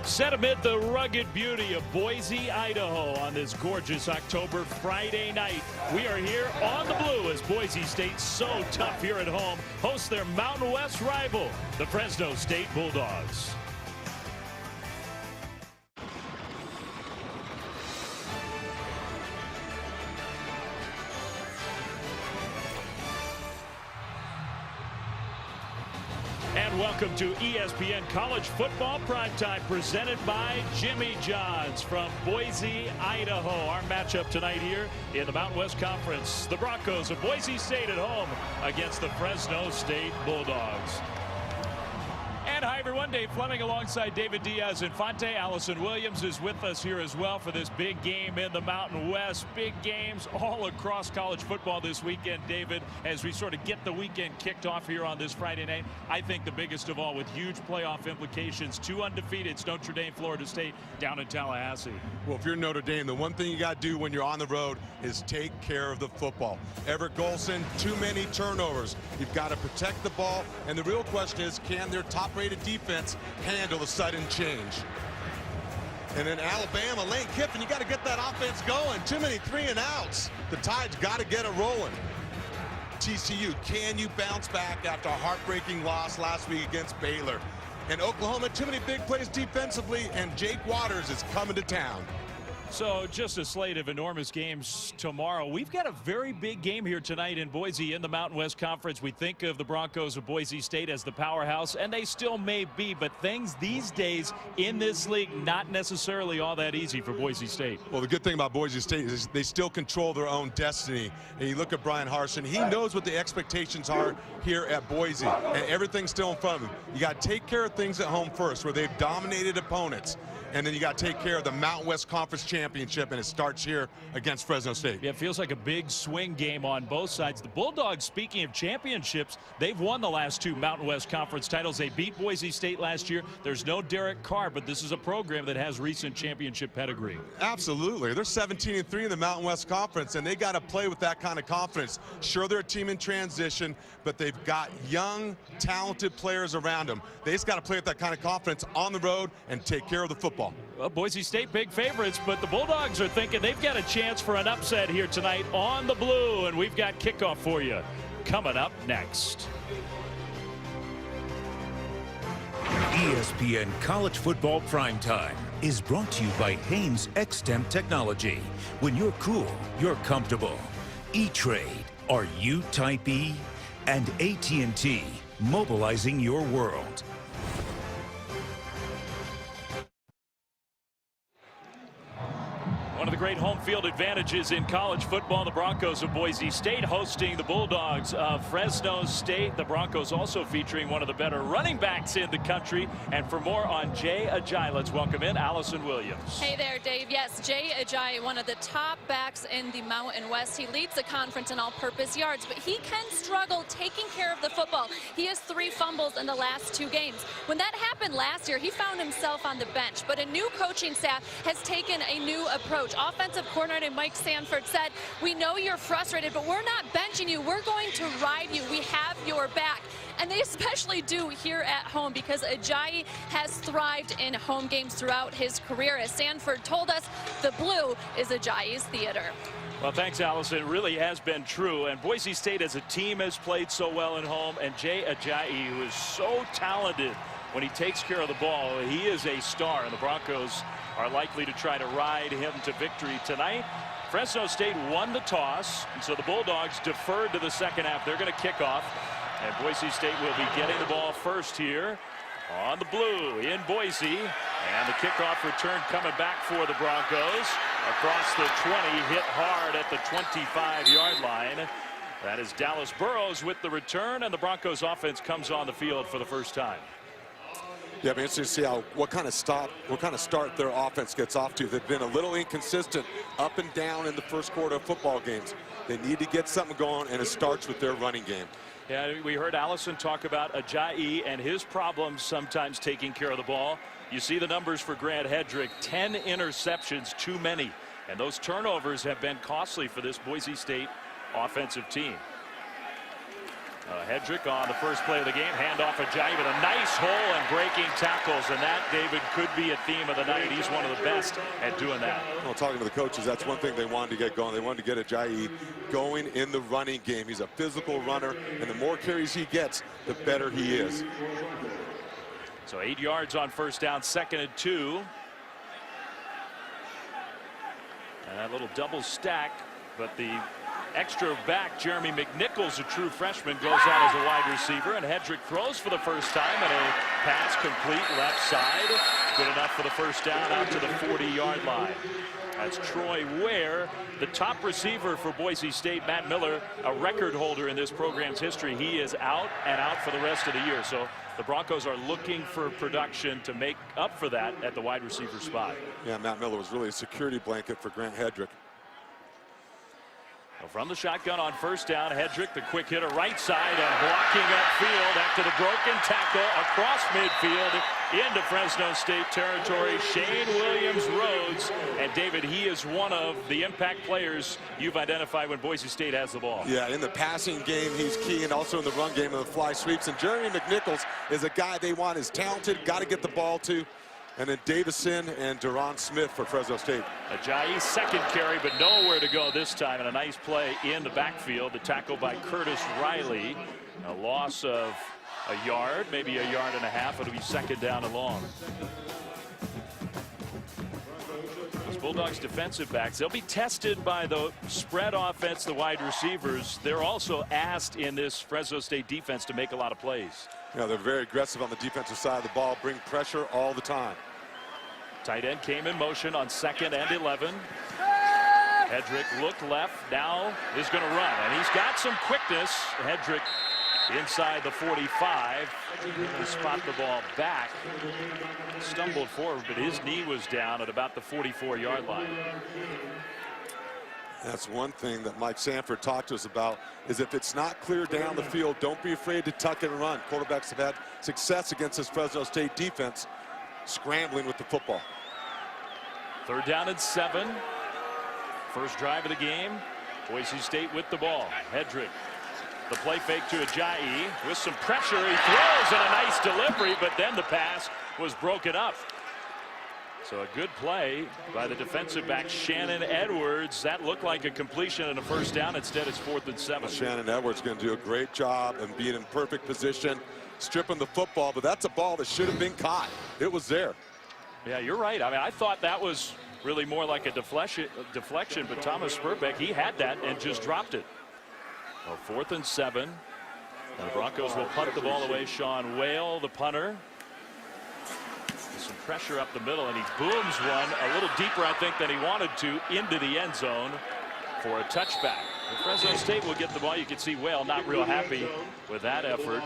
Set amid the rugged beauty of Boise, Idaho on this gorgeous October Friday night. We are here on the blue as Boise State, so tough here at home, hosts their Mountain West rival, the Fresno State Bulldogs. And welcome to ESPN College Football Primetime, presented by Jimmy John's from Boise, Idaho. Our matchup tonight here in the Mountain West Conference, the Broncos of Boise State at home against the Fresno State Bulldogs. And hi everyone, Dave Fleming alongside David Diaz-Infante. Allison Williams is with us here as well for this big game in the Mountain West. Big games all across college football this weekend, David, as we sort of get the weekend kicked off here on this Friday night. I think the biggest of all with huge playoff implications. Two undefeateds, Notre Dame, Florida State down in Tallahassee. Well, if you're Notre Dame, the one thing you got to do when you're on the road is take care of the football. Everett Golson, too many turnovers. You've got to protect the ball, and the real question is, can their top-rated defense handle a sudden change? And then Alabama, Lane Kiffin, you got to get that offense going. Too many 3-and-outs. The Tide's got to get it rolling. TCU, can you bounce back after a heartbreaking loss last week against Baylor? And Oklahoma, too many big plays defensively, and Jake Waters is coming to town. So just a slate of enormous games tomorrow. We've got a very big game here tonight in Boise in the Mountain West Conference. We think of the Broncos of Boise State as the powerhouse, and they still may be, but things these days in this league not necessarily all that easy for Boise State. Well, the good thing about Boise State is they still control their own destiny. And you look at Brian Harsin, he knows what the expectations are here at Boise, and everything's still in front of him. You got to take care of things at home first, where they've dominated opponents. And then you got to take care of the Mountain West Conference Championship, and it starts here against Fresno State. Yeah, it feels like a big swing game on both sides. The Bulldogs, speaking of championships, they've won the last two Mountain West Conference titles. They beat Boise State last year. There's no Derek Carr, but this is a program that has recent championship pedigree. Absolutely. They're 17-3 in the Mountain West Conference, and they got to play with that kind of confidence. Sure, they're a team in transition, but they've got young, talented players around them. They just got to play with that kind of confidence on the road and take care of the football. Well, Boise State big favorites, but the Bulldogs are thinking they've got a chance for an upset here tonight on the blue, and we've got kickoff for you coming up next. ESPN College Football Primetime is brought to you by Haynes X-Temp Technology. When you're cool, you're comfortable. E-Trade, are you type E? And AT&T, mobilizing your world. One of the great home field advantages in college football, the Broncos of Boise State hosting the Bulldogs of Fresno State. The Broncos also featuring one of the better running backs in the country. And for more on Jay Ajayi, let's welcome in Allison Williams. Hey there, Dave. Yes, Jay Ajayi, one of the top backs in the Mountain West. He leads the conference in all-purpose yards, but he can struggle taking care of the football. He has 3 fumbles in the last 2 games. When that happened last year, he found himself on the bench, but a new coaching staff has taken a new approach. Offensive coordinator Mike Sanford said, we know you're frustrated, but we're not benching you. We're going to ride you. We have your back. And they especially do here at home, because Ajayi has thrived in home games throughout his career. As Sanford told us, the blue is Ajayi's theater. Well, thanks, Allison. It really has been true. And Boise State as a team has played so well at home. And Jay Ajayi, who is so talented when he takes care of the ball, he is a star. And the Broncos are likely to try to ride him to victory tonight. Fresno State won the toss, and so the Bulldogs deferred to the second half. They're going to kick off, and Boise State will be getting the ball first here on the blue in Boise. And the kickoff return coming back for the Broncos across the 20, hit hard at the 25-yard line. That is Dallas Burrows with the return, and the Broncos offense comes on the field for the first time. Yeah, it'll be interesting to see what kind of start their offense gets off to. They've been a little inconsistent up and down in the first quarter of football games. They need to get something going, and it starts with their running game. Yeah, we heard Allison talk about Ajayi and his problems sometimes taking care of the ball. You see the numbers for Grant Hedrick, 10 interceptions, too many. And those turnovers have been costly for this Boise State offensive team. Hedrick on the first play of the game. Handoff Ajayi with a nice hole and breaking tackles. And that, David, could be a theme of the night. He's one of the best at doing that. Well, talking to the coaches, that's one thing they wanted to get going. They wanted to get Ajayi going in the running game. He's a physical runner, and the more carries he gets, the better he is. So 8 yards on first down, 2nd and 2. And that little double stack, but the extra back, Jeremy McNichols, a true freshman, goes out as a wide receiver, and Hedrick throws for the first time, and a pass complete left side. Good enough for the first down out to the 40-yard line. That's Troy Ware, the top receiver for Boise State. Matt Miller, a record holder in this program's history. He is out and out for the rest of the year. So the Broncos are looking for production to make up for that at the wide receiver spot. Yeah, Matt Miller was really a security blanket for Grant Hedrick. From the shotgun on first down, Hedrick, the quick hitter right side and blocking upfield after the broken tackle across midfield into Fresno State territory. Shane Williams-Rhodes, and David, he is one of the impact players you've identified when Boise State has the ball. Yeah, in the passing game, he's key, and also in the run game of the fly sweeps. And Jeremy McNichols is a guy they want, is talented, got to get the ball to. And then Davison and Duron Smith for Fresno State. Ajayi's second carry, but nowhere to go this time. And a nice play in the backfield. The tackle by Curtis Riley. A loss of a yard, maybe a yard and a half. It'll be 2nd down and long. Those Bulldogs defensive backs, they'll be tested by the spread offense, the wide receivers. They're also asked in this Fresno State defense to make a lot of plays. Yeah, they're very aggressive on the defensive side of the ball, bring pressure all the time. Tight end came in motion on 2nd and 11. Hedrick looked left, now is going to run, and he's got some quickness. Hedrick inside the 45. To spot the ball back. Stumbled forward, but his knee was down at about the 44-yard line. That's one thing that Mike Sanford talked to us about, is if it's not clear down the field, don't be afraid to tuck and run. Quarterbacks have had success against this Fresno State defense, scrambling with the football. 3rd down and 7. First drive of the game. Boise State with the ball. Hedrick, the play fake to Ajayi with some pressure. He throws and a nice delivery, but then the pass was broken up. So a good play by the defensive back, Shannon Edwards. That looked like a completion and a first down. Instead, it's 4th and 7. Shannon Edwards going to do a great job and being in perfect position, stripping the football, but that's a ball that should have been caught. It was there. Yeah, you're right. I mean, I thought that was really more like a deflection, but Thomas Spurbeck, he had that and just dropped it. Well, 4th and 7. And the Broncos will punt the ball away. Sean Whale, the punter. Some pressure up the middle, and he booms one a little deeper, I think, than he wanted to, into the end zone for a touchback. And Fresno State will get the ball. You can see Whale not real happy with that effort.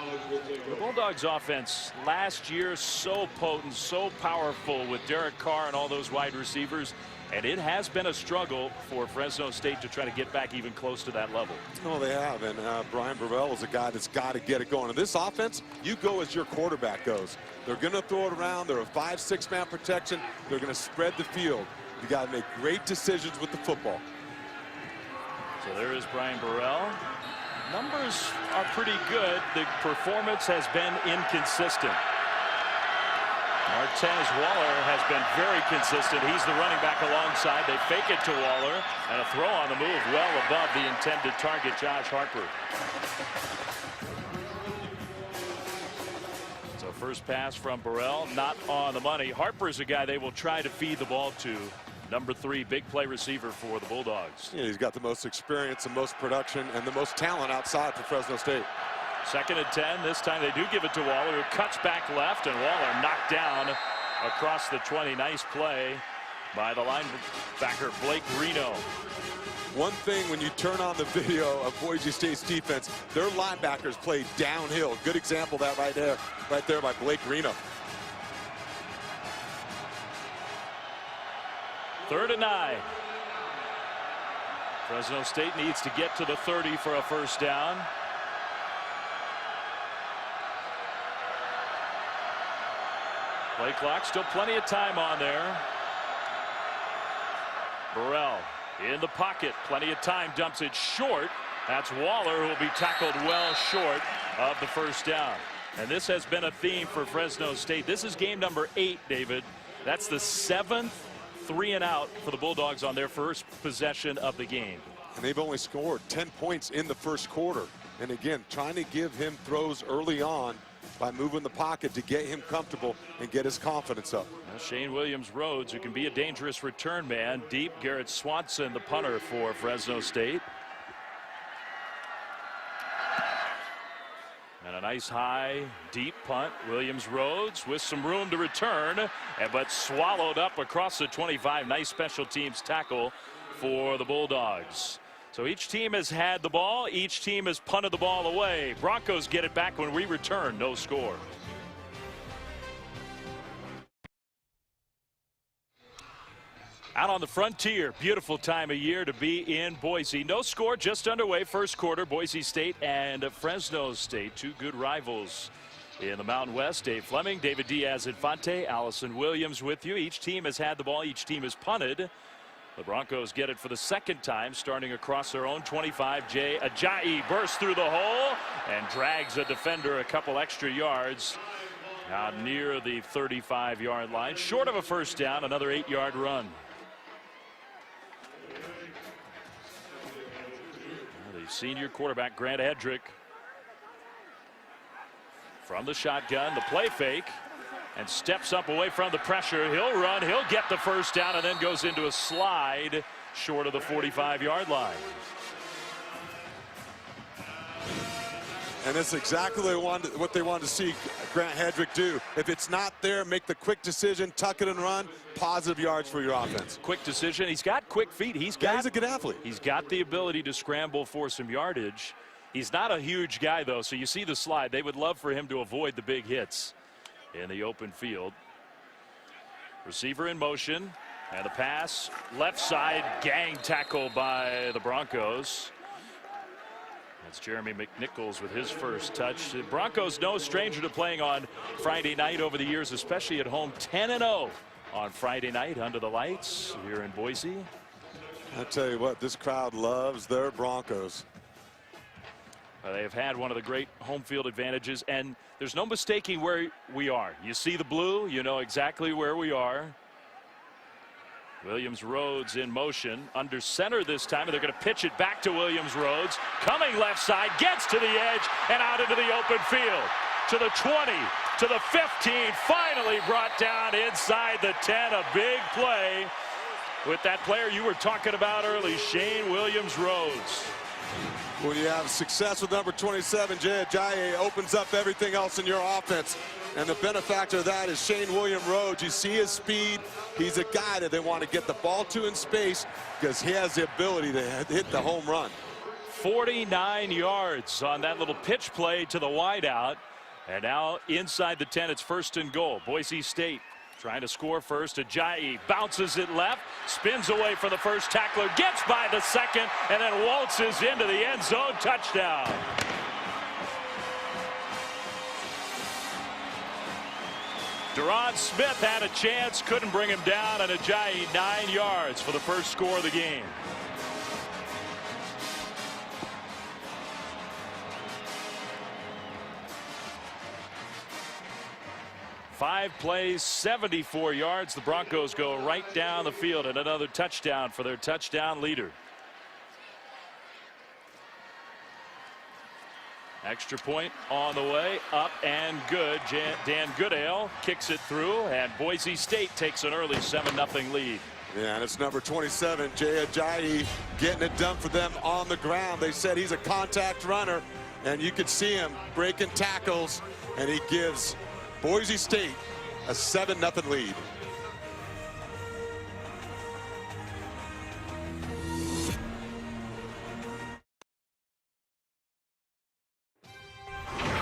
The Bulldogs offense last year, so potent, so powerful with Derek Carr and all those wide receivers. And it has been a struggle for Fresno State to try to get back even close to that level. Oh, they have. And Brian Burrell is a guy that's got to get it going. In this offense, you go as your quarterback goes. They're going to throw it around. They're a 5-6 man protection. They're going to spread the field. You got to make great decisions with the football. So there is Brian Burrell. Numbers are pretty good. The performance has been inconsistent. Martez Waller has been very consistent. He's the running back alongside. They fake it to Waller, and a throw on the move well above the intended target, Josh Harper. So first pass from Burrell, not on the money. Harper's a guy they will try to feed the ball to. Number 3, big play receiver for the Bulldogs. Yeah, he's got the most experience, the most production, and the most talent outside for Fresno State. 2nd and 10. This time they do give it to Waller, who cuts back left, and Waller knocked down across the 20. Nice play by the linebacker Blake Reno. One thing, when you turn on the video of Boise State's defense, their linebackers play downhill. Good example of that right there by Blake Reno. 3rd and 9. Fresno State needs to get to the 30 for a first down. Play clock, still plenty of time on there. Burrell in the pocket, plenty of time, dumps it short, That's Waller, who will be tackled well short of the first down. And this has been a theme for Fresno State. This is game number 8, David. That's the 7th 3-and-out for the Bulldogs on their first possession of the game. And they've only scored 10 points in the first quarter. And again, trying to give him throws early on by moving the pocket to get him comfortable and get his confidence up. Now Shane Williams-Rhodes, who can be a dangerous return man. Deep, Garrett Swanson, the punter for Fresno State. And a nice high, deep punt. Williams-Rhodes with some room to return, but swallowed up across the 25. Nice special teams tackle for the Bulldogs. So each team has had the ball. Each team has punted the ball away. Broncos get it back when we return. No score. Out on the Frontier, beautiful time of year to be in Boise. No score, just underway. First quarter, Boise State and Fresno State, two good rivals in the Mountain West. Dave Fleming, David Diaz-Infante, Allison Williams with you. Each team has had the ball. Each team has punted. The Broncos get it for the second time, starting across their own 25. Jay Ajayi bursts through the hole and drags a defender a couple extra yards out near the 35-yard line. Short of a first down, another 8-yard run. The senior quarterback, Grant Hedrick, from the shotgun, the play fake, and steps up away from the pressure. He'll run, he'll get the first down, and then goes into a slide short of the 45-yard line. And that's exactly what they wanted to see Grant Hedrick do. If it's not there, make the quick decision, tuck it and run. Positive yards for your offense. Quick decision. He's got quick feet. He's a good athlete. He's got the ability to scramble for some yardage. He's not a huge guy, though, so you see the slide. They would love for him to avoid the big hits in the open field. Receiver in motion, and the pass left side, gang tackle by the Broncos. That's Jeremy McNichols with his first touch. The Broncos no stranger to playing on Friday night over the years, especially at home. 10-0 on Friday night under the lights here in Boise. I tell you what, this crowd loves their Broncos. They have had one of the great home field advantages, and there's no mistaking where we are. You see the blue, you know exactly where we are. Williams-Rhodes in motion, under center this time, and they're going to pitch it back to Williams-Rhodes. Coming left side, gets to the edge and out into the open field. To the 20, to the 15, finally brought down inside the 10. A big play with that player you were talking about early, Shane Williams-Rhodes. When you have success with number 27, Jay Ajayi opens up everything else in your offense. And the benefactor of that is Shane Williams-Rhodes. You see his speed. He's a guy that they want to get the ball to in space because he has the ability to hit the home run. 49 yards on that little pitch play to the wideout. And now inside the 10, it's first and goal. Boise State trying to score first. Ajayi bounces it left, spins away for the first tackler, gets by the second, and then waltzes into the end zone. Touchdown. Deron Smith had a chance, couldn't bring him down, and Ajayi 9 yards for the first score of the game. Five plays, 74 yards. The Broncos go right down the field, and another touchdown for their touchdown leader. Extra point on the way, up and good. Dan Goodale kicks it through, and Boise State takes an early 7-0 lead. Yeah, and it's number 27, Jay Ajayi, getting it done for them on the ground. They said he's a contact runner, and you can see him breaking tackles, and he gives Boise State a 7-0 lead.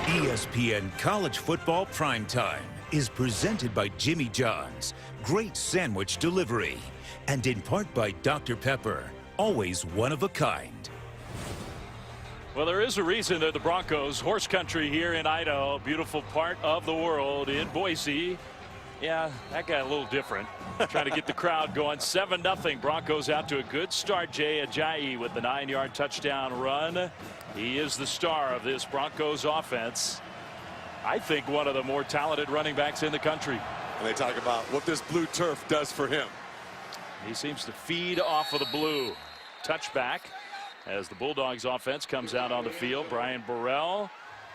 ESPN College Football Primetime is presented by Jimmy John's, great sandwich delivery, and in part by Dr. Pepper, always one of a kind. Well, there is a reason they're the Broncos. Horse country here in Idaho, beautiful part of the world in Boise. Yeah, that guy a little different. Trying to get the crowd going. 7-0. Broncos out to a good start. Jay Ajayi with the 9-yard touchdown run. He is the star of this Broncos offense. I think one of the more talented running backs in the country. And they talk about what this blue turf does for him. He seems to feed off of the blue. Touchback as the Bulldogs offense comes out on the field. Brian Burrell,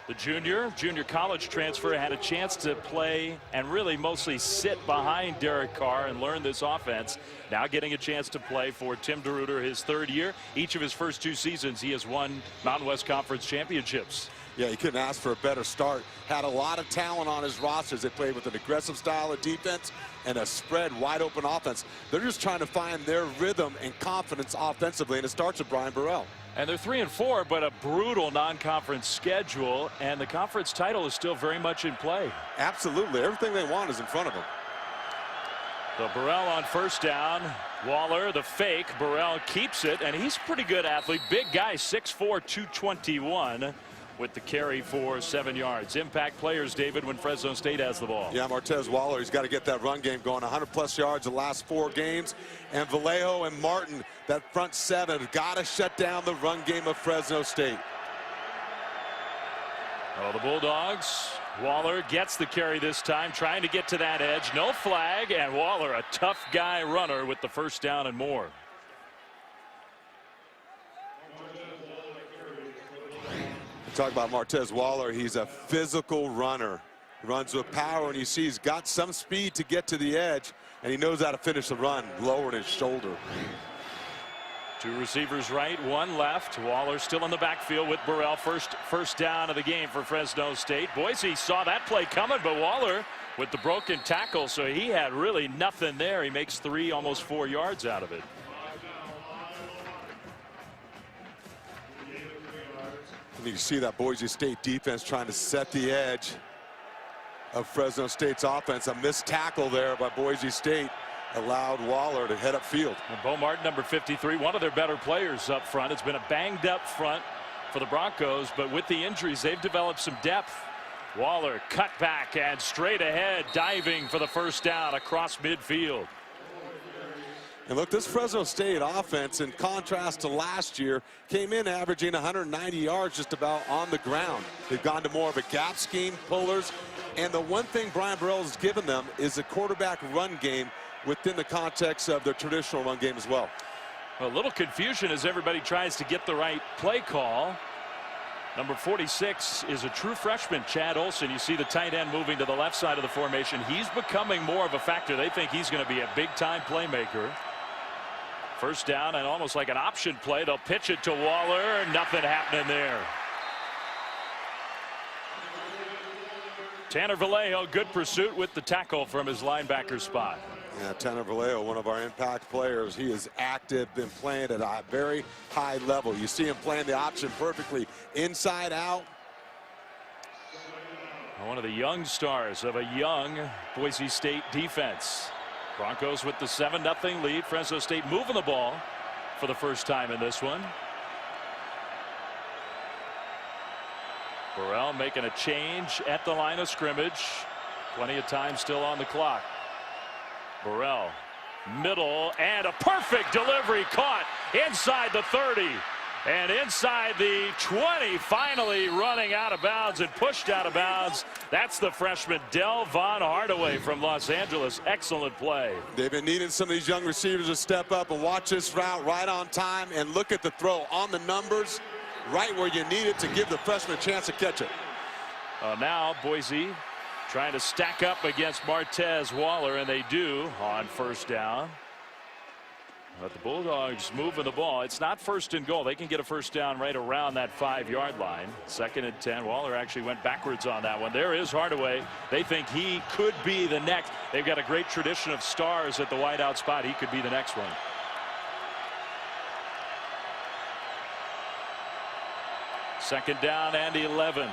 the junior college transfer, had a chance to play and really mostly sit behind Derek Carr and learn this offense. Now getting a chance to play for Tim DeRuyter, his 3rd year. Each of his first 2 seasons, he has won Mountain West Conference championships. Yeah, he couldn't ask for a better start. Had a lot of talent on his rosters. They played with an aggressive style of defense and a spread wide open offense. They're just trying to find their rhythm and confidence offensively, and it starts with Brian Burrell. And they're 3-4, but a brutal non-conference schedule, and the conference title is still very much in play. Absolutely. Everything they want is in front of them. So Burrell on first down. Waller, the fake. Burrell keeps it, and he's a pretty good athlete. Big guy, 6'4", 221. With the carry for 7 yards. Impact players, David, when Fresno State has the ball. Yeah, Martez Waller, he's got to get that run game going. 100+ yards the last 4 games. And Vallejo and Martin, that front 7, have got to shut down the run game of Fresno State. Oh, the Bulldogs. Waller gets the carry this time, trying to get to that edge. No flag, and Waller, a tough guy runner with the first down and more. Talk about Martez Waller. He's a physical runner. Runs with power, and you see he's got some speed to get to the edge, and he knows how to finish the run, lowering his shoulder. 2 receivers right, 1 left. Waller still in the backfield with Burrell. First down of the game for Fresno State. Boise saw that play coming, but Waller with the broken tackle, so he had really nothing there. He makes 3, almost 4 yards out of it. You see that Boise State defense trying to set the edge of Fresno State's offense. A missed tackle there by Boise State allowed Waller to head upfield. And Bo Martin, number 53, one of their better players up front. It's been a banged up front for the Broncos, but with the injuries, they've developed some depth. Waller cut back and straight ahead, diving for the first down across midfield. And look, this Fresno State offense, in contrast to last year, came in averaging 190 yards just about on the ground. They've gone to more of a gap scheme, pullers, and the one thing Brian Burrell has given them is a quarterback run game within the context of their traditional run game as well. A little confusion as everybody tries to get the right play call. Number 46 is a true freshman, Chad Olson. You see the tight end moving to the left side of the formation. He's becoming more of a factor. They think he's going to be a big-time playmaker. First down and almost like an option play. They'll pitch it to Waller. Nothing happening there. Tanner Vallejo, good pursuit with the tackle from his linebacker spot. Yeah, Tanner Vallejo, one of our impact players. He is active, been playing at a very high level. You see him playing the option perfectly, inside out. One of the young stars of a young Boise State defense. Broncos with the 7-0 lead. Fresno State moving the ball for the first time in this one. Burrell making a change at the line of scrimmage. Plenty of time still on the clock. Burrell, middle, and a perfect delivery caught inside the 30. And inside the 20, finally running out of bounds and pushed out of bounds. That's the freshman Delvon Hardaway from Los Angeles. Excellent play. They've been needing some of these young receivers to step up and watch this route right on time and look at the throw on the numbers right where you need it to give the freshman a chance to catch it. Now Boise trying to stack up against Martez Waller, and they do on first down. But the Bulldogs moving the ball. It's not first and goal. They can get a first down right around that 5-yard line. 2nd and 10. Waller actually went backwards on that one. There is Hardaway. They think he could be the next. They've got a great tradition of stars at the wideout spot. He could be the next one. Second down and 11.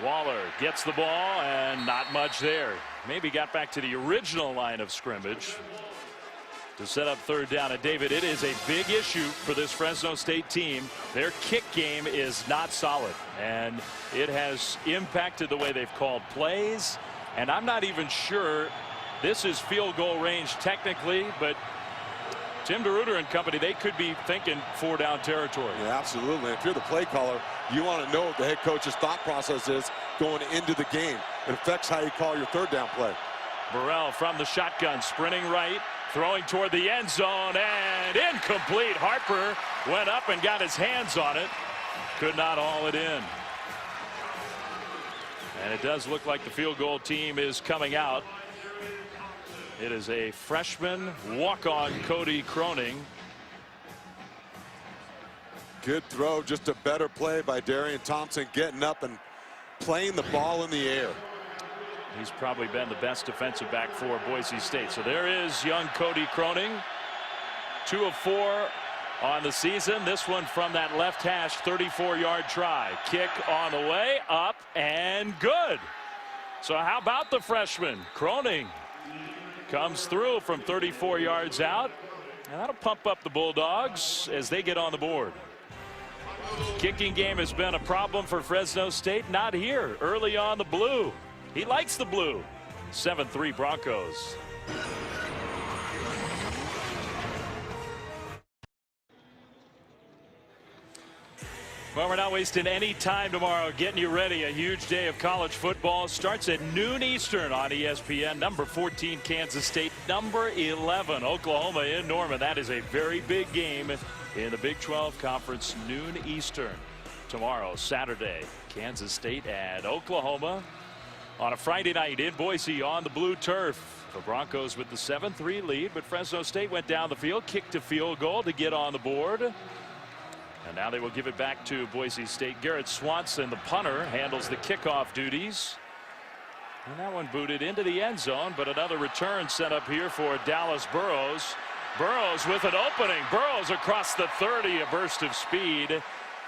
Waller gets the ball and not much there. Maybe got back to the original line of scrimmage. to set up third down. And David, it is a big issue for this Fresno State team. Their kick game is not solid, and it has impacted the way they've called plays. And I'm not even sure this is field goal range technically, but Tim DeRuyter and company, they could be thinking 4-down territory. Yeah, absolutely. If you're the play caller, you want to know what the head coach's thought process is going into the game. It affects how you call your third down play. Burrell from the shotgun, sprinting right, throwing toward the end zone, and incomplete. Harper went up and got his hands on it. Could not haul it in. And it does look like the field goal team is coming out. It is a freshman walk-on, Cody Croning. Good throw, just a better play by Darian Thompson, getting up and playing the ball in the air. He's probably been the best defensive back for Boise State. So there is young Cody Croning. 2 of 4 on the season. This one from that left hash, 34-yard try. Kick on the way, up and good. So how about the freshman? Croning comes through from 34 yards out, and that'll pump up the Bulldogs as they get on the board. Kicking game has been a problem for Fresno State. Not here. Early on the blue. He likes the blue. 7-3 Broncos. Well, we're not wasting any time tomorrow getting you ready. A huge day of college football starts at noon Eastern on ESPN. Number 14 Kansas State, number 11 Oklahoma in Norman. That is a very big game in the Big 12 Conference, noon Eastern tomorrow, Saturday. Kansas State and Oklahoma on a Friday night in Boise on the blue turf. The Broncos with the 7-3 lead, but Fresno State went down the field, kicked a field goal to get on the board. And now they will give it back to Boise State. Garrett Swanson, the punter, handles the kickoff duties. And that one booted into the end zone, but another return set up here for Dallas Burrows. Burrows with an opening. Burrows across the 30, a burst of speed.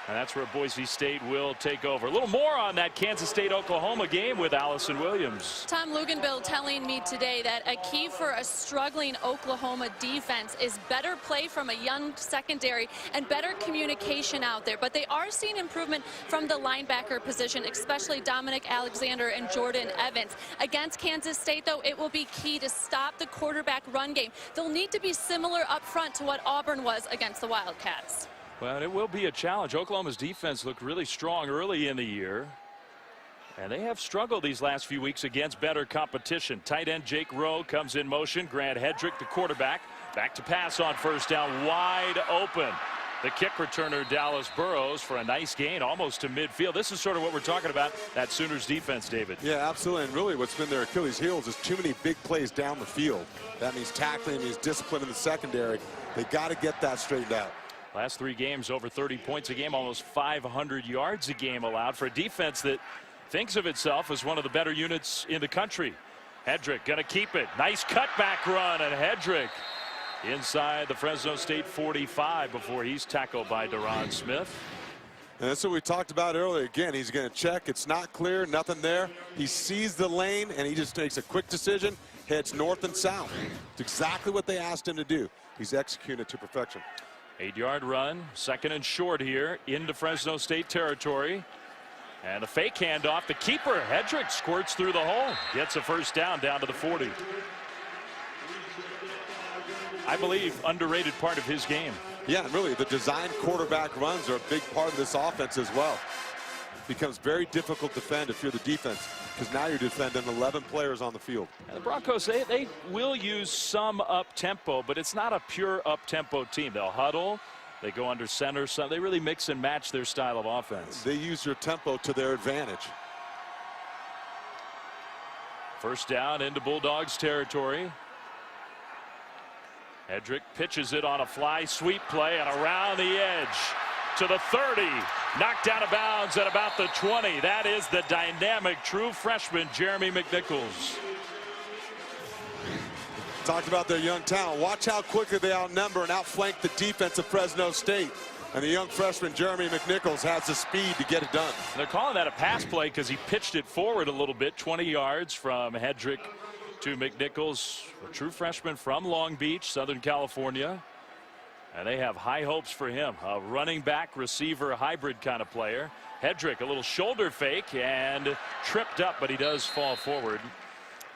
And that's where Boise State will take over. A little more on that Kansas State-Oklahoma game with Allison Williams. Tom Luganbill telling me today that a key for a struggling Oklahoma defense is better play from a young secondary and better communication out there. But they are seeing improvement from the linebacker position, especially Dominic Alexander and Jordan Evans. Against Kansas State, though, it will be key to stop the quarterback run game. They'll need to be similar up front to what Auburn was against the Wildcats. Well, it will be a challenge. Oklahoma's defense looked really strong early in the year, and they have struggled these last few weeks against better competition. Tight end Jake Rowe comes in motion. Grant Hedrick, the quarterback, back to pass on first down, wide open. The kick returner Dallas Burrows for a nice gain almost to midfield. This is sort of what we're talking about, that Sooners defense, David. Yeah, absolutely. And really what's been their Achilles heels is too many big plays down the field. That means tackling, means discipline in the secondary. They got to get that straightened out. Last 3 games, over 30 points a game, almost 500 yards a game allowed for a defense that thinks of itself as one of the better units in the country. Hedrick going to keep it. Nice cutback run, and Hedrick inside the Fresno State 45 before he's tackled by Deron Smith. And that's what we talked about earlier. Again, he's going to check. It's not clear, nothing there. He sees the lane, and he just takes a quick decision, heads north and south. It's exactly what they asked him to do. He's executed to perfection. 8-yard run, 2nd and short here into Fresno State territory. And a fake handoff. The keeper, Hedrick, squirts through the hole. Gets a first down to the 40. I believe underrated part of his game. Yeah, and really the design quarterback runs are a big part of this offense as well. Becomes very difficult to defend if you're the defense, because now you're defending 11 players on the field. And the Broncos, they will use some up-tempo, but it's not a pure up-tempo team. They'll huddle, they go under center, so they really mix and match their style of offense. They use your tempo to their advantage. First down into Bulldogs territory. Hedrick pitches it on a fly sweep play and around the edge to the 30. Knocked out of bounds at about the 20. That is the dynamic true freshman Jeremy McNichols. Talked about their young talent. Watch how quickly they outnumber and outflank the defense of Fresno State. And the young freshman Jeremy McNichols has the speed to get it done. They're calling that a pass play because he pitched it forward a little bit, 20 yards from Hedrick 32, McNichols, a true freshman from Long Beach, Southern California. And they have high hopes for him. A running back, receiver, hybrid kind of player. Hedrick, a little shoulder fake and tripped up, but he does fall forward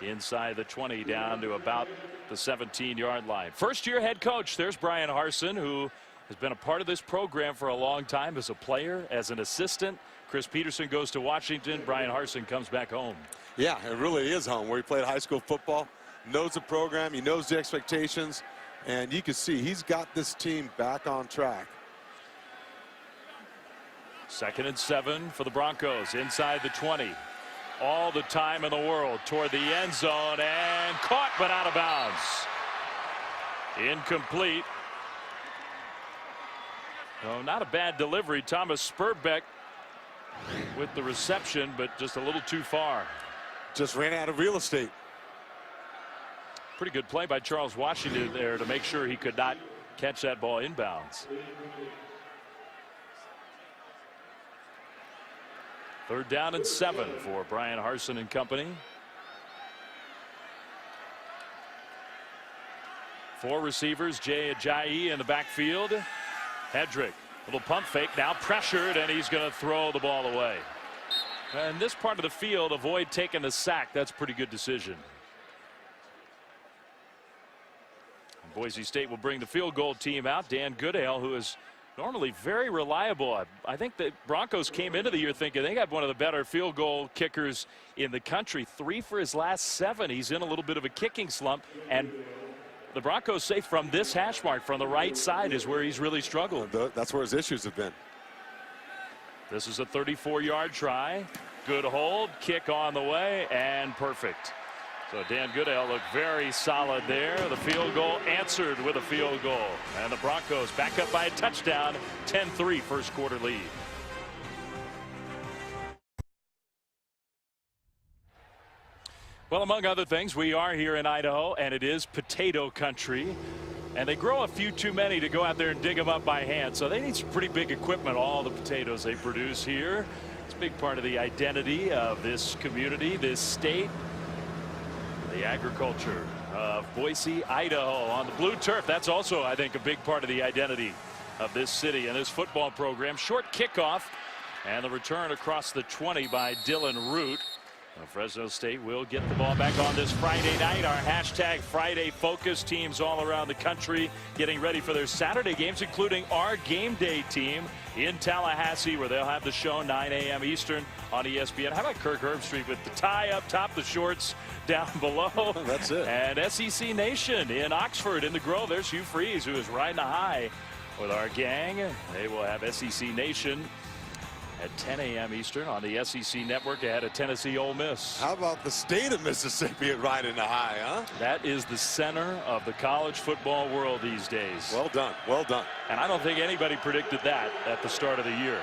inside the 20 down to about the 17-yard line. First-year head coach. There's Brian Harsin, who has been a part of this program for a long time as a player, as an assistant. Chris Peterson goes to Washington. Brian Harsin comes back home. Yeah, it really is home, where he played high school football, knows the program, he knows the expectations, and you can see he's got this team back on track. 2nd and 7 for the Broncos inside the 20. All the time in the world toward the end zone, and caught but out of bounds. Incomplete. No, not a bad delivery. Thomas Spurbeck with the reception, but just a little too far. Just ran out of real estate. Pretty good play by Charles Washington there to make sure he could not catch that ball inbounds. 3rd down and 7 for Brian Harsin and company. 4 receivers. Jay Ajayi in the backfield. Hedrick, little pump fake, now pressured, and he's going to throw the ball away. And this part of the field, avoid taking the sack. That's a pretty good decision. Boise State will bring the field goal team out. Dan Goodale, who is normally very reliable. I think the Broncos came into the year thinking they got one of the better field goal kickers in the country. 3 for his last 7. He's in a little bit of a kicking slump, and the Broncos say from this hash mark from the right side is where he's really struggled. That's where his issues have been. This is a 34-yard try. Good hold, kick on the way, and perfect. So Dan Goodale looked very solid there. The field goal answered with a field goal. And the Broncos back up by a touchdown. 10-3 first quarter lead. Well, among other things, we are here in Idaho, and it is potato country. And they grow a few too many to go out there and dig them up by hand. So they need some pretty big equipment, all the potatoes they produce here. It's a big part of the identity of this community, this state. The agriculture of Boise, Idaho on the blue turf. That's also, I think, a big part of the identity of this city and this football program. Short kickoff and the return across the 20 by Dylan Root. Fresno State will get the ball back on this Friday night. Our hashtag Friday focus, teams all around the country getting ready for their Saturday games, including our game day team in Tallahassee, where they'll have the show 9 a.m. Eastern on ESPN. How about Kirk Herbstreit with the tie up top, the shorts down below? That's it. And SEC Nation in Oxford in the Grove. There's Hugh Freeze, who is riding a high with our gang. They will have SEC Nation at 10 a.m. Eastern on the SEC Network ahead of Tennessee Ole Miss. How about the state of Mississippi riding the high, huh? That is the center of the college football world these days. Well done. Well done. And I don't think anybody predicted that at the start of the year.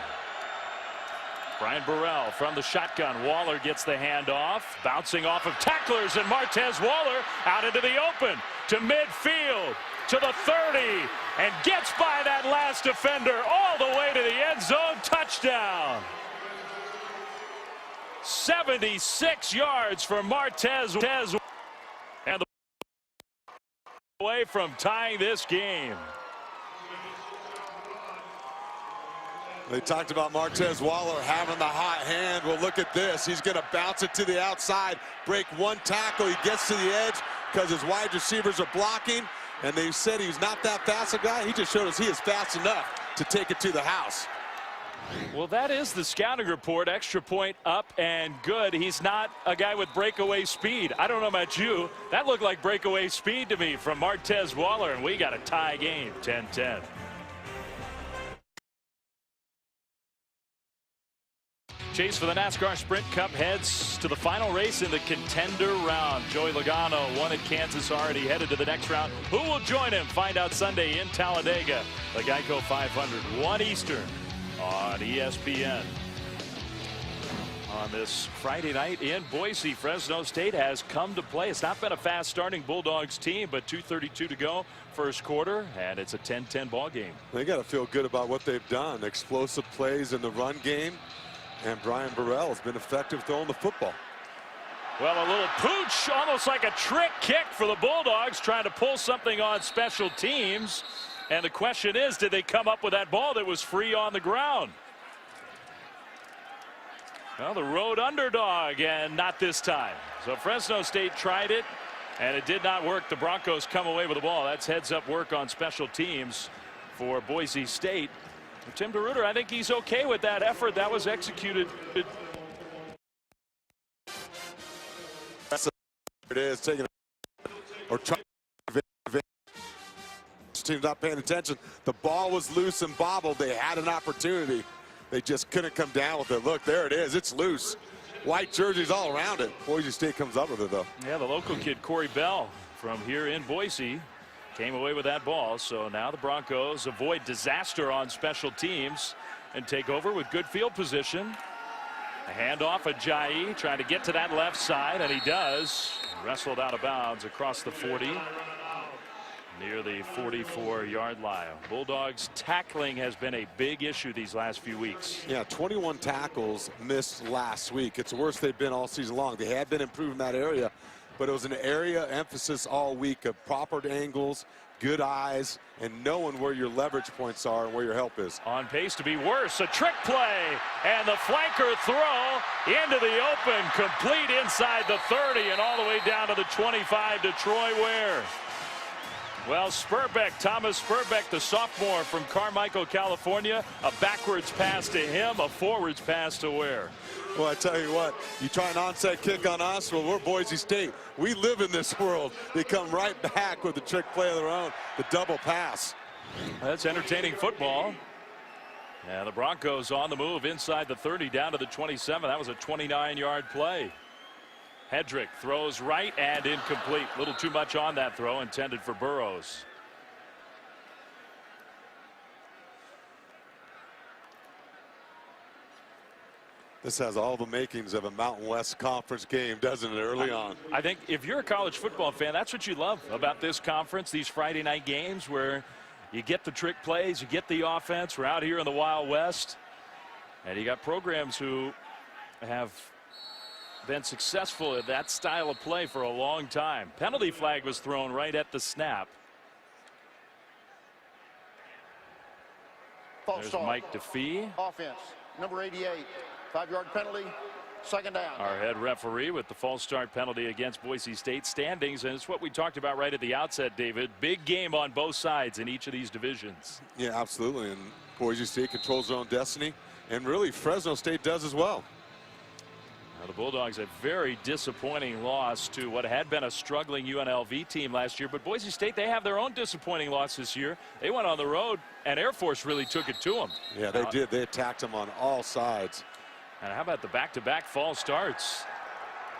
Brian Burrell from the shotgun. Waller gets the handoff, bouncing off of tacklers, and Martez Waller out into the open to midfield to the 30 and gets by that last defender all the way to the end zone. Touchdown. 76 yards for Martez, and the away from tying this game. They talked about Martez Waller having the hot hand. Well, look at this. He's going to bounce it to the outside, break one tackle. He gets to the edge because his wide receivers are blocking. And they said he's not that fast a guy. He just showed us he is fast enough to take it to the house. Well, that is the scouting report. Extra point up and good. He's not a guy with breakaway speed. I don't know about you. That looked like breakaway speed to me from Martez Waller, and we got a tie game, 10-10. Chase for the NASCAR Sprint Cup heads to the final race in the contender round. Joey Logano won at Kansas, already headed to the next round. Who will join him? Find out Sunday in Talladega. The Geico 500, 1 Eastern on ESPN. On this Friday night in Boise, Fresno State has come to play. It's not been a fast starting Bulldogs team, but 2:32 to go first quarter, and it's a 10-10 ball game. They got to feel good about what they've done. Explosive plays in the run game. And Brian Burrell has been effective throwing the football. Well, a little pooch, almost like a trick kick for the Bulldogs, trying to pull something on special teams. And the question is, did they come up with that ball that was free on the ground? Well, the road underdog, and not this time. So Fresno State tried it, and it did not work. The Broncos come away with the ball. That's heads-up work on special teams for Boise State. And Tim DeRuyter, I think he's okay with that effort that was executed. That's it is taking or trying. Team's not paying attention. The ball was loose and bobbled. They had an opportunity. They just couldn't come down with it. Look, there it is. It's loose. White jerseys all around it. Boise State comes up with it, though. Yeah, the local kid, Corey Bell, from here in Boise, came away with that ball. So now the Broncos avoid disaster on special teams and take over with good field position. A handoff, Ajayi trying to get to that left side, and he does. Wrestled out of bounds across the 40. Near the 44-yard line. Bulldogs tackling has been a big issue these last few weeks. Yeah, 21 tackles missed last week. It's the worst they've been all season long. They had been improving that area, but it was an area emphasis all week of proper angles, good eyes, and knowing where your leverage points are and where your help is. On pace to be worse. A trick play, and the flanker throw into the open, complete inside the 30 and all the way down to the 25 to Troy Ware. Well, Spurbeck, Thomas Spurbeck, the sophomore from Carmichael, California, a backwards pass to him, a forwards pass to Ware. Well, I tell you what, you try an onside kick on us, well, we're Boise State. We live in this world. They come right back with the trick play of their own, the double pass. That's entertaining football. And the Broncos on the move inside the 30 down to the 27. That was a 29-yard play. Hedrick throws right and incomplete. A little too much on that throw, intended for Burrows. This has all the makings of a Mountain West Conference game, doesn't it, early on? I think if you're a college football fan, that's what you love about this conference, these Friday night games where you get the trick plays, you get the offense. We're out here in the Wild West. And you got programs who have been successful at that style of play for a long time. Penalty flag was thrown right at the snap. There's Mike DeFee. Offense, number 88, 5-yard penalty, second down. Our head referee with the false start penalty against Boise State standings, and it's what we talked about right at the outset, David. Big game on both sides in each of these divisions. Yeah, absolutely, and Boise State controls their own destiny, and really Fresno State does as well. Now the Bulldogs a very disappointing loss to what had been a struggling UNLV team last year, but Boise State, they have their own disappointing loss this year. They went on the road and Air Force really took it to them. Yeah, they did. They attacked them on all sides. And how about the back-to-back false starts?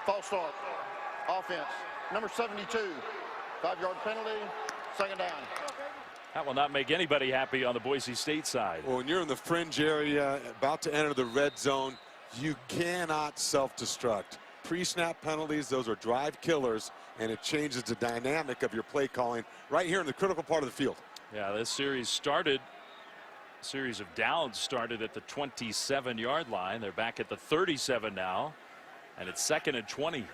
False start, offense, number 72, 5-yard penalty, second down. That will not make anybody happy on the Boise State side. Well, when you're in the fringe area, about to enter the red zone, you cannot self-destruct. Pre-snap penalties, those are drive killers, and it changes the dynamic of your play calling right here in the critical part of the field. Yeah, this series of downs started at the 27-yard line. They're back at the 37 now, and it's 2nd and 20.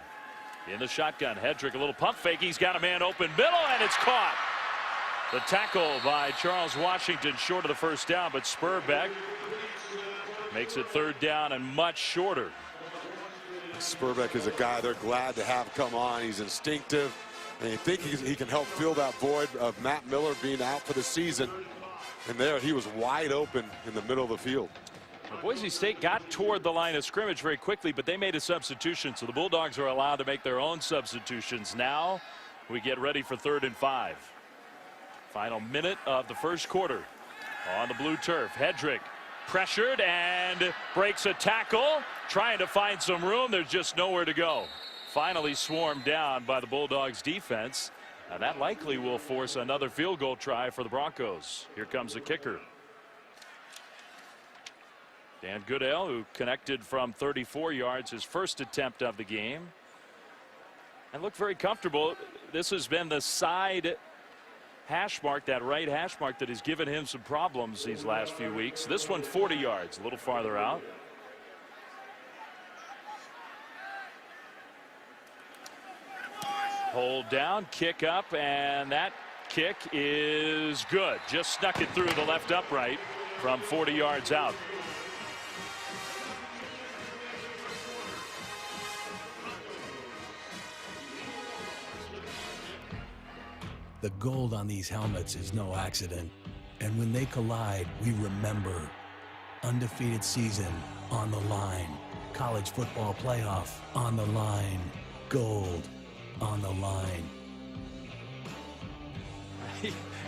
In the shotgun, Hedrick, a little pump fake. He's got a man open middle, and it's caught. The tackle by Charles Washington short of the first down, but Spurbeck makes it 3rd down and much shorter. Spurbeck is a guy they're glad to have come on. He's instinctive, and you think he can help fill that void of Matt Miller being out for the season. And there he was wide open in the middle of the field. Well, Boise State got toward the line of scrimmage very quickly, but they made a substitution, so the Bulldogs are allowed to make their own substitutions. Now we get ready for 3rd and 5. Final minute of the first quarter on the blue turf. Hedrick pressured and breaks a tackle, trying to find some room. There's just nowhere to go. Finally swarmed down by the Bulldogs defense, and that likely will force another field goal try for the Broncos. Here comes the kicker, Dan Goodale, who connected from 34 yards, his first attempt of the game, and looked very comfortable. This has been the side hash mark, that right hash mark, that has given him some problems these last few weeks. This one 40 yards, a little farther out. Hold down, kick up, and that kick is good. Just snuck it through the left upright from 40 yards out. The gold on these helmets is no accident. And when they collide, we remember. Undefeated season on the line. College football playoff on the line. Gold on the line.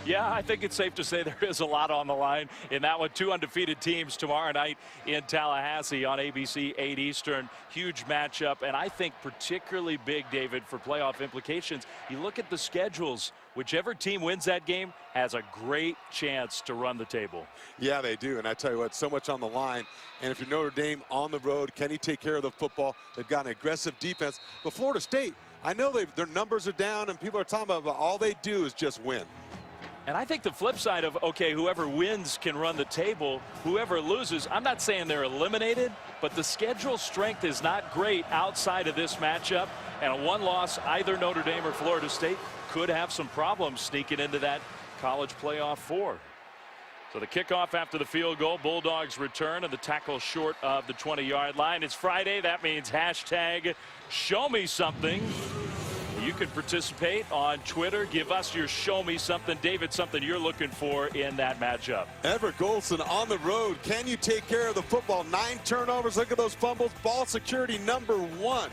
Yeah, I think it's safe to say there is a lot on the line in that one. 2 undefeated teams tomorrow night in Tallahassee on ABC 8 Eastern. Huge matchup, and I think particularly big, David, for playoff implications. You look at the schedules. Whichever team wins that game has a great chance to run the table. Yeah, they do. And I tell you what, so much on the line. And if you're Notre Dame on the road, can he take care of the football? They've got an aggressive defense. But Florida State, I know their numbers are down and people are talking about, but all they do is just win. And I think the flip side of, okay, whoever wins can run the table, whoever loses, I'm not saying they're eliminated, but the schedule strength is not great outside of this matchup. And a one loss, either Notre Dame or Florida State, could have some problems sneaking into that college playoff 4. So the kickoff after the field goal, Bulldogs return, and the tackle short of the 20-yard line. It's Friday. That means hashtag show me something. You can participate on Twitter. Give us your show me something. David, something you're looking for in that matchup. Everett Golson on the road. Can you take care of the football? 9 turnovers. Look at those fumbles. Ball security #1.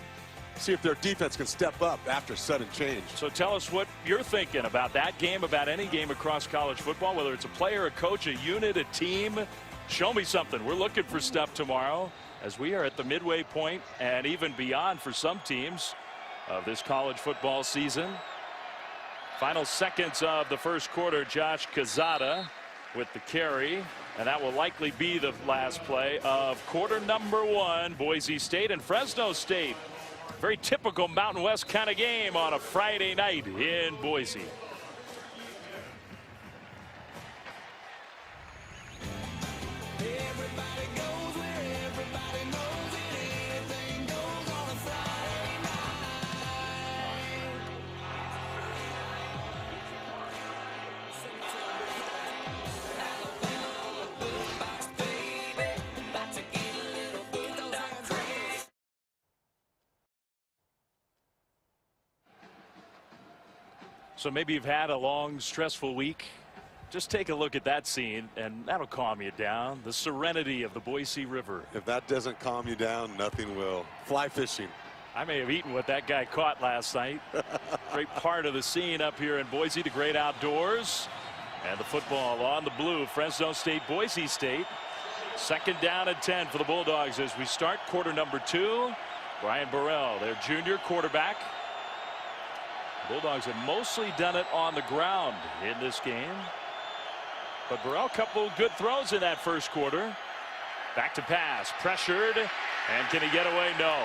See if their defense can step up after sudden change. So tell us what you're thinking about that game, about any game across college football, whether it's a player, a coach, a unit, a team. Show me something. We're looking for stuff tomorrow as we are at the midway point and even beyond for some teams of this college football season. Final seconds of the first quarter. Josh Quezada with the carry, and that will likely be the last play of quarter #1. Boise State and Fresno State. Very typical Mountain West kind of game on a Friday night in Boise. So maybe you've had a long, stressful week. Just take a look at that scene, and that'll calm you down. The serenity of the Boise River. If that doesn't calm you down, nothing will. Fly fishing. I may have eaten what that guy caught last night. Great part of the scene up here in Boise, the great outdoors. And the football on the blue. Fresno State, Boise State. 2nd down and 10 for the Bulldogs as we start quarter #2. Brian Burrell, their junior quarterback. Bulldogs have mostly done it on the ground in this game. But Burrell, a couple good throws in that first quarter. Back to pass, pressured, and can he get away? No.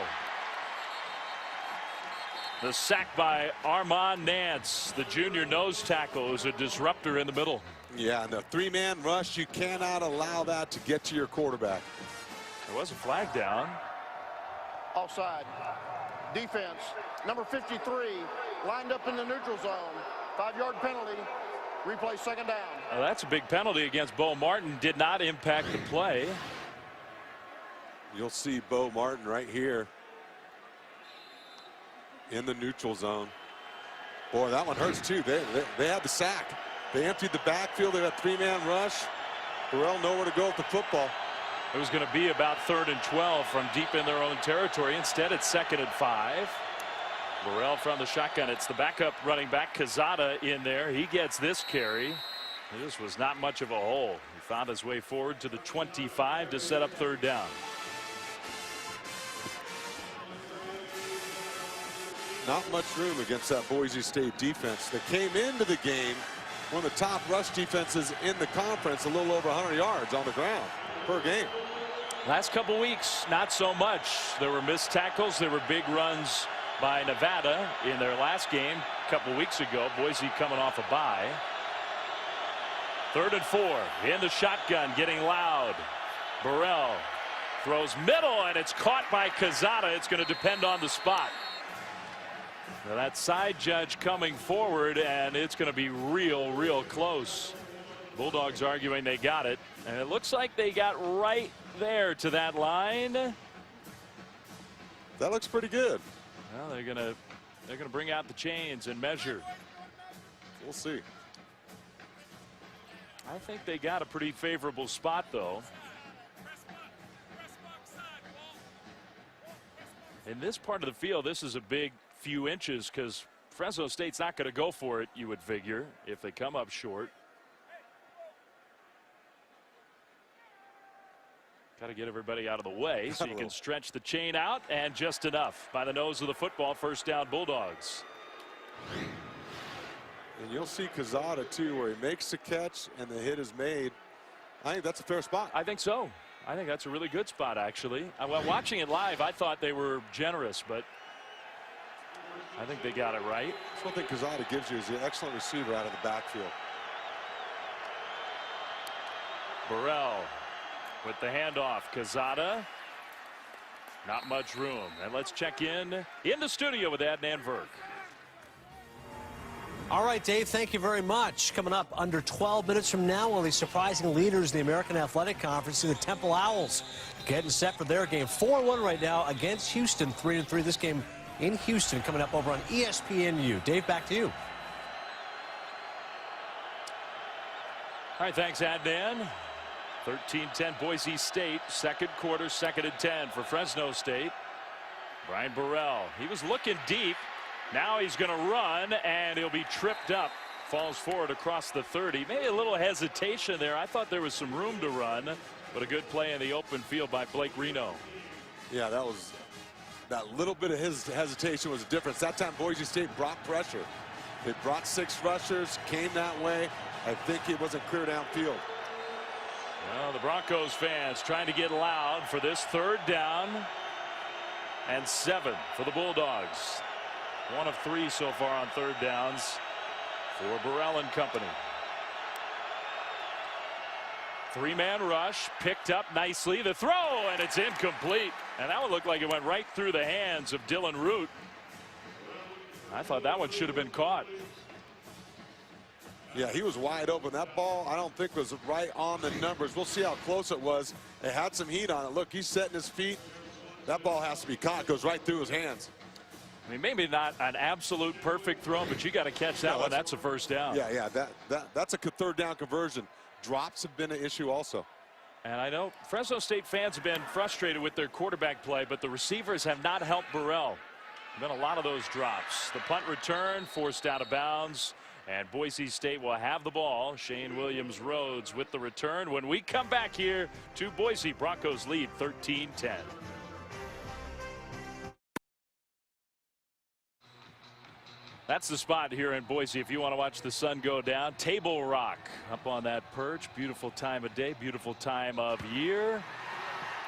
The sack by Armand Nance, the junior nose tackle, is a disruptor in the middle. Yeah, and the 3-man rush, you cannot allow that to get to your quarterback. There was a flag down. Offside. Defense, number 53, lined up in the neutral zone. 5-yard penalty. Replay 2nd down. Well, that's a big penalty against Bo Martin. Did not impact the play. You'll see Bo Martin right here in the neutral zone. Boy, that one hurts too. They had the sack. They emptied the backfield. They had a 3-man rush. Burrell nowhere to go with the football. It was going to be about 3rd and 12 from deep in their own territory. Instead, it's 2nd and 5. Burrell from the shotgun. It's the backup running back, Quezada, in there. He gets this carry. This was not much of a hole. He found his way forward to the 25 to set up 3rd down. Not much room against that Boise State defense. They came into the game one of the top rush defenses in the conference, a little over 100 yards on the ground per game. Last couple weeks, not so much. There were missed tackles. There were big runs by Nevada in their last game a couple weeks ago. Boise coming off a bye. 3rd and 4 in the shotgun, getting loud. Burrell throws middle, and it's caught by Quezada. It's going to depend on the spot. Now that side judge coming forward, and it's going to be real close. Bulldogs arguing they got it, and it looks like they got right there to that line. That looks pretty good. Well, they're gonna bring out the chains and measure. We'll see. I think they got a pretty favorable spot, though. In this part of the field, this is a big few inches because Fresno State's not going to go for it, you would figure, if they come up short. Got to get everybody out of the way so you can stretch the chain out, and just enough by the nose of the football. First down, Bulldogs. And you'll see Quezada too, where he makes the catch and the hit is made. I think that's a fair spot. I think so. I think that's a really good spot, actually. Well, watching it live, I thought they were generous, but I think they got it right. That's one thing Quezada gives you is an excellent receiver out of the backfield. Burrell with the handoff. Quezada, not much room. And let's check in the studio with Adnan Virk. All right, Dave, thank you very much. Coming up under 12 minutes from now, one of the surprising leaders in the American Athletic Conference, the Temple Owls, getting set for their game. 4-1 right now against Houston, 3-3. This game in Houston coming up over on ESPNU. Dave, back to you. All right, thanks, Adnan. 13-10 Boise State, second quarter, 2nd and 10 for Fresno State. Brian Burrell, he was looking deep. Now he's going to run, and he'll be tripped up. Falls forward across the 30. Maybe a little hesitation there. I thought there was some room to run, but a good play in the open field by Blake Reno. Yeah, that little bit of his hesitation was a difference. That time Boise State brought pressure. They brought 6 rushers, came that way. I think it wasn't clear downfield. Well, the Broncos fans trying to get loud for this 3rd down and 7 for the Bulldogs. 1 of 3 so far on 3rd downs for Burrell and company. 3-man rush, picked up nicely. The throw, and it's incomplete. And that one looked like it went right through the hands of Dylan Root. I thought that one should have been caught. Yeah, he was wide open. That ball, I don't think, was right on the numbers. We'll see how close it was. It had some heat on it. Look, he's setting his feet. That ball has to be caught. Goes right through his hands. I mean, maybe not an absolute perfect throw, but you got to catch that one. That's a first down. Yeah, that's a 3rd down conversion. Drops have been an issue also. And I know Fresno State fans have been frustrated with their quarterback play, but the receivers have not helped Burrell. Been a lot of those drops. The punt return forced out of bounds, and Boise State will have the ball. Shane Williams-Rhodes with the return. When we come back here to Boise, Broncos lead 13-10. That's the spot here in Boise if you want to watch the sun go down. Table Rock up on that perch. Beautiful time of day, beautiful time of year.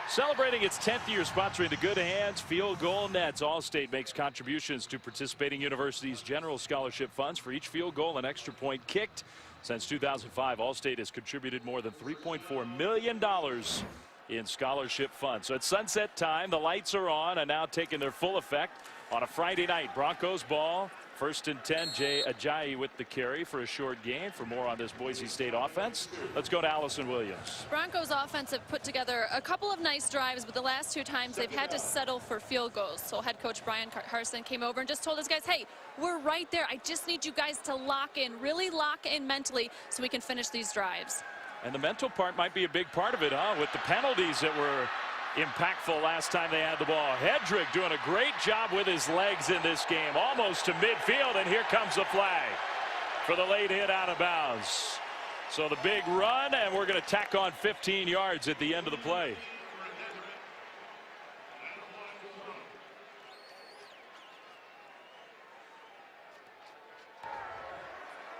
Celebrating its 10th year, sponsoring the Good Hands Field Goal Nets. Allstate makes contributions to participating universities' general scholarship funds for each field goal and extra point kicked. Since 2005, Allstate has contributed more than $3.4 million in scholarship funds. So it's sunset time. The lights are on and now taking their full effect on a Friday night. Broncos ball. 1st and 10. Jay Ajayi with the carry for a short gain. For more on this Boise State offense, let's go to Allison Williams. Broncos offense have put together a couple of nice drives, but the last 2 times they've had to settle for field goals. So head coach Brian Carson came over and just told his guys, hey, we're right there. I just need you guys to lock in, really lock in mentally so we can finish these drives. And the mental part might be a big part of it, huh? With the penalties that were impactful last time they had the ball. Hedrick doing a great job with his legs in this game, almost to midfield, and here comes the flag for the late hit out of bounds. So the big run, and we're going to tack on 15 yards at the end of the play.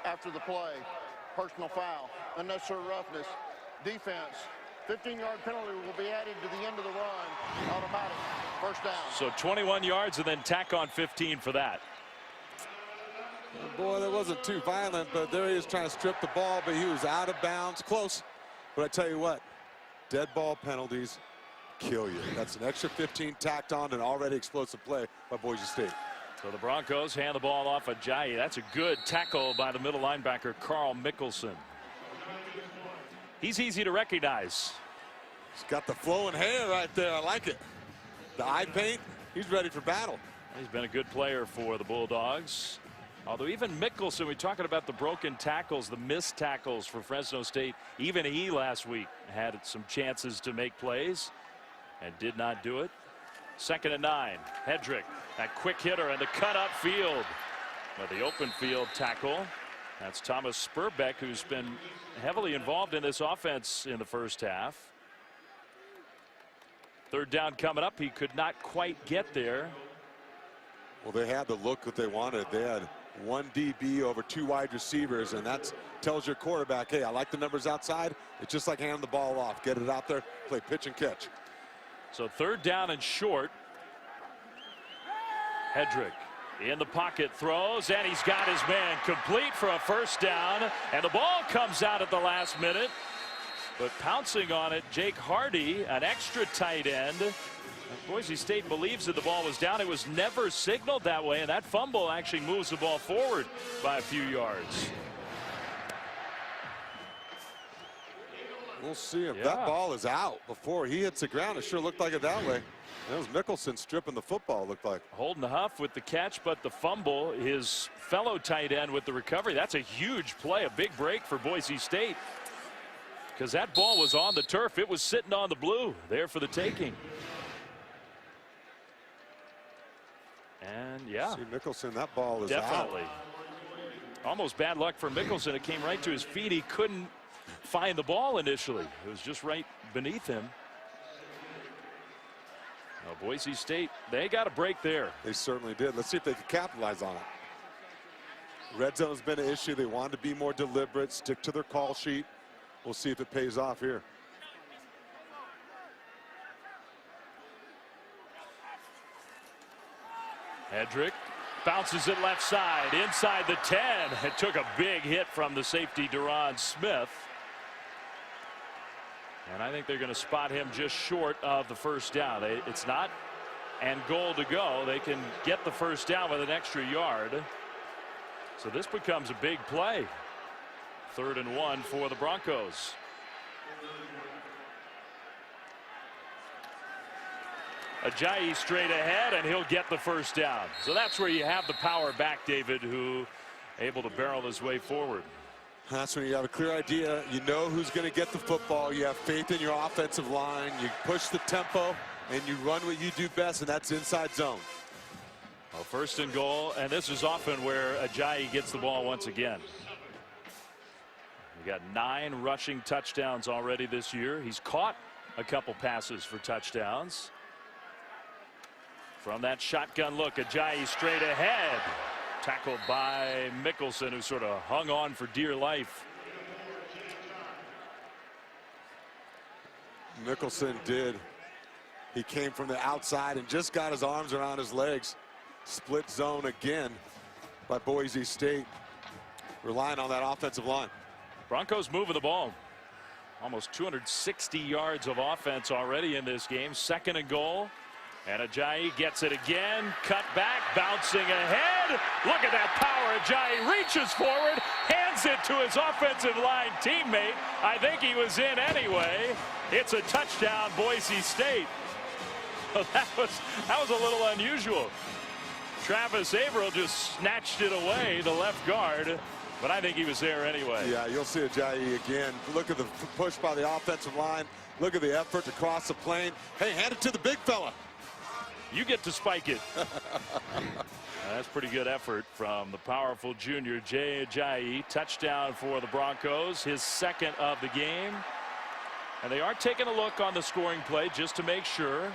After the play, personal foul, unnecessary roughness, defense. 15-yard penalty will be added to the end of the run. Automatic. First down. So 21 yards and then tack on 15 for that. Boy, that wasn't too violent, but there he is trying to strip the ball, but he was out of bounds. Close. But I tell you what, dead ball penalties kill you. That's an extra 15 tacked on an already explosive play by Boise State. So the Broncos hand the ball off Ajayi. That's a good tackle by the middle linebacker, Carl Mickelson. He's easy to recognize. He's got the flowing hair right there. I like it. The eye paint. He's ready for battle. He's been a good player for the Bulldogs. Although even Mickelson, we're talking about the broken tackles, the missed tackles for Fresno State. Even he last week had some chances to make plays and did not do it. 2nd and 9. Hedrick, that quick hitter and the cut up field. But the open field tackle. That's Thomas Spurbeck, who's been heavily involved in this offense in the first half. 3rd down coming up. He could not quite get there. Well, they had the look that they wanted. They had 1 DB over 2 wide receivers, and that tells your quarterback, hey, I like the numbers outside. It's just like handing the ball off. Get it out there, play pitch and catch. So 3rd down and short. Hedrick in the pocket, throws, and he's got his man complete for a 1st down, and the ball comes out at the last minute. But pouncing on it, Jake Hardy, an extra tight end. Boise State believes that the ball was down. It was never signaled that way, and that fumble actually moves the ball forward by a few yards. We'll see if that ball is out before he hits the ground. It sure looked like it that way. That was Mickelson stripping the football, looked like. Holden Huff with the catch, but the fumble, his fellow tight end with the recovery. That's a huge play, a big break for Boise State. Because that ball was on the turf. It was sitting on the blue, there for the taking. And yeah. See Mickelson, that ball is definitely out. Almost bad luck for Mickelson. It came right to his feet. He couldn't find the ball initially. It was just right beneath him. Now, Boise State, they got a break there. They certainly did. Let's see if they can capitalize on it. Red zone has been an issue. They wanted to be more deliberate, stick to their call sheet. We'll see if it pays off here. Hedrick bounces it left side inside the 10. It took a big hit from the safety Deron Smith. And I think they're going to spot him just short of the 1st down. It's not and goal to go. They can get the 1st down with an extra yard. So this becomes a big play. 3rd and 1 for the Broncos. Ajayi straight ahead, and he'll get the 1st down. So that's where you have the power back, David, who able to barrel his way forward. That's when you have a clear idea. You know who's going to get the football. You have faith in your offensive line. You push the tempo, and you run what you do best, and that's inside zone. Well, 1st and goal, and this is often where Ajayi gets the ball once again. We got 9 rushing touchdowns already this year. He's caught a couple passes for touchdowns. From that shotgun look, Ajayi straight ahead. Tackled by Mickelson, who sort of hung on for dear life. Mickelson did. He came from the outside and just got his arms around his legs. Split zone again by Boise State. Relying on that offensive line. Broncos moving the ball. Almost 260 yards of offense already in this game. 2nd and goal. And Ajayi gets it again. Cut back, bouncing ahead. Look at that power. Ajayi reaches forward, hands it to his offensive line teammate. I think he was in anyway. It's a touchdown, Boise State. Well, that was a little unusual. Travis Averill just snatched it away, the left guard. But I think he was there anyway. Yeah, you'll see Ajayi again. Look at the push by the offensive line. Look at the effort to cross the plane. Hey, hand it to the big fella. You get to spike it. That's pretty good effort from the powerful junior Jay Ajayi. Touchdown for the Broncos, his 2nd of the game. And they are taking a look on the scoring play just to make sure.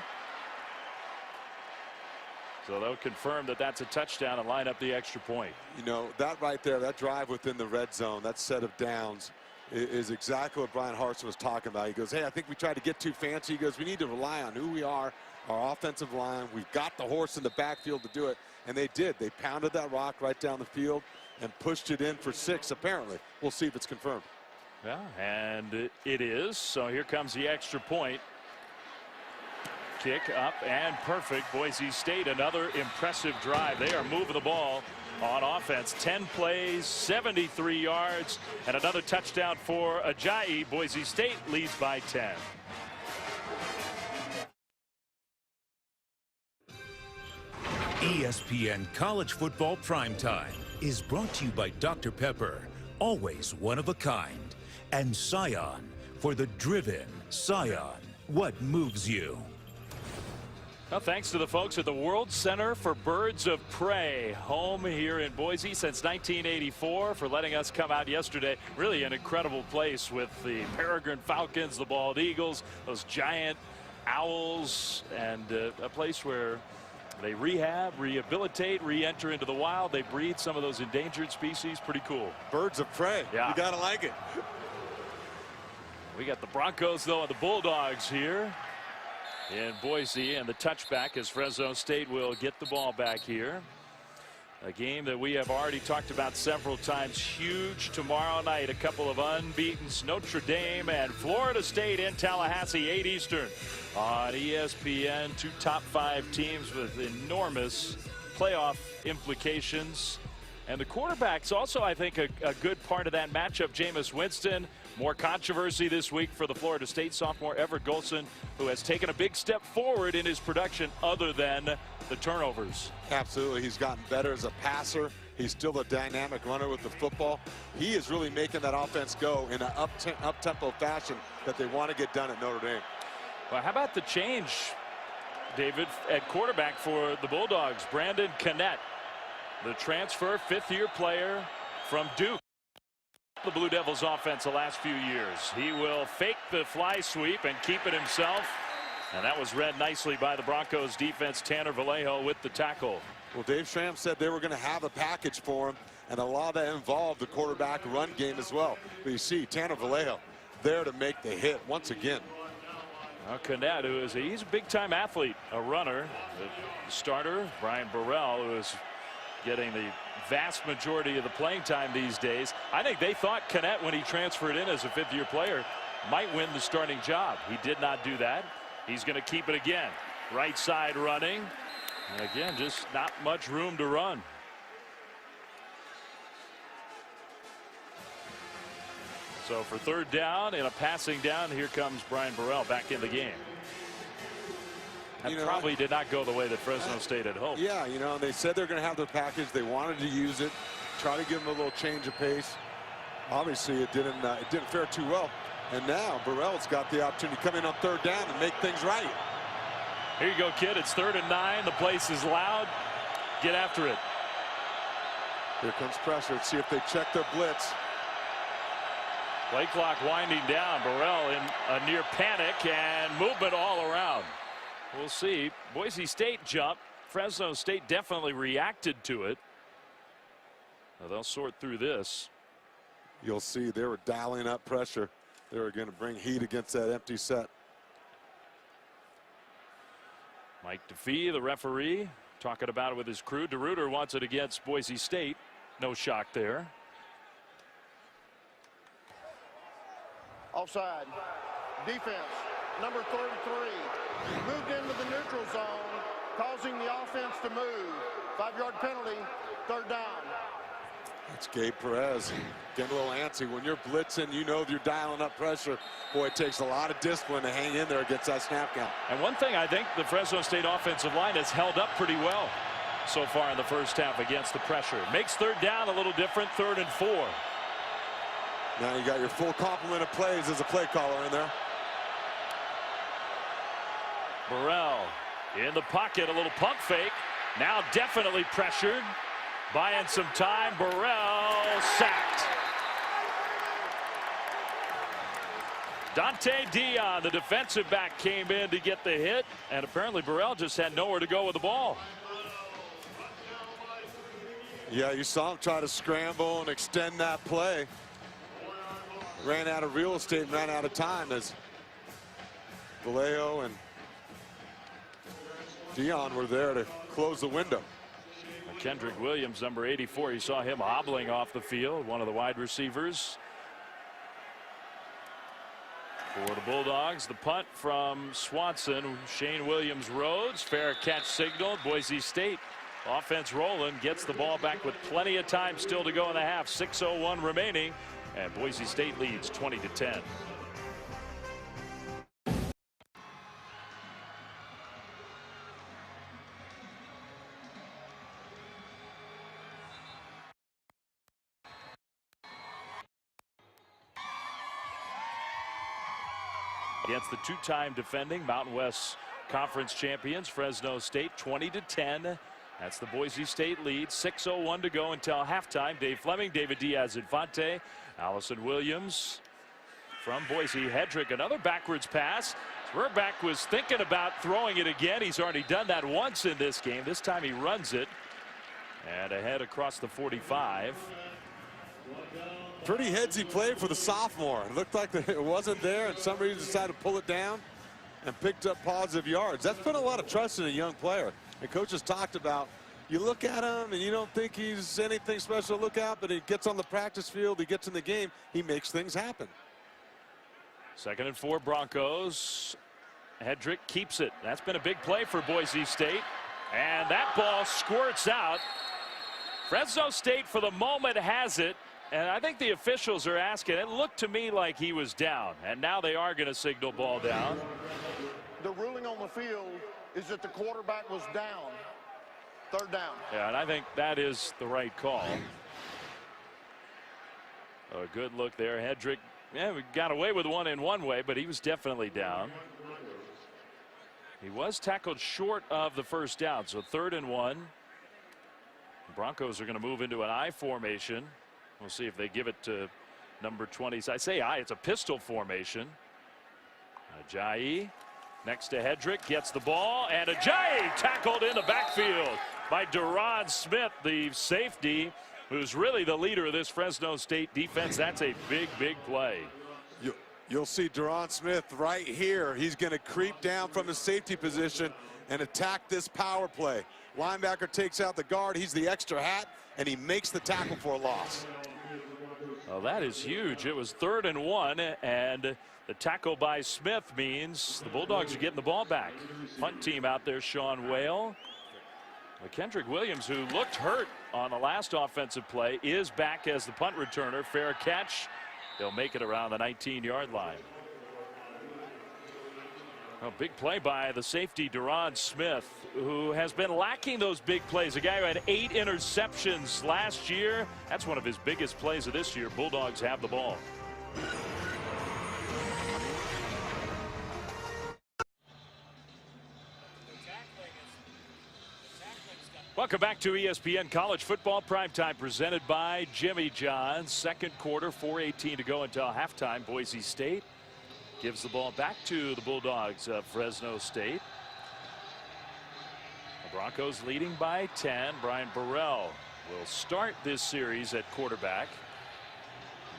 So they'll confirm that that's a touchdown and line up the extra point. You know, that right there, that drive within the red zone, that set of downs is exactly what Brian Harsin was talking about. He goes, hey, I think we tried to get too fancy. He goes, we need to rely on who we are, our offensive line. We've got the horse in the backfield to do it. And they did. They pounded that rock right down the field and pushed it in for 6, apparently. We'll see if it's confirmed. Yeah, and it is. So here comes the extra point. kick up and perfect. Boise State, another impressive drive. They are moving the ball on offense. 10 plays, 73 yards, and another touchdown for Ajayi. Boise State leads by 10. ESPN College Football Primetime is brought to you by Dr. Pepper, always one of a kind, and Scion, for the driven. Scion, what moves you? Well, thanks to the folks at the World Center for Birds of Prey, home here in Boise since 1984, for letting us come out yesterday. Really an incredible place with the peregrine falcons, the bald eagles, those giant owls, and a place where they rehabilitate, re-enter into the wild. They breed some of those endangered species. Pretty cool. Birds of prey. Yeah. You gotta like it. We got the Broncos, though, and the Bulldogs here in Boise, and the touchback as Fresno State will get the ball back here. A game that we have already talked about several times. Huge tomorrow night. A couple of unbeatens, Notre Dame and Florida State in Tallahassee, 8 Eastern on ESPN. Two top 5 teams with enormous playoff implications. And the quarterback's also, I think, a good part of that matchup. Jameis Winston. More controversy this week for the Florida State sophomore Everett Golson, who has taken a big step forward in his production other than the turnovers. Absolutely. He's gotten better as a passer. He's still a dynamic runner with the football. He is really making that offense go in an up-tempo fashion that they want to get done at Notre Dame. Well, how about the change, David, at quarterback for the Bulldogs? Brandon Connett, the transfer 5th-year player from Duke. The Blue Devils offense the last few years. He will fake the fly sweep and keep it himself. And that was read nicely by the Broncos defense. Tanner Vallejo with the tackle. Well, Dave Schramm said they were going to have a package for him, and a lot of that involved the quarterback run game as well. But you see Tanner Vallejo there to make the hit once again. Well, Connett, he's a big-time athlete, a runner. The starter, Brian Burrell, who is getting the vast majority of the playing time these days. I think they thought Connett, when he transferred in as a 5th-year player, might win the starting job. He did not do that. He's going to keep it again. Right side running. And again, just not much room to run. So for 3rd down in a passing down, here comes Brian Burrell back in the game. That probably did not go the way that Fresno State had hoped. Yeah, they said they're going to have their package. They wanted to use it, try to give them a little change of pace. Obviously, it didn't fare too well. And now Burrell's got the opportunity to come in on 3rd down and make things right. Here you go, kid. It's 3rd and 9. The place is loud. Get after it. Here comes pressure. Let's see if they check their blitz. Play clock winding down. Burrell in a near panic and movement all around. We'll see. Boise State jump. Fresno State definitely reacted to it. Now they'll sort through this. You'll see they were dialing up pressure. They were going to bring heat against that empty set. Mike DeFee, the referee, talking about it with his crew. DeRuiter wants it against Boise State. No shock there. Offside. Defense, number 33, moved into the neutral zone, causing the offense to move. 5-yard penalty, 3rd down. It's Gabe Perez getting a little antsy. When you're blitzing, you're dialing up pressure. Boy, it takes a lot of discipline to hang in there against that snap count. And one thing, I think the Fresno State offensive line has held up pretty well so far in the first half against the pressure. Makes 3rd down a little different, 3rd and 4. Now you got your full complement of plays as a play caller in there. Burrell in the pocket, a little pump fake. Now definitely pressured. Buying some time. Burrell sacked. Dante Dion, the defensive back, came in to get the hit, and apparently Burrell just had nowhere to go with the ball. Yeah, you saw him try to scramble and extend that play. Ran out of real estate and ran out of time as Vallejo and Dion were there to close the window. Kendrick Williams, number 84, you saw him hobbling off the field, one of the wide receivers. For the Bulldogs, the punt from Swanson. Shane Williams-Rhodes. Fair catch signal. Boise State offense rolling. Gets the ball back with plenty of time still to go in the half. 6:01 remaining. And Boise State leads 20-10. Against the two-time defending Mountain West Conference champions, Fresno State, 20-10. That's the Boise State lead. 6:01 to go until halftime. Dave Fleming, David Diaz-Infante, Allison Williams from Boise. Hedrick, another backwards pass. Verbeck was thinking about throwing it again. He's already done that once in this game. This time he runs it. And ahead across the 45. Pretty headsy play for the sophomore. It looked like it wasn't there, and somebody decided to pull it down and picked up positive yards. That's put a lot of trust in a young player. And coaches talked about, you look at him and you don't think he's anything special to look at, but he gets on the practice field, he gets in the game, he makes things happen. 2nd and 4 Broncos. Hedrick keeps it. That's been a big play for Boise State. And that ball squirts out. Fresno State for the moment has it. And I think the officials are asking. It looked to me like he was down. And now they are going to signal ball down. The ruling on the field is that the quarterback was down. 3rd down. Yeah, and I think that is the right call. A good look there. Hedrick, yeah, we got away with one in one way, but he was definitely down. He was tackled short of the 1st down, so 3rd and 1. The Broncos are going to move into an I formation. We'll see if they give it to number 20. I say I, it's a pistol formation. Ajayi next to Hedrick, gets the ball, and Ajayi tackled in the backfield by Duron Smith, the safety, who's really the leader of this Fresno State defense. That's a big, big play. You'll see Duron Smith right here. He's going to creep down from his safety position and attack this power play. Linebacker takes out the guard. He's the extra hat, and he makes the tackle for a loss. Well, that is huge. It was 3rd and 1, and the tackle by Smith means the Bulldogs are getting the ball back. Punt team out there, Sean Whale. Kendrick Williams, who looked hurt on the last offensive play, is back as the punt returner. Fair catch. They'll make it around the 19-yard line. A big play by the safety Duron Smith, who has been lacking those big plays. A guy who had 8 interceptions last year. That's one of his biggest plays of this year. Bulldogs have the ball. Welcome back to ESPN College Football Primetime, presented by Jimmy John's. 2nd quarter, 4:18 to go until halftime. Boise State gives the ball back to the Bulldogs of Fresno State. The Broncos leading by 10. Brian Burrell will start this series at quarterback.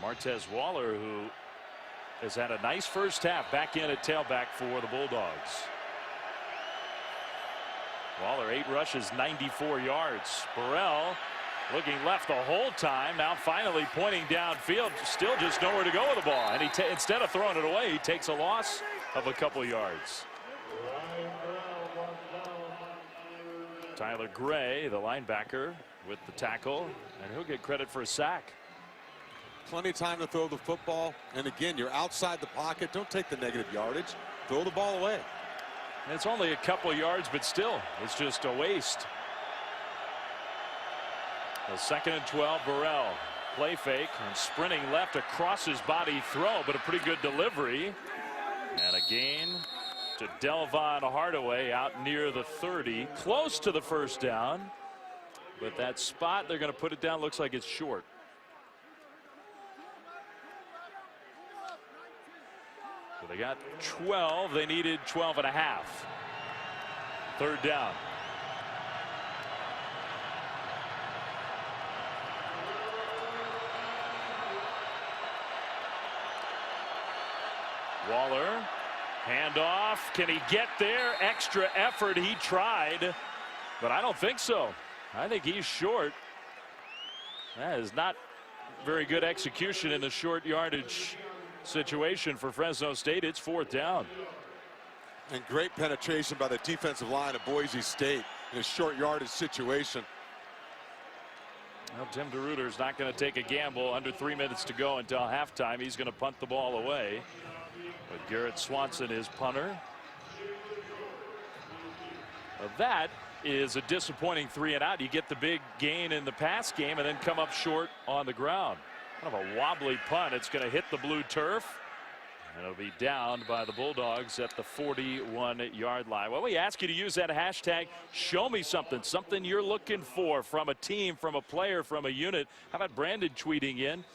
Martez Waller, who has had a nice first half, back in at tailback for the Bulldogs. Waller 8 rushes, 94 yards. Burrell looking left the whole time, now finally pointing downfield, still just nowhere to go with the ball, and instead of throwing it away, he takes a loss of a couple yards. Tyler Gray, the linebacker, with the tackle, and he'll get credit for a sack. Plenty of time to throw the football, and again, you're outside the pocket. Don't take the negative yardage. Throw the ball away. And it's only a couple yards, but still, it's just a waste. The 2nd and 12, Burrell. Play fake and sprinting left across his body throw, but a pretty good delivery. And a gain to Delvon Hardaway out near the 30, close to the 1st down. But that spot, they're going to put it down, looks like it's short. So they got 12. They needed 12 and a half. 3rd down. Waller, handoff. Can he get there? Extra effort. He tried, but I don't think so. I think he's short. That is not very good execution in the short yardage situation for Fresno State. It's 4th down. And great penetration by the defensive line of Boise State in a short yardage situation. Well, Tim DeRuyter's not going to take a gamble. Under 3 minutes to go until halftime. He's going to punt the ball away. But Garrett Swanson is punter. Well, that is a disappointing 3-and-out. You get the big gain in the pass game and then come up short on the ground. Kind of a wobbly punt. It's going to hit the blue turf. And it'll be down by the Bulldogs at the 41-yard line. Well, we ask you to use that hashtag, show me something you're looking for from a team, from a player, from a unit. How about Brandon tweeting in?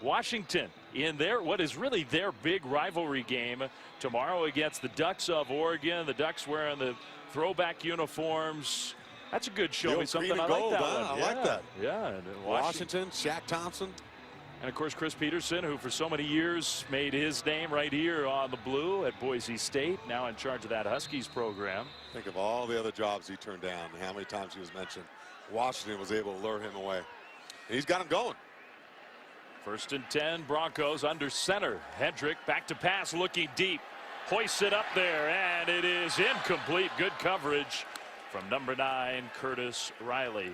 Washington in there, what is really their big rivalry game tomorrow against the Ducks of Oregon. The Ducks wearing the throwback uniforms. That's a good show me something. I like that one. I like that. Yeah, and Washington, Shaq Thompson. And of course, Chris Peterson, who for so many years made his name right here on the blue at Boise State, now in charge of that Huskies program. Think of all the other jobs he turned down, how many times he was mentioned. Washington was able to lure him away. And he's got him going. 1st and 10, Broncos under center. Hedrick back to pass, looking deep. Hoists it up there, and it is incomplete. Good coverage from number 9, Curtis Riley.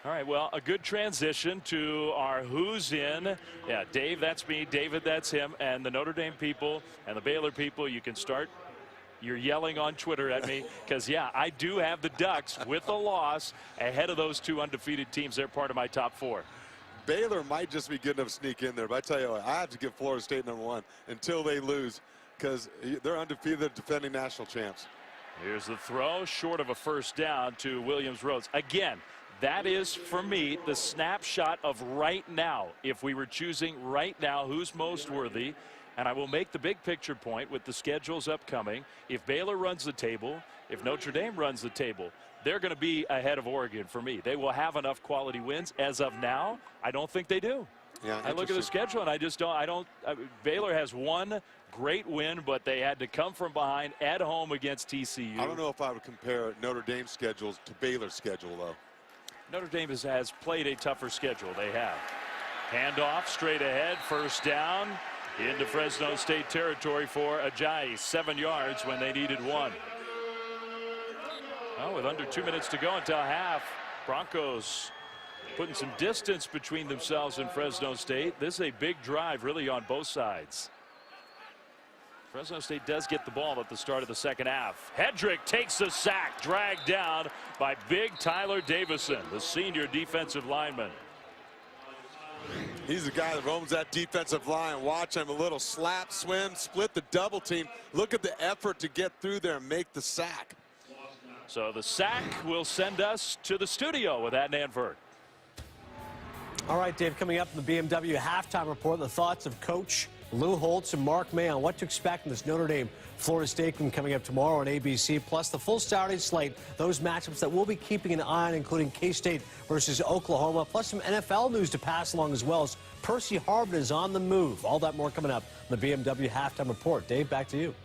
All right, well, a good transition to our who's in. Yeah, Dave, that's me. David, that's him. And the Notre Dame people and the Baylor people, you can start your yelling on Twitter at me because, yeah, I do have the Ducks with a loss ahead of those 2 undefeated teams. They're part of my top 4. Baylor might just be good enough to sneak in there, but I tell you what, I have to give Florida State #1 until they lose because they're undefeated, defending national champs. Here's the throw, short of a 1st down to Williams-Rhodes. Again, that is, for me, the snapshot of right now. If we were choosing right now who's most worthy, and I will make the big picture point with the schedules upcoming. If Baylor runs the table, if Notre Dame runs the table, they're going to be ahead of Oregon for me. They will have enough quality wins. As of now, I don't think they do. Yeah, I look at the schedule and I just don't. Baylor has one great win, but they had to come from behind at home against TCU. I don't know if I would compare Notre Dame's schedules to Baylor's schedule, though. Notre Dame has played a tougher schedule. They have. Handoff straight ahead, 1st down into Fresno State territory for Ajayi. 7 yards when they needed 1. Well, with under 2 minutes to go until half, Broncos putting some distance between themselves and Fresno State. This is a big drive really on both sides. Fresno State does get the ball at the start of the 2nd half. Hedrick takes the sack, dragged down by big Tyler Davison, the senior defensive lineman. He's the guy that roams that defensive line. Watch him, a little slap, swim, split the double team. Look at the effort to get through there and make the sack. So the sack will send us to the studio with Adnan Vert. All right, Dave, coming up in the BMW halftime report, the thoughts of Coach Lou Holtz and Mark May on what to expect in this Notre Dame Florida State game coming up tomorrow on ABC, plus the full Saturday slate, those matchups that we'll be keeping an eye on, including K-State versus Oklahoma, plus some NFL news to pass along as well as Percy Harvin is on the move. All that more coming up in the BMW halftime report. Dave, back to you.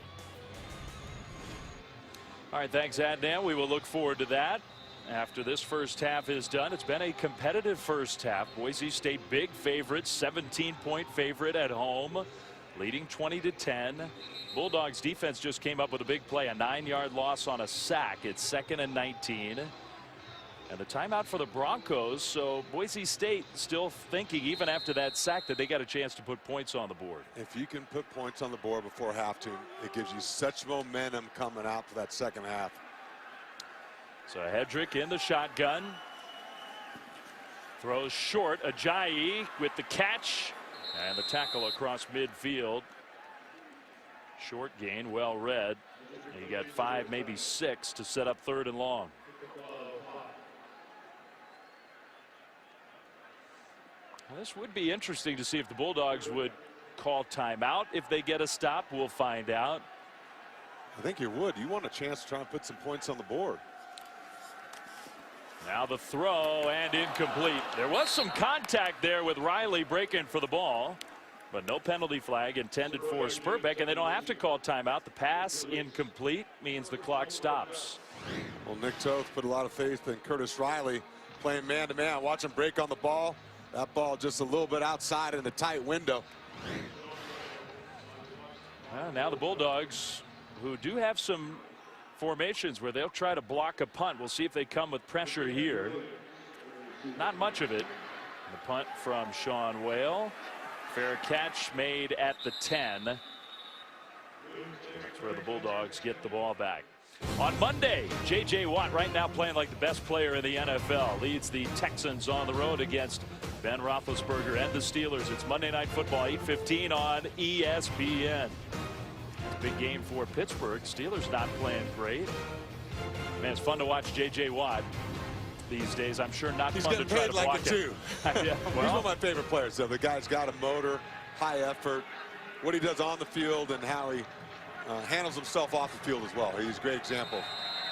All right, thanks, Adnan. We will look forward to that after this 1st half is done. It's been a competitive 1st half. Boise State big favorite, 17-point favorite at home, leading 20-10. Bulldogs defense just came up with a big play, a 9-yard loss on a sack. It's 2nd and 19. And the timeout for the Broncos. So Boise State still thinking, even after that sack, that they got a chance to put points on the board. If you can put points on the board before halftime, it gives you such momentum coming out for that 2nd half. So Hedrick in the shotgun. Throws short. Ajayi with the catch. And the tackle across midfield. Short gain, well read. You got 5, maybe 6 to set up 3rd and long. Well, this would be interesting to see if the Bulldogs would call timeout. If they get a stop, we'll find out. I think you would. You want a chance to try and put some points on the board. Now the throw, and incomplete. There was some contact there with Riley breaking for the ball, but no penalty flag intended for Spurbeck, and they don't have to call timeout. The pass incomplete means the clock stops. Well, Nick Toth put a lot of faith in Curtis Riley playing man-to-man. Watch him break on the ball. That ball just a little bit outside in the tight window. Now the Bulldogs, who do have some formations where they'll try to block a punt. We'll see if they come with pressure here. Not much of it. The punt from Sean Whale. Fair catch made at the 10. That's where the Bulldogs get the ball back. On Monday, J.J. Watt right now playing like the best player in the NFL. Leads the Texans on the road against Ben Roethlisberger and the Steelers. It's Monday Night Football, 8:15 on ESPN. Big game for Pittsburgh. Steelers not playing great. Man, it's fun to watch J.J. Watt these days. I'm sure not fun to try to block like it too. Yeah, well, he's one of my favorite players, though. The guy's got a motor, high effort, what he does on the field and how he handles himself off the field as well. He's a great example.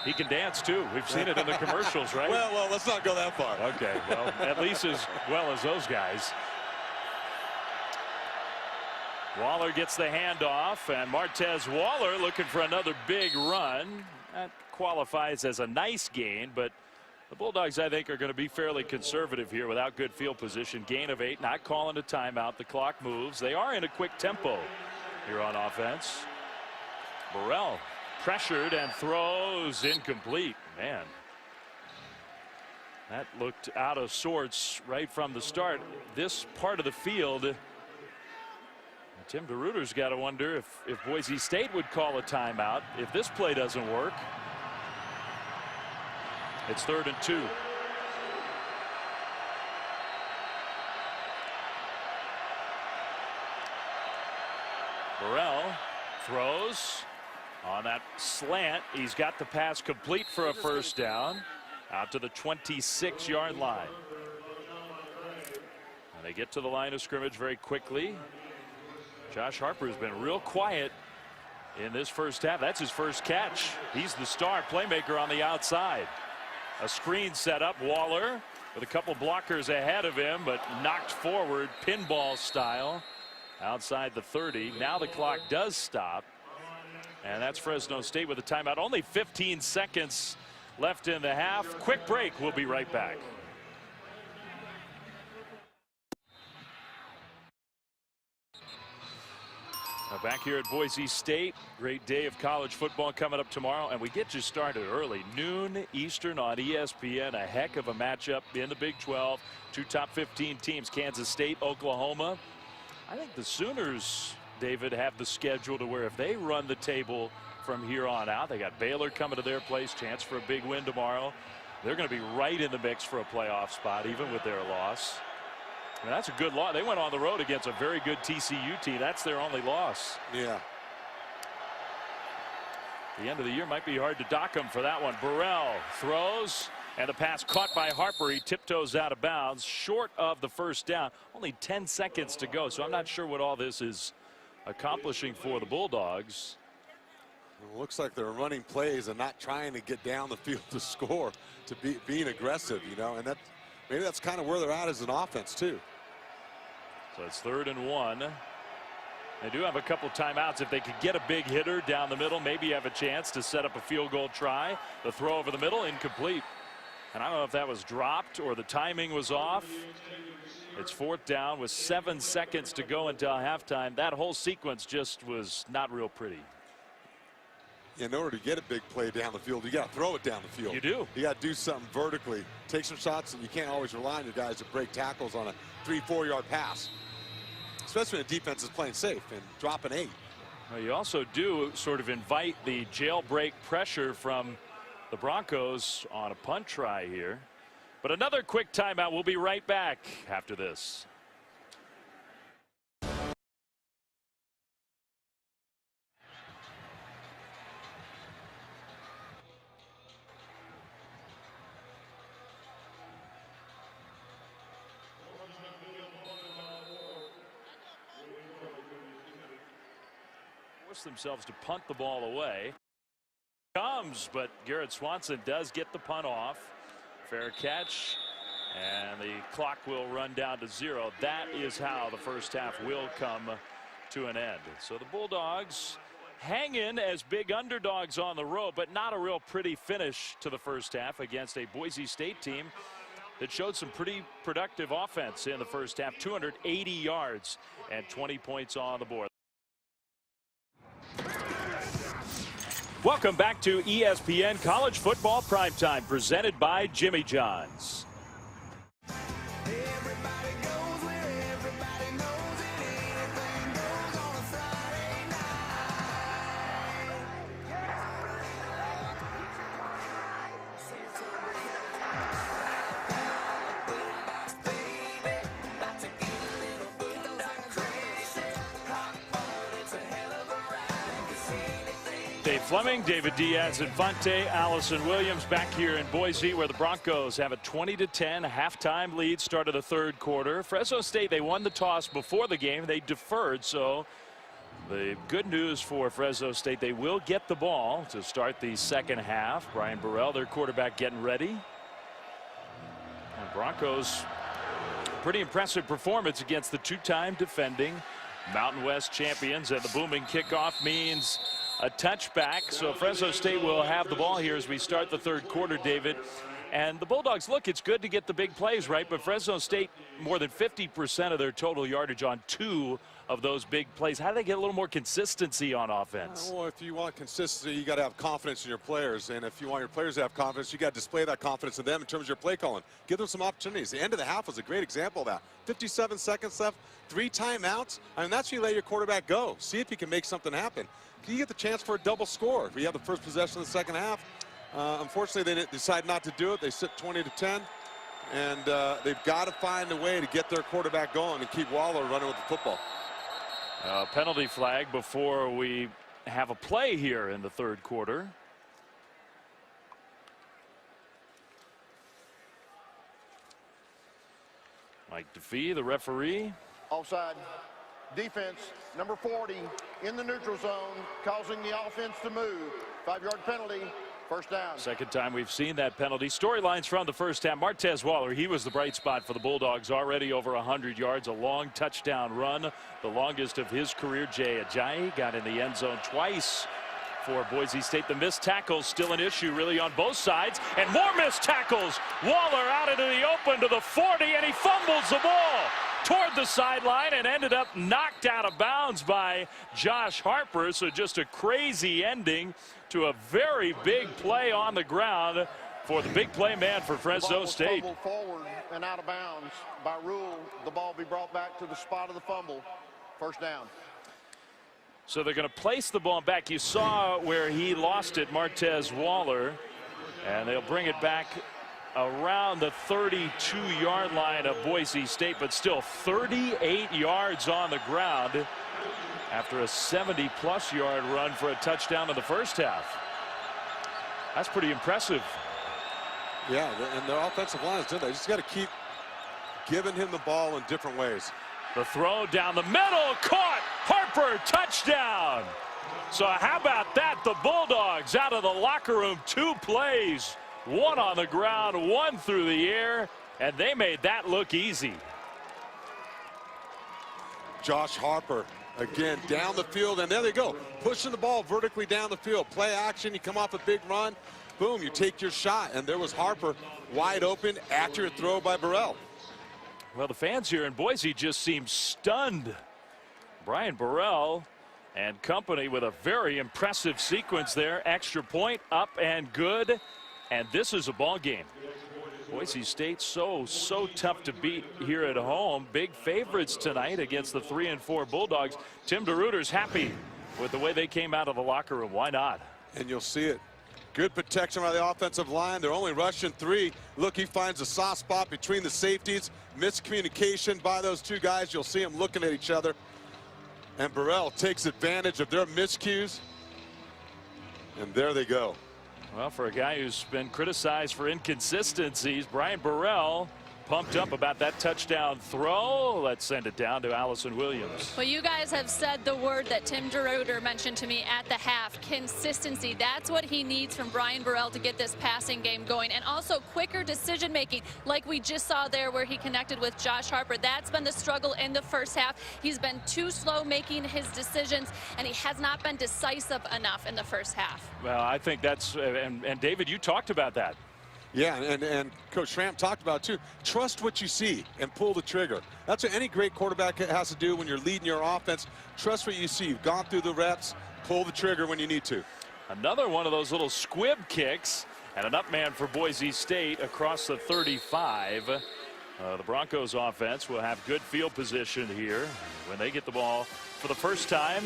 he can dance too. We've seen it in the commercials, right? Well, let's not go that far. Okay, well, at least as well as those guys. Waller gets the handoff, and Martez Waller looking for another big run. That qualifies as a nice gain, but the Bulldogs, I think, are going to be fairly conservative here without good field position. Gain of 8, not calling a timeout. The clock moves. They are in a quick tempo here on offense. Burrell pressured and throws incomplete. Man, that looked out of sorts right from the start. This part of the field, Tim DeRuyter's got to wonder if Boise State would call a timeout if this play doesn't work. It's 3rd and 2. Burrell throws on that slant. He's got the pass complete for a first down out to the 26-yard line. And they get to the line of scrimmage very quickly. Josh Harper has been real quiet in this first half. That's his first catch. He's the star playmaker on the outside. A screen set up. Waller with a couple blockers ahead of him, but knocked forward pinball style outside the 30. Now the clock does stop, and that's Fresno State with a timeout. Only 15 seconds left in the half. Quick break. We'll be right back. Back here at Boise State. Great day of college football coming up tomorrow, and we get you started early. Noon Eastern on ESPN. A heck of a matchup in the Big 12. 2 top 15 teams, Kansas State, Oklahoma. I think the Sooners, David, have the schedule to where if they run the table from here on out, they got Baylor coming to their place, chance for a big win tomorrow. They're going to be right in the mix for a playoff spot, even with their loss. And that's a good loss. They went on the road against a very good TCU team. That's their only loss. Yeah. The end of the year might be hard to dock them for that one. Burrell throws, and the pass caught by Harper. He tiptoes out of bounds, short of the first down. Only 10 seconds to go, so I'm not sure what all this is accomplishing for the Bulldogs. It looks like they're running plays and not trying to get down the field to score, to being aggressive, you know, and that maybe that's kind of where they're at as an offense too. So it's 3rd and 1. They do have a couple timeouts. If they could get a big hitter down the middle, maybe have a chance to set up a field goal try. The throw over the middle, incomplete. And I don't know if that was dropped or the timing was off. It's 4th down with 7 seconds to go until halftime. That whole sequence just was not real pretty. In order to get a big play down the field, you got to throw it down the field. You do. You got to do something vertically. Take some shots, and you can't always rely on your guys to break tackles on a 3-4 yard pass, especially when the defense is playing safe and dropping 8. Well, you also do sort of invite the jailbreak pressure from the Broncos on a punt try here. But another quick timeout. We'll be right back after this. Themselves to punt the ball away. Comes, but Garrett Swanson does get the punt off. Fair catch, and the clock will run down to 0. That is how the first half will come to an end. So the Bulldogs hang in as big underdogs on the road, but not a real pretty finish to the first half against a Boise State team that showed some pretty productive offense in the first half. 280 yards and 20 points on the board. Welcome back to ESPN College Football Primetime, presented by Jimmy John's. Dave Fleming, David Diaz-Infante, Allison Williams back here in Boise, where the Broncos have a 20-10 halftime lead, start of the third quarter. Fresno State, they won the toss before the game. They deferred, so the good news for Fresno State, they will get the ball to start the second half. Brian Burrell, their quarterback, getting ready. And Broncos, pretty impressive performance against the two-time defending Mountain West champions, and the booming kickoff means a touchback. So Fresno State will have the ball here as we start the third quarter, David. And the Bulldogs, look, it's good to get the big plays, right? But Fresno State, more than 50% of their total yardage on 2 of those big plays. How do they get a little more consistency on offense? Well, if you want consistency, you got to have confidence in your players. And if you want your players to have confidence, you got to display that confidence in them in terms of your play calling. Give them some opportunities. The end of the half was a great example of that. 57 seconds left, 3 timeouts. I mean, that's where you let your quarterback go. See if you can make something happen. You get the chance for a double score. We have the first possession of the second half. Unfortunately, they decide not to do it. They sit 20-10, and they've got to find a way to get their quarterback going and keep Waller running with the football. Penalty flag before we have a play here in the third quarter. Mike DeFee, the referee. Offside. Defense, number 40, in the neutral zone, causing the offense to move. 5-yard penalty, first down. Second time we've seen that penalty. Storylines from the first half. Martez Waller, he was the bright spot for the Bulldogs, already over 100 yards, a long touchdown run, the longest of his career. Jay Ajayi got in the end zone twice for Boise State. The missed tackles still an issue really on both sides, and more missed tackles. Waller out into the open to the 40, and he fumbles the ball toward the sideline and ended up knocked out of bounds by Josh Harper. So just a crazy ending to a very big play on the ground for the big play man for Fresno State. Fumbled forward and out of bounds. By rule, the ball be brought back to the spot of the fumble. First down. So they're going to place the ball back. You saw where he lost it, Martez Waller, and they'll bring it back around the 32-yard line of Boise State, but still 38 yards on the ground after a 70-plus yard run for a touchdown in the first half. That's pretty impressive. Yeah, and their offensive line is doing that. You just got to keep giving him the ball in different ways. The throw down the middle, caught. Harper, touchdown. So how about that? The Bulldogs out of the locker room, 2 plays. 1 on the ground, 1 through the air, and they made that look easy. Josh Harper again down the field, and there they go, pushing the ball vertically down the field. Play action, you come off a big run, boom, you take your shot, and there was Harper wide open, accurate throw by Burrell. Well, the fans here in Boise just seem stunned. Brian Burrell and company with a very impressive sequence there. Extra point, up and good. And this is a ball game. Boise State so tough to beat here at home. Big favorites tonight against the 3 and 4 Bulldogs. Tim DeRuyter's happy with the way they came out of the locker room. Why not? And you'll see it. Good protection by the offensive line. They're only rushing 3. Look, he finds a soft spot between the safeties. Miscommunication by those 2 guys. You'll see them looking at each other. And Burrell takes advantage of their miscues. And there they go. Well, for a guy who's been criticized for inconsistencies, Brian Burrell pumped up about that touchdown throw. Let's send it down to Allison Williams. Well, you guys have said the word that Tim DeRuyter mentioned to me at the half, consistency. That's what he needs from Brian Burrell to get this passing game going, and also quicker decision making, like we just saw there where he connected with Josh Harper. That's been the struggle in the first half. He's been too slow making his decisions, and he has not been decisive enough in the first half. Well, I think that's, and David, you talked about that. Yeah, and Coach Schramm talked about it too. Trust what you see and pull the trigger. That's what any great quarterback has to do when you're leading your offense. Trust what you see. You've gone through the reps. Pull the trigger when you need to. Another one of those little squib kicks, and an up man for Boise State across the 35. The Broncos offense will have good field position here when they get the ball for the first time.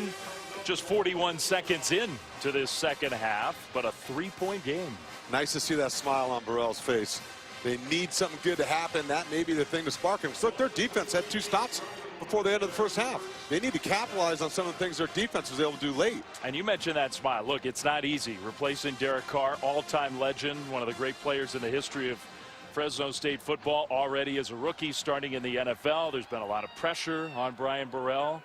Just 41 seconds in to this second half, but a 3-point game. Nice to see that smile on Burrell's face. They need something good to happen. That may be the thing to spark him. So look, their defense had 2 stops before the end of the first half. They need to capitalize on some of the things their defense was able to do late. And you mentioned that smile. Look, it's not easy. Replacing Derek Carr, all-time legend, one of the great players in the history of Fresno State football, already as a rookie starting in the NFL. There's been a lot of pressure on Brian Burrell.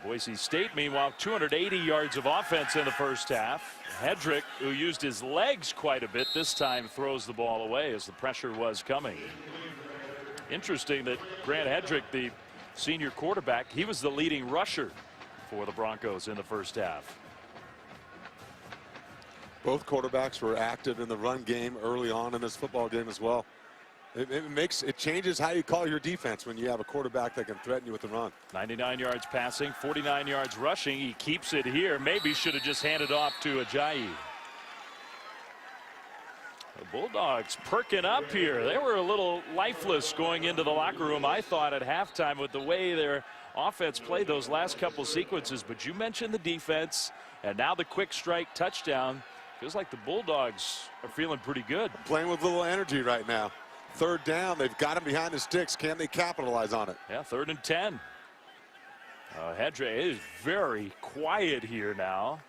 Boise State, meanwhile, 280 yards of offense in the first half. Hedrick, who used his legs quite a bit this time, throws the ball away as the pressure was coming. Interesting that Grant Hedrick, the senior quarterback, he was the leading rusher for the Broncos in the first half. Both quarterbacks were active in the run game early on in this football game as well. It changes how you call your defense when you have a quarterback that can threaten you with the run. 99 yards passing, 49 yards rushing. He keeps it here. Maybe should have just handed off to Ajayi. The Bulldogs perking up here. They were a little lifeless going into the locker room, I thought, at halftime with the way their offense played those last couple sequences. But you mentioned the defense, and now the quick strike touchdown. Feels like the Bulldogs are feeling pretty good. Playing with a little energy right now. Third down, they've got him behind the sticks. Can they capitalize on it? Yeah, 3rd and 10. Hedrick is very quiet here now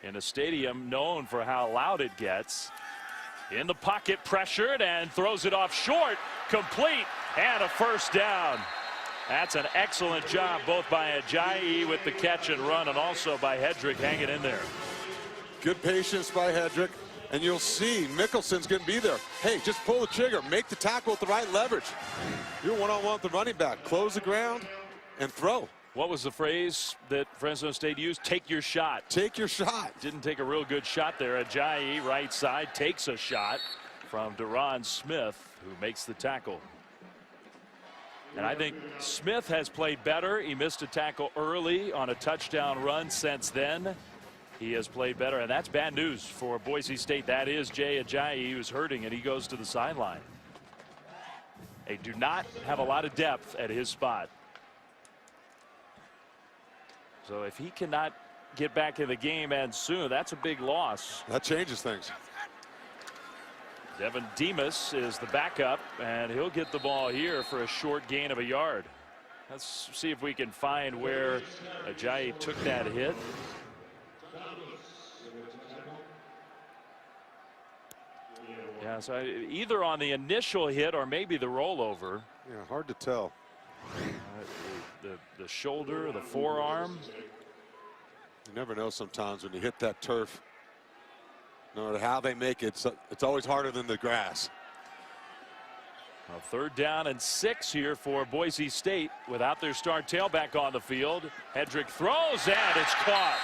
in a stadium known for how loud it gets. In the pocket, pressured, and throws it off short, complete, and a first down. That's an excellent job both by Ajayi with the catch and run, and also by Hedrick hanging in there. Good patience by Hedrick, and you'll see Mickelson's going to be there. Hey, just pull the trigger, make the tackle with the right leverage. You're one-on-one with the running back. Close the ground and throw. What was the phrase that Fresno State used? Take your shot. Take your shot. Didn't take a real good shot there. Ajayi, right side, takes a shot from Deron Smith, who makes the tackle. And I think Smith has played better. He missed a tackle early on a touchdown run. Since then, he has played better, and that's bad news for Boise State. That is Jay Ajayi, who's hurting, and he goes to the sideline. They do not have a lot of depth at his spot. So if he cannot get back in the game and soon, that's a big loss. That changes things. Devin Demas is the backup, and he'll get the ball here for a short gain of a yard. Let's see if we can find where Ajayi took that hit. Yeah, so either on the initial hit or maybe the rollover. Yeah, hard to tell. The shoulder, the forearm. You never know sometimes when you hit that turf. No matter how they make it, it's always harder than the grass. A 3rd down and 6 here for Boise State without their star tailback on the field. Hedrick throws, and it's caught.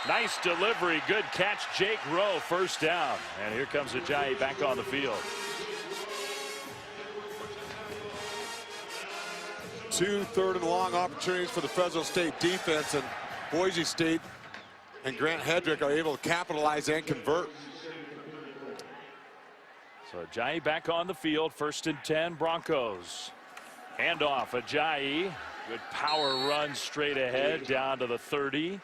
Nice delivery, good catch, Jake Rowe, first down. And here comes Ajayi back on the field. 2 3rd and long opportunities for the Fresno State defense, and Boise State and Grant Hedrick are able to capitalize and convert. So Ajayi back on the field, 1st and 10 Broncos. Handoff, Ajayi, good power run straight ahead down to the 30.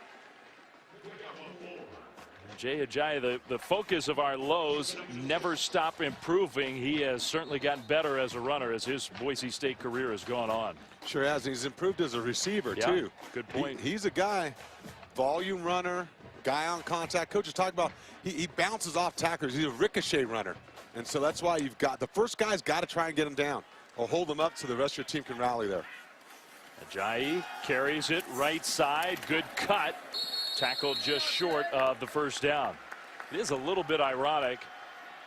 Jay Ajayi, the focus of our lows, never stop improving. He has certainly gotten better as a runner as his Boise State career has gone on. Sure has. He's improved as a receiver, yeah, too. Good point. He's a guy, volume runner, guy on contact. Coaches talk about he bounces off tacklers. He's a ricochet runner. And so that's why you've got the first guy's got to try and get him down or hold him up so the rest of your team can rally there. Ajayi carries it right side. Good cut. Tackled just short of the first down. It is a little bit ironic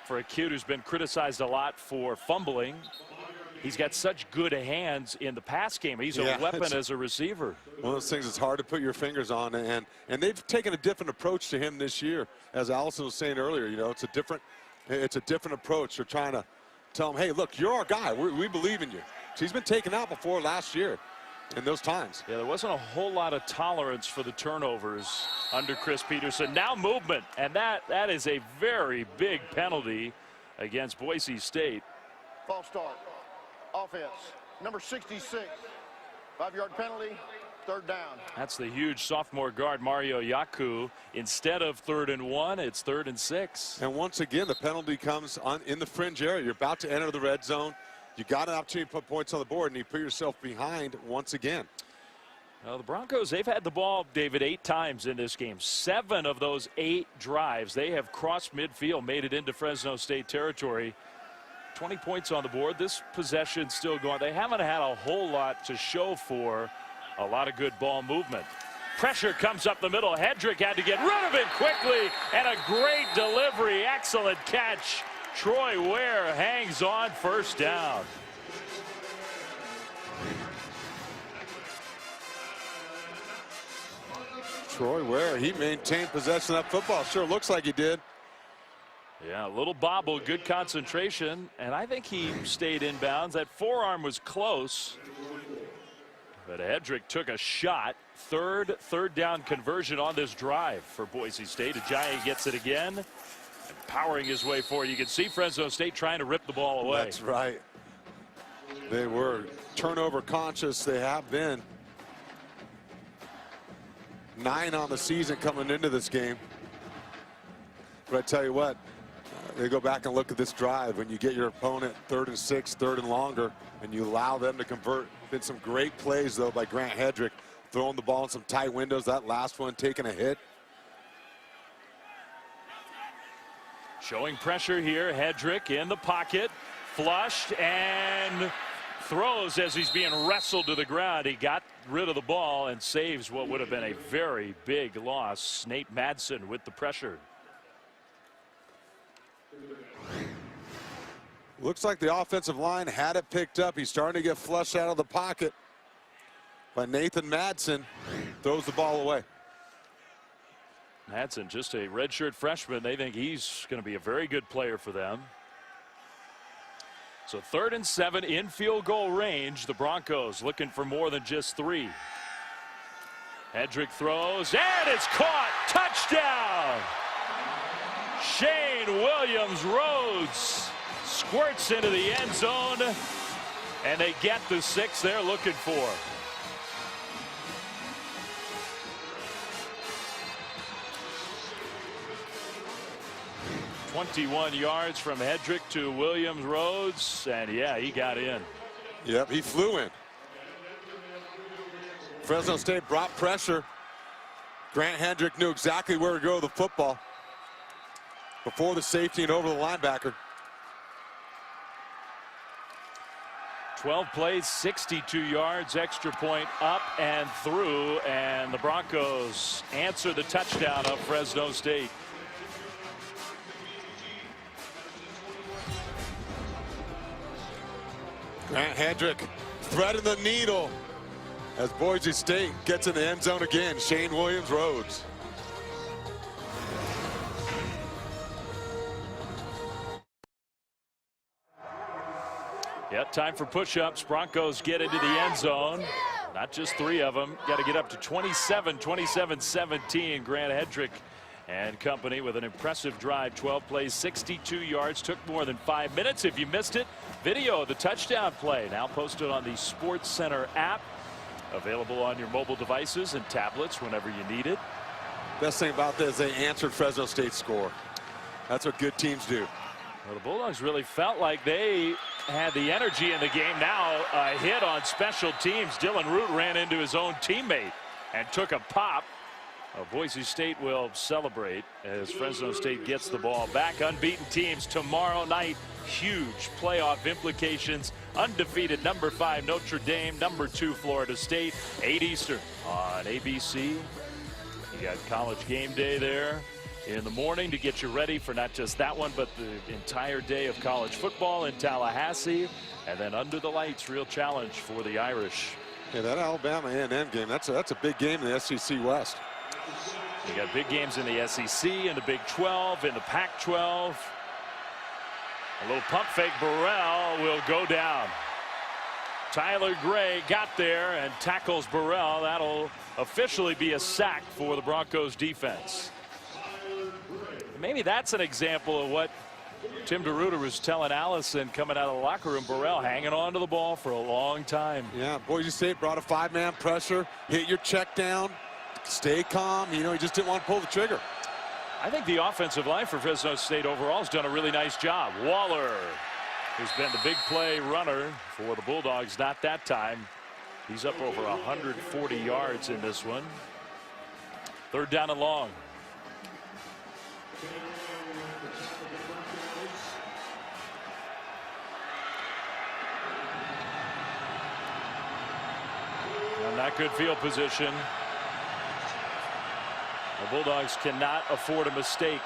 for a kid who's been criticized a lot for fumbling. He's got such good hands in the pass game. He's a weapon as a receiver. One of those things that's hard to put your fingers on, and they've taken a different approach to him this year. As Allison was saying earlier, you know, it's a different approach. They're trying to tell him, hey, look, you're our guy. We believe in you. So he's been taken out before last year. in those times. Yeah, there wasn't a whole lot of tolerance for the turnovers under Chris Peterson. Now movement, and that is a very big penalty against Boise State. False start. Offense. Number 66. 5-yard penalty. 3rd down. That's the huge sophomore guard Mario Yaku. Instead of 3rd and 1, it's 3rd and 6. And once again, the penalty comes in the fringe area. You're about to enter the red zone. You got an opportunity to put points on the board, and you put yourself behind once again. Well, the Broncos, they've had the ball, David, 8 times in this game. 7 of those 8 drives, they have crossed midfield, made it into Fresno State territory. 20 points on the board. This possession still going. They haven't had a whole lot to show for a lot of good ball movement. Pressure comes up the middle. Hedrick had to get rid of it quickly, and a great delivery. Excellent catch. Troy Ware hangs on, 1st down. Troy Ware, he maintained possession of that football. Sure looks like he did. Yeah, a little bobble, good concentration, and I think he stayed in bounds. That forearm was close, but Hedrick took a shot. Third down conversion on this drive for Boise State. Ajayi gets it again, and powering his way forward. You can see Fresno State trying to rip the ball away. That's right. They were turnover conscious. They have been. 9 on the season coming into this game. But I tell you what, they go back and look at this drive. When you get your opponent 3rd and 6, 3rd and longer, and you allow them to convert. Been some great plays, though, by Grant Hedrick, throwing the ball in some tight windows. That last one taking a hit. Showing pressure here. Hedrick in the pocket, flushed, and throws as he's being wrestled to the ground. He got rid of the ball and saves what would have been a very big loss. Nate Madsen with the pressure. Looks like the offensive line had it picked up. He's starting to get flushed out of the pocket. But Nathan Madsen throws the ball away. Madsen, just a redshirt freshman. They think he's going to be a very good player for them. So 3rd and 7 in field goal range. The Broncos looking for more than just 3. Hedrick throws, and it's caught. Touchdown! Shane Williams-Rhodes squirts into the end zone, and they get the 6 they're looking for. .21 yards from Hedrick to Williams-Rhodes, and yeah, he got in. Yep, he flew in. Fresno State brought pressure. Grant Hedrick knew exactly where to go with the football before the safety and over the linebacker. 12 plays, 62 yards, extra point up and through, and the Broncos answer the touchdown of Fresno State. Grant Hedrick threading the needle as Boise State gets in the end zone again. Shane Williams-Rhodes. Yeah, time for push-ups. Broncos get into the end zone. Not just 3 of them. Got to get up to 27, 27-17. Grant Hedrick and company with an impressive drive. 12 plays, 62 yards. Took more than 5 minutes. If you missed it, video of the touchdown play now posted on the Sports Center app. Available on your mobile devices and tablets whenever you need it. Best thing about this, they answered Fresno State's score. That's what good teams do. Well, the Bulldogs really felt like they had the energy in the game. Now a hit on special teams. Dylan Root ran into his own teammate and took a pop. Boise State will celebrate as Fresno State gets the ball back. Unbeaten teams tomorrow night. Huge playoff implications. Undefeated number 5 Notre Dame, number 2 Florida State. 8 Eastern on ABC. You got College Game Day there in the morning to get you ready for not just that one, but the entire day of college football in Tallahassee. And then under the lights, real challenge for the Irish. Yeah, that Alabama A&M game, that's a big game in the SEC West. You got big games in the SEC, in the Big 12, in the Pac-12. A little pump fake. Burrell will go down. Tyler Gray got there and tackles Burrell. That'll officially be a sack for the Broncos defense. Maybe that's an example of what Tim DeRuyter was telling Allison coming out of the locker room. Burrell hanging on to the ball for a long time. Yeah, Boise State brought a 5-man pressure, hit your check down, stay calm. You know, he just didn't want to pull the trigger. I think the offensive line for Fresno State overall has done a really nice job. Waller, who's been the big play runner for the Bulldogs, not that time. He's up over 140 yards in this one. 3rd down and long. Not good field position. The Bulldogs cannot afford a mistake.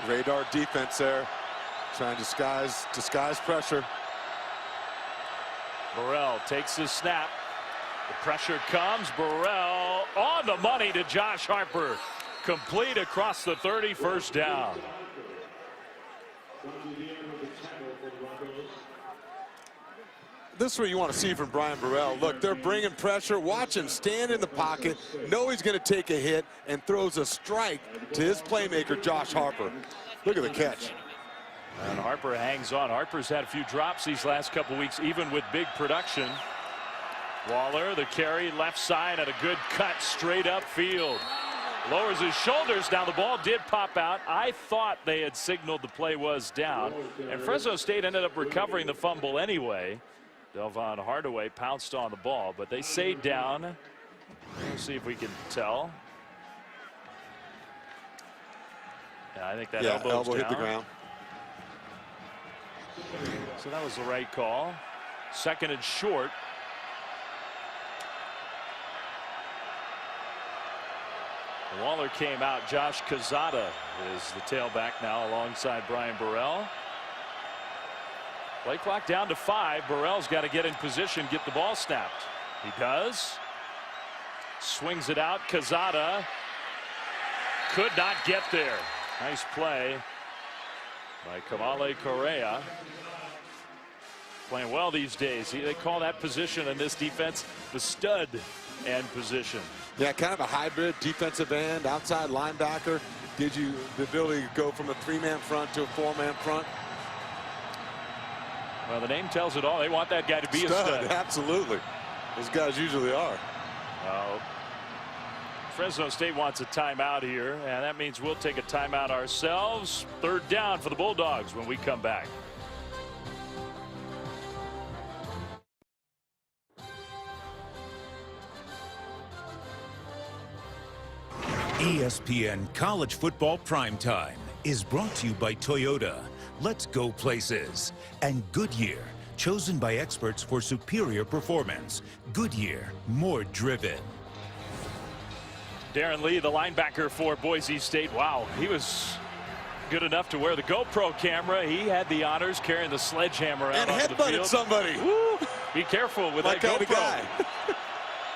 Radar defense there, trying to disguise pressure. Burrell takes his snap. The pressure comes. Burrell on the money to Josh Harper. Complete across the 30, 1st down. This is what you want to see from Brian Burrell. Look, they're bringing pressure. Watch him stand in the pocket, know he's going to take a hit, and throws a strike to his playmaker, Josh Harper. Look at the catch. And Harper hangs on. Harper's had a few drops these last couple weeks, even with big production. Waller, the carry, left side, and a good cut straight up field. Lowers his shoulders. Now the ball did pop out. I thought they had signaled the play was down. And Fresno State ended up recovering the fumble anyway. Delvon Hardaway pounced on the ball, but they stayed down. We'll see if we can tell. Yeah, I think that elbow hit the ground. So that was the right call. 2nd and short. Waller came out. Josh Quezada is the tailback now alongside Brian Burrell. Play clock down to 5. Burrell's got to get in position, get the ball snapped. He does. Swings it out. Quezada could not get there. Nice play by Kamale Correa. Playing well these days. They call that position in this defense the stud end position. Yeah, kind of a hybrid defensive end, outside linebacker. Gives you the ability to go from a 3-man front to a 4-man front. Well, the name tells it all. They want that guy to be a stud. Absolutely. Those guys usually are. Fresno State wants a timeout here, and that means we'll take a timeout ourselves. 3rd down for the Bulldogs when we come back. ESPN College Football Primetime is brought to you by Toyota. Let's go places. And Goodyear, chosen by experts for superior performance. Goodyear, more driven. Darren Lee, the linebacker for Boise State. Wow, he was good enough to wear the GoPro camera. He had the honors carrying the sledgehammer out onto the field. And headbutted somebody. Woo, be careful with that GoPro. Guy.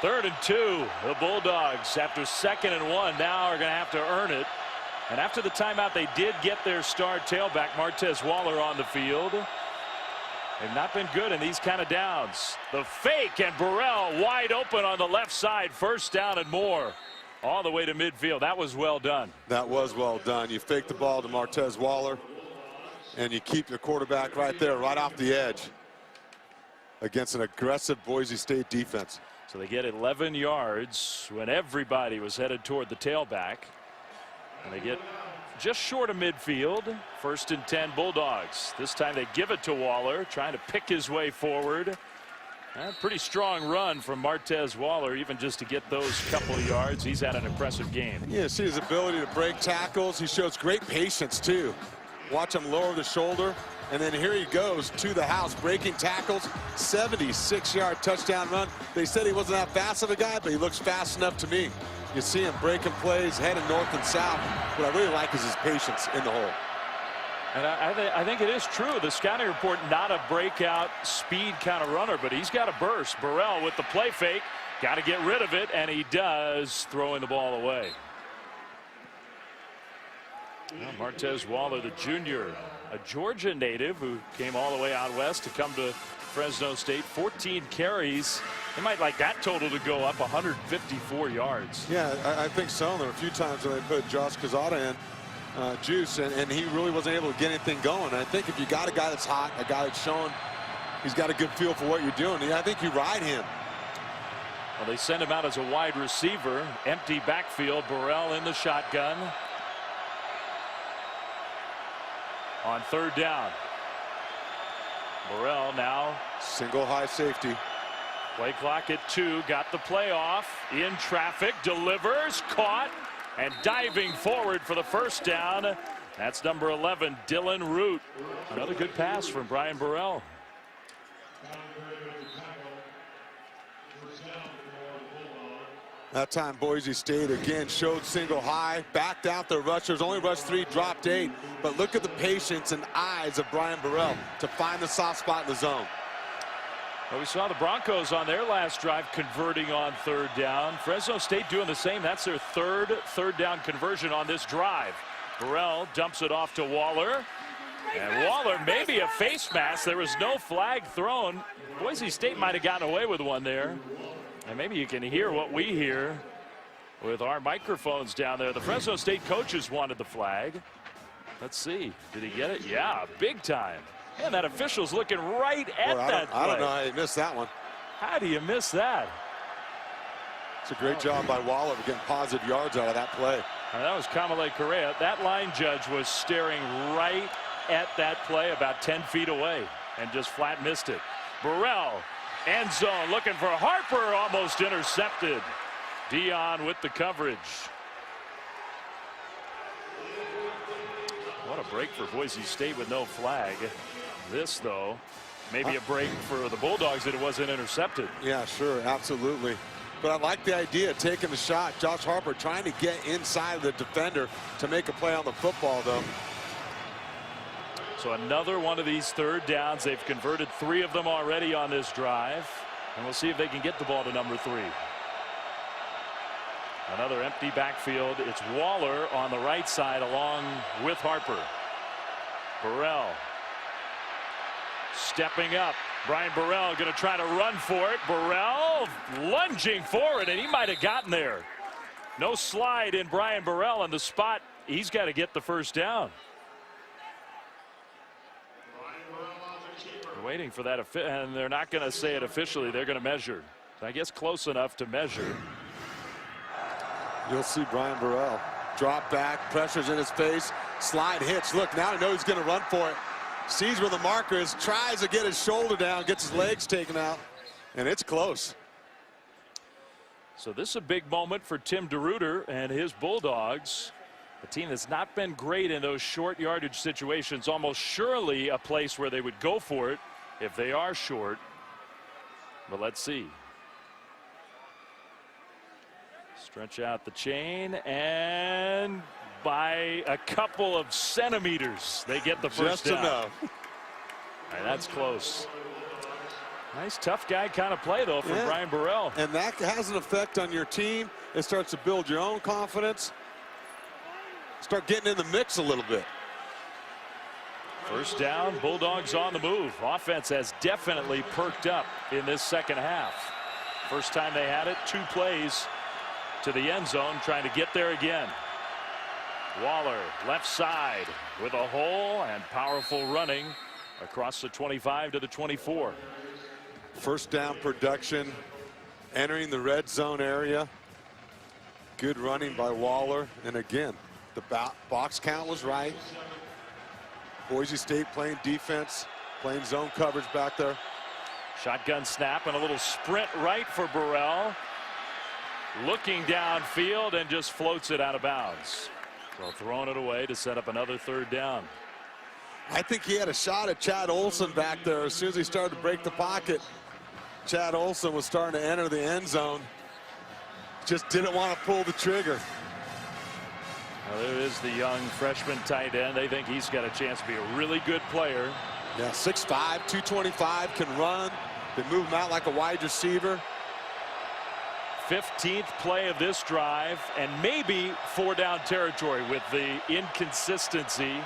3rd and 2. The Bulldogs, after 2nd and 1, now are going to have to earn it. And after the timeout, they did get their star tailback, Martez Waller, on the field. They've not been good in these kind of downs. The fake, and Burrell wide open on the left side. 1st down and more. All the way to midfield. That was well done. That was well done. You fake the ball to Martez Waller, and you keep your quarterback right there, right off the edge, against an aggressive Boise State defense. So they get 11 yards when everybody was headed toward the tailback. And they get just short of midfield. 1st and 10 Bulldogs. This time they give it to Waller, trying to pick his way forward. A pretty strong run from Martez Waller, even just to get those couple of yards. He's had an impressive game. Yeah, see his ability to break tackles. He shows great patience, too. Watch him lower the shoulder, and then here he goes to the house, breaking tackles. 76-yard touchdown run. They said he wasn't that fast of a guy, but he looks fast enough to me. You see him breaking plays, heading north and south. What I really like is his patience in the hole. And I think it is true. The scouting report, not a breakout speed kind of runner, but he's got a burst. Burrell with the play fake. Got to get rid of it, and he does, throwing the ball away. Well, Martez Waller, the junior, a Georgia native who came all the way out west to come to Fresno State. 14 carries. They might like that total to go up 154 yards. Yeah, I think so. There were a few times when they put Josh Quezada in juice, and he really wasn't able to get anything going. And I think if you got a guy that's hot, a guy that's showing he's got a good feel for what you're doing, I think you ride him. Well, they send him out as a wide receiver. Empty backfield. Burrell in the shotgun. On third down. Burrell now. Single high safety. Play clock at 2. Got the play off. In traffic. Delivers. Caught. And diving forward for the first down. That's number 11, Dylan Root. Another good pass from Brian Burrell. That time Boise State again showed single high, backed out their rushers, only rushed 3, dropped 8. But look at the patience and eyes of Brian Burrell to find the soft spot in the zone. Well, we saw the Broncos on their last drive converting on third down. Fresno State doing the same. That's their third down conversion on this drive. Burrell dumps it off to Waller. And Waller, maybe a face mask. There was no flag thrown. Boise State might have gotten away with one there. And maybe you can hear what we hear with our microphones down there. The Fresno State coaches wanted the flag. Let's see. Did he get it? Yeah, big time. And that official's looking right at that play. I don't know how you missed that one. How do you miss that? It's a great job by Waller of getting positive yards out of that play. And that was Kamale Correa. That line judge was staring right at that play about 10 feet away and just flat missed it. Burrell. End zone looking for Harper, almost intercepted. Dion with the coverage. What a break for Boise State with no flag. This, though, maybe a break for the Bulldogs that it wasn't intercepted. Yeah, sure, absolutely. But I like the idea of taking the shot. Josh Harper trying to get inside of the defender to make a play on the football, though. So another one of these third downs. They've converted 3 of them already on this drive. And we'll see if they can get the ball to number 3. Another empty backfield. It's Waller on the right side along with Harper. Burrell stepping up. Brian Burrell going to try to run for it. Burrell lunging forward, and he might have gotten there. No slide in Brian Burrell in the spot. He's got to get the first down. Waiting for that, and they're not going to say it officially. They're going to measure. I guess close enough to measure. You'll see Brian Burrell drop back, pressures in his face, slide hits. Look, now he knows he's going to run for it. Sees where the marker is, tries to get his shoulder down, gets his legs taken out, and it's close. So this is a big moment for Tim DeRuyter and his Bulldogs. A team that's not been great in those short yardage situations. Almost surely a place where they would go for it if they are short. But let's see. Stretch out the chain, and by a couple of centimeters they get the first down. Just enough. And that's close. Nice tough guy kind of play though from Brian Burrell. And that has an effect on your team. It starts to build your own confidence. Start getting in the mix a little bit. First down, Bulldogs on the move. Offense has definitely perked up in this second half. First time they had it, 2 plays to the end zone, trying to get there again. Waller left side with a hole and powerful running across the 25 to the 24. First down production, entering the red zone area. Good running by Waller, and again, the box count was right. Boise State playing defense, playing zone coverage back there. Shotgun snap and a little sprint right for Burrell. Looking downfield and just floats it out of bounds. So throwing it away to set up another third down. I think he had a shot at Chad Olson back there. As soon as he started to break the pocket, Chad Olson was starting to enter the end zone. Just didn't want to pull the trigger. Well, there is the young freshman tight end. They think he's got a chance to be a really good player. Yeah, 6'5", 225, can run. They move him out like a wide receiver. 15th play of this drive, and maybe 4-down territory with the inconsistency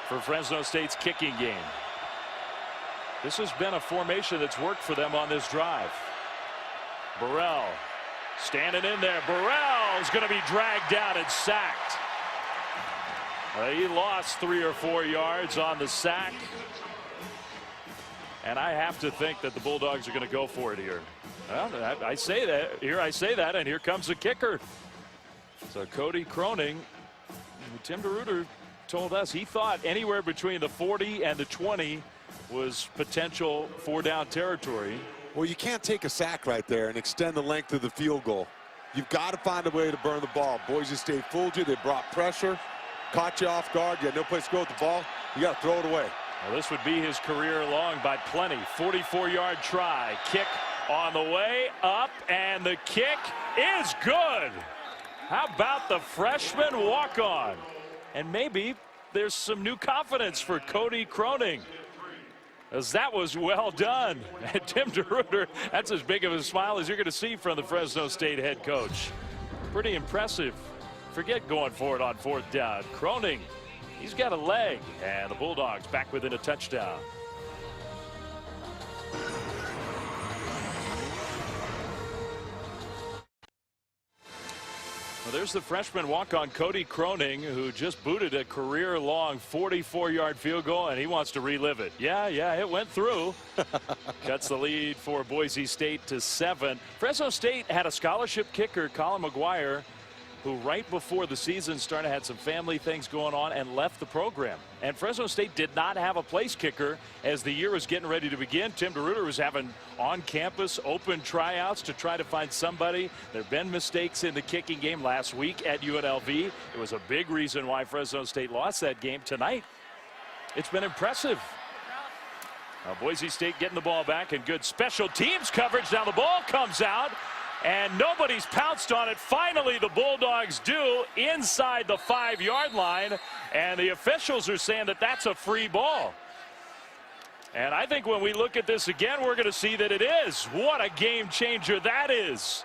for Fresno State's kicking game. This has been a formation that's worked for them on this drive. Burrell standing in there. Burrell's going to be dragged down and sacked. He lost 3 or 4 yards on the sack. And I have to think that the Bulldogs are going to go for it here. Well, I say that, and here comes the kicker. So Cody Croning, Tim DeRuyter told us he thought anywhere between the 40 and the 20 was potential 4-down territory. Well, you can't take a sack right there and extend the length of the field goal. You've got to find a way to burn the ball. Boise State fooled you. They brought pressure, caught you off guard. You had no place to go with the ball. You got to throw it away. Well, this would be his career long by plenty. 44-yard try. Kick on the way up, and the kick is good. How about the freshman walk-on? And maybe there's some new confidence for Cody Croning, as that was well done. And Tim DeRuyter, that's as big of a smile as you're going to see from the Fresno State head coach. Pretty impressive. Forget going for it on 4th down. Croning, he's got a leg, and the Bulldogs back within a touchdown. Well, there's the freshman walk-on Cody Croning, who just booted a career-long 44-yard field goal, and he wants to relive it. Yeah, it went through. Cuts the lead for Boise State to 7. Fresno State had a scholarship kicker, Colin McGuire, who right before the season started had some family things going on and left the program. And Fresno State did not have a place kicker as the year was getting ready to begin. Tim DeRuyter was having on-campus open tryouts to try to find somebody. There have been mistakes in the kicking game last week at UNLV. It was a big reason why Fresno State lost that game tonight. It's been impressive. Now Boise State getting the ball back, and good special teams coverage. Now the ball comes out, and nobody's pounced on it. Finally, the Bulldogs do inside the 5-yard line, and the officials are saying that that's a free ball. And I think when we look at this again, we're going to see that it is. What a game changer that is.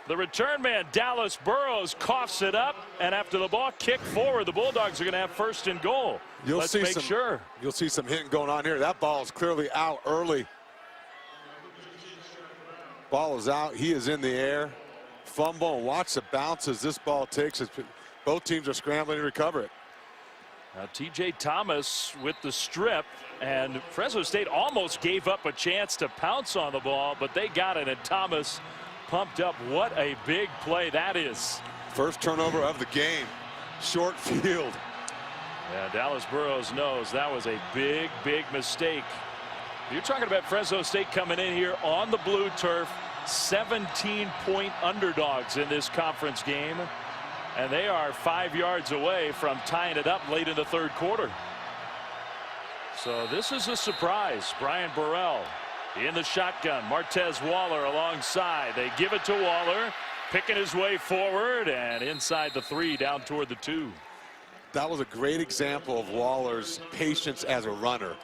The return man, Dallas Burrows, coughs it up, and after the ball kicked forward, the Bulldogs are going to have 1st and goal. Let's make sure. You'll see some hitting going on here. That ball is clearly out early. Ball is out. He is in the air. Fumble, and watch the bounce as this ball takes it. Both teams are scrambling to recover it. Now T.J. Thomas with the strip, and Fresno State almost gave up a chance to pounce on the ball, but they got it, and Thomas pumped up. What a big play that is. First turnover of the game. Short field. Yeah, Dallas Burrows knows that was a big mistake. You're talking about Fresno State coming in here on the blue turf, 17-point underdogs in this conference game, and they are 5 yards away from tying it up late in the 3rd quarter. So this is a surprise. Brian Burrell in the shotgun. Martez Waller alongside. They give it to Waller, picking his way forward and inside the 3 down toward the 2. That was a great example of Waller's patience as a runner.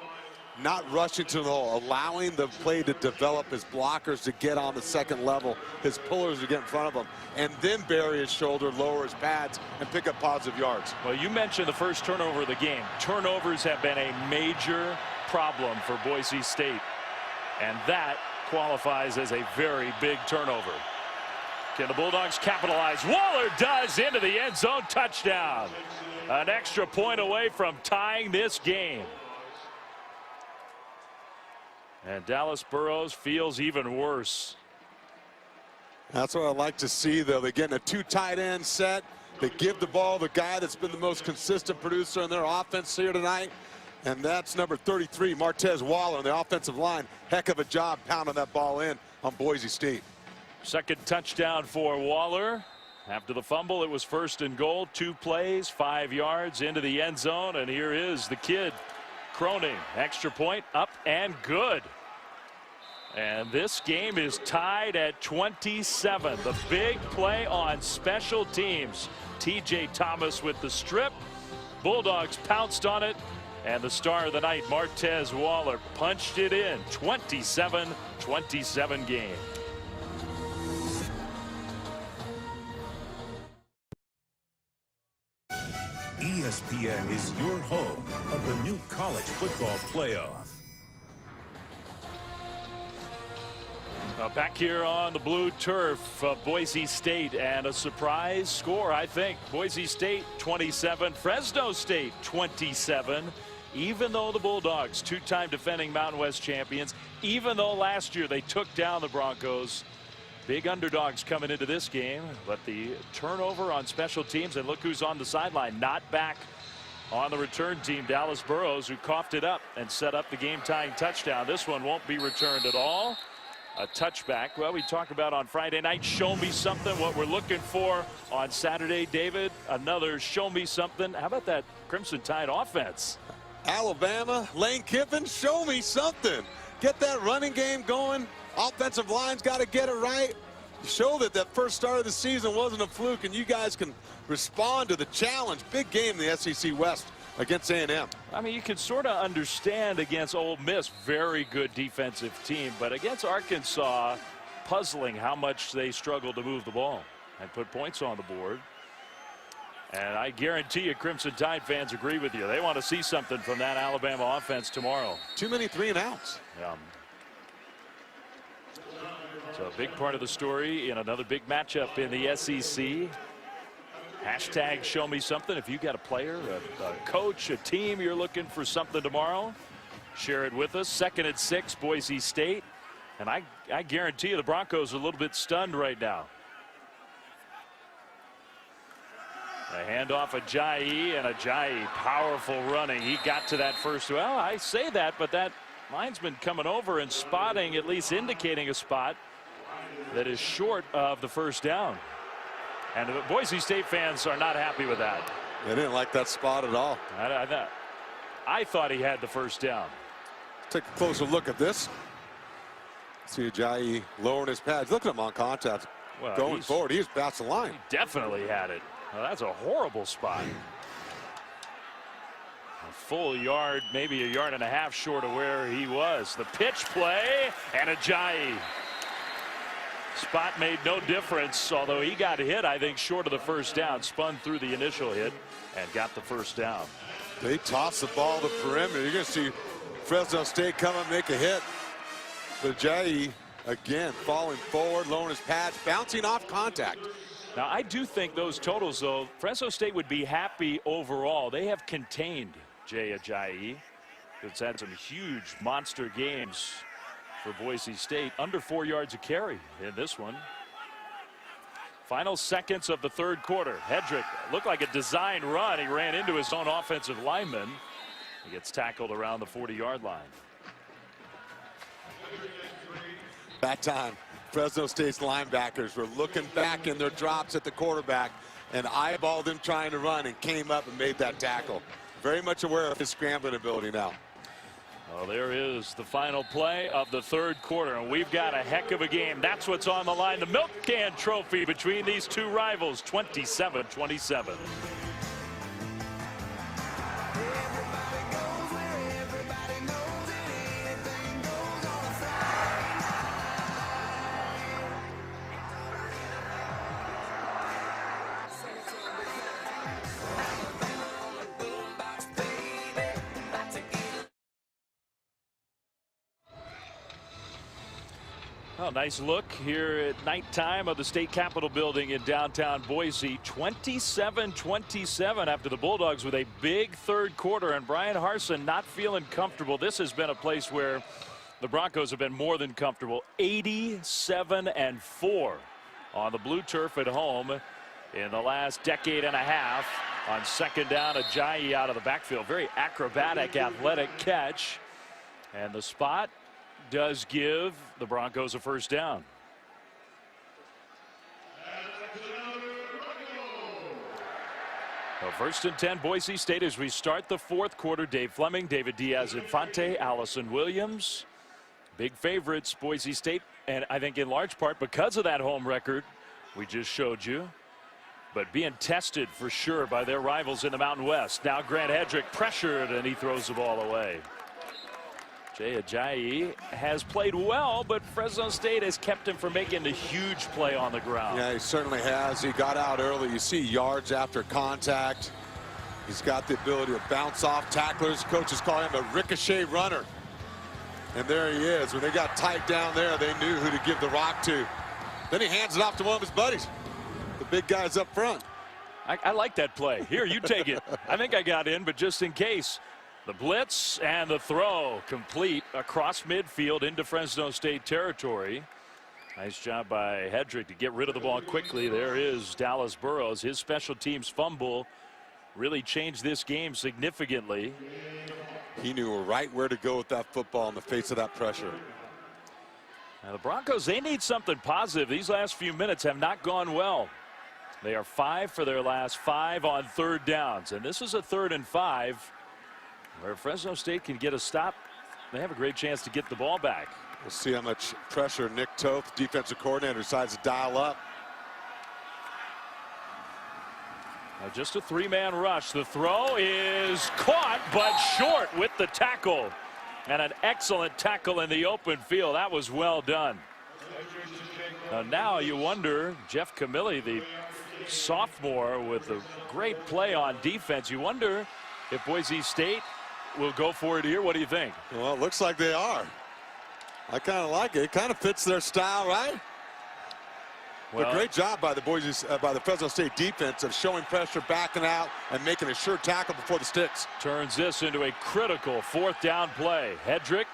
Not rushing to the hole, allowing the play to develop, his blockers to get on the second level, his pullers to get in front of him, and then bury his shoulder, lower his pads, and pick up positive yards. Well, you mentioned the first turnover of the game. Turnovers have been a major problem for Boise State, and that qualifies as a very big turnover. Can the Bulldogs capitalize? Waller does, into the end zone, touchdown. An extra point away from tying this game. And Dallas Burrows feels even worse. That's what I like to see, though. They're getting a 2 tight end set. They give the ball to the guy that's been the most consistent producer in their offense here tonight. And that's number 33, Martez Waller, on the offensive line. Heck of a job pounding that ball in on Boise State. Second touchdown for Waller. After the fumble, it was 1st and goal. 2 plays, 5 yards into the end zone. And here is the kid, Croning. Extra point up and good. And this game is tied at 27. The big play on special teams. T.J. Thomas with the strip. Bulldogs pounced on it. And the star of the night, Martez Waller, punched it in. 27-27 game. ESPN is your home of the new college football playoff. Back here on the blue turf of Boise State, and a surprise score, I think. Boise State 27, Fresno State 27. Even though the Bulldogs, two-time defending Mountain West champions, even though last year they took down the Broncos, big underdogs coming into this game, but the turnover on special teams, and look who's on the sideline, not back on the return team, Dallas Burrows, who coughed it up and set up the game-tying touchdown. This one won't be returned at all. A touchback. Well, we talked about on Friday night, show me something, what we're looking for on Saturday. David, another show me something. How about that Crimson Tide offense? Alabama, Lane Kiffin, show me something. Get that running game going. Offensive line's got to get it right. Show that first start of the season wasn't a fluke, and you guys can respond to the challenge. Big game in the SEC West against A&M. I mean, you can sort of understand against Ole Miss, very good defensive team, but against Arkansas, puzzling how much they struggled to move the ball and put points on the board. And I guarantee you Crimson Tide fans agree with you. They want to see something from that Alabama offense tomorrow. Too many 3-and-outs. Yeah. So a big part of the story in another big matchup in the SEC. Hashtag show me something. If you got a player, a coach, a team, you're looking for something tomorrow, share it with us. 2nd and 6, Boise State. And I guarantee you the Broncos are a little bit stunned right now. A handoff Ajayi, and Ajayi powerful running. He got to that first. Well, I say that, but that linesman coming over and spotting, at least indicating a spot that is short of the first down. And the Boise State fans are not happy with that. They didn't like that spot at all. I thought he had the first down. Take a closer look at this. See Ajayi lowering his pads. Look at him on contact. Well, going forward, he's past the line. He definitely had it. Well, that's a horrible spot. A full yard, maybe a yard and a half short of where he was. The pitch play, and Ajayi. Spot made no difference, although he got hit, I think, short of the first down. Spun through the initial hit and got the first down. They toss the ball to the perimeter. You're going to see Fresno State come and make a hit. But Ajayi, again, falling forward, lowering his pads, bouncing off contact. Now, I do think those totals, though, Fresno State would be happy overall. They have contained Jay Ajayi. It's had some huge monster games for Boise State. Under 4 yards a carry in this one. Final seconds of the third quarter. Hedrick looked like a design run. He ran into his own offensive lineman. He gets tackled around the 40-yard line. That time, Fresno State's linebackers were looking back in their drops at the quarterback and eyeballed him trying to run and came up and made that tackle. Very much aware of his scrambling ability now. Well, there is the final play of the third quarter, and we've got a heck of a game. That's what's on the line. The Milk Can Trophy between these two rivals, 27-27. Well, nice look here at nighttime of the state capitol building in downtown Boise. 27-27 after the Bulldogs with a big third quarter, and Brian Harsin not feeling comfortable. This has been a place where the Broncos have been more than comfortable. 87-4 on the blue turf at home in the last decade and a half. On second down, Ajayi out of the backfield. Very acrobatic, athletic catch. And the spot does give the Broncos a first down. Well, 1st and 10, Boise State as we start the fourth quarter. Dave Fleming, David Diaz-Infante, Allison Williams. Big favorites, Boise State, and I think in large part because of that home record we just showed you. But being tested for sure by their rivals in the Mountain West. Now Grant Hedrick pressured, and he throws the ball away. Jay Ajayi has played well, but Fresno State has kept him from making the huge play on the ground. Yeah, he certainly has. He got out early. You see yards after contact. He's got the ability to bounce off tacklers. Coaches call him a ricochet runner. And there he is. When they got tight down there, they knew who to give the rock to. Then he hands it off to one of his buddies. The big guys up front. I like that play. Here, you take it. I think I got in, but just in case. The blitz and the throw complete across midfield into Fresno State territory. Nice job by Hedrick to get rid of the ball quickly. There is Dallas Burrows. His special teams fumble really changed this game significantly. He knew right where to go with that football in the face of that pressure. Now the Broncos, they need something positive. These last few minutes have not gone well. They are 5 for their last 5 on third downs. And this is a 3rd and 5 where Fresno State can get a stop. They have a great chance to get the ball back. We'll see how much pressure Nick Toth, defensive coordinator, decides to dial up. Now just a 3-man rush. The throw is caught, but short with the tackle. And an excellent tackle in the open field. That was well done. Now you wonder, Jeff Camilli, the sophomore with a great play on defense, you wonder if Boise State will go for it here. What do you think? Well, it looks like they are. I kind of like it. It kind of fits their style, right? Well, but great job by the Fresno State defense of showing pressure, backing out, and making a sure tackle before the sticks. Turns this into a critical 4th down play. Hedrick.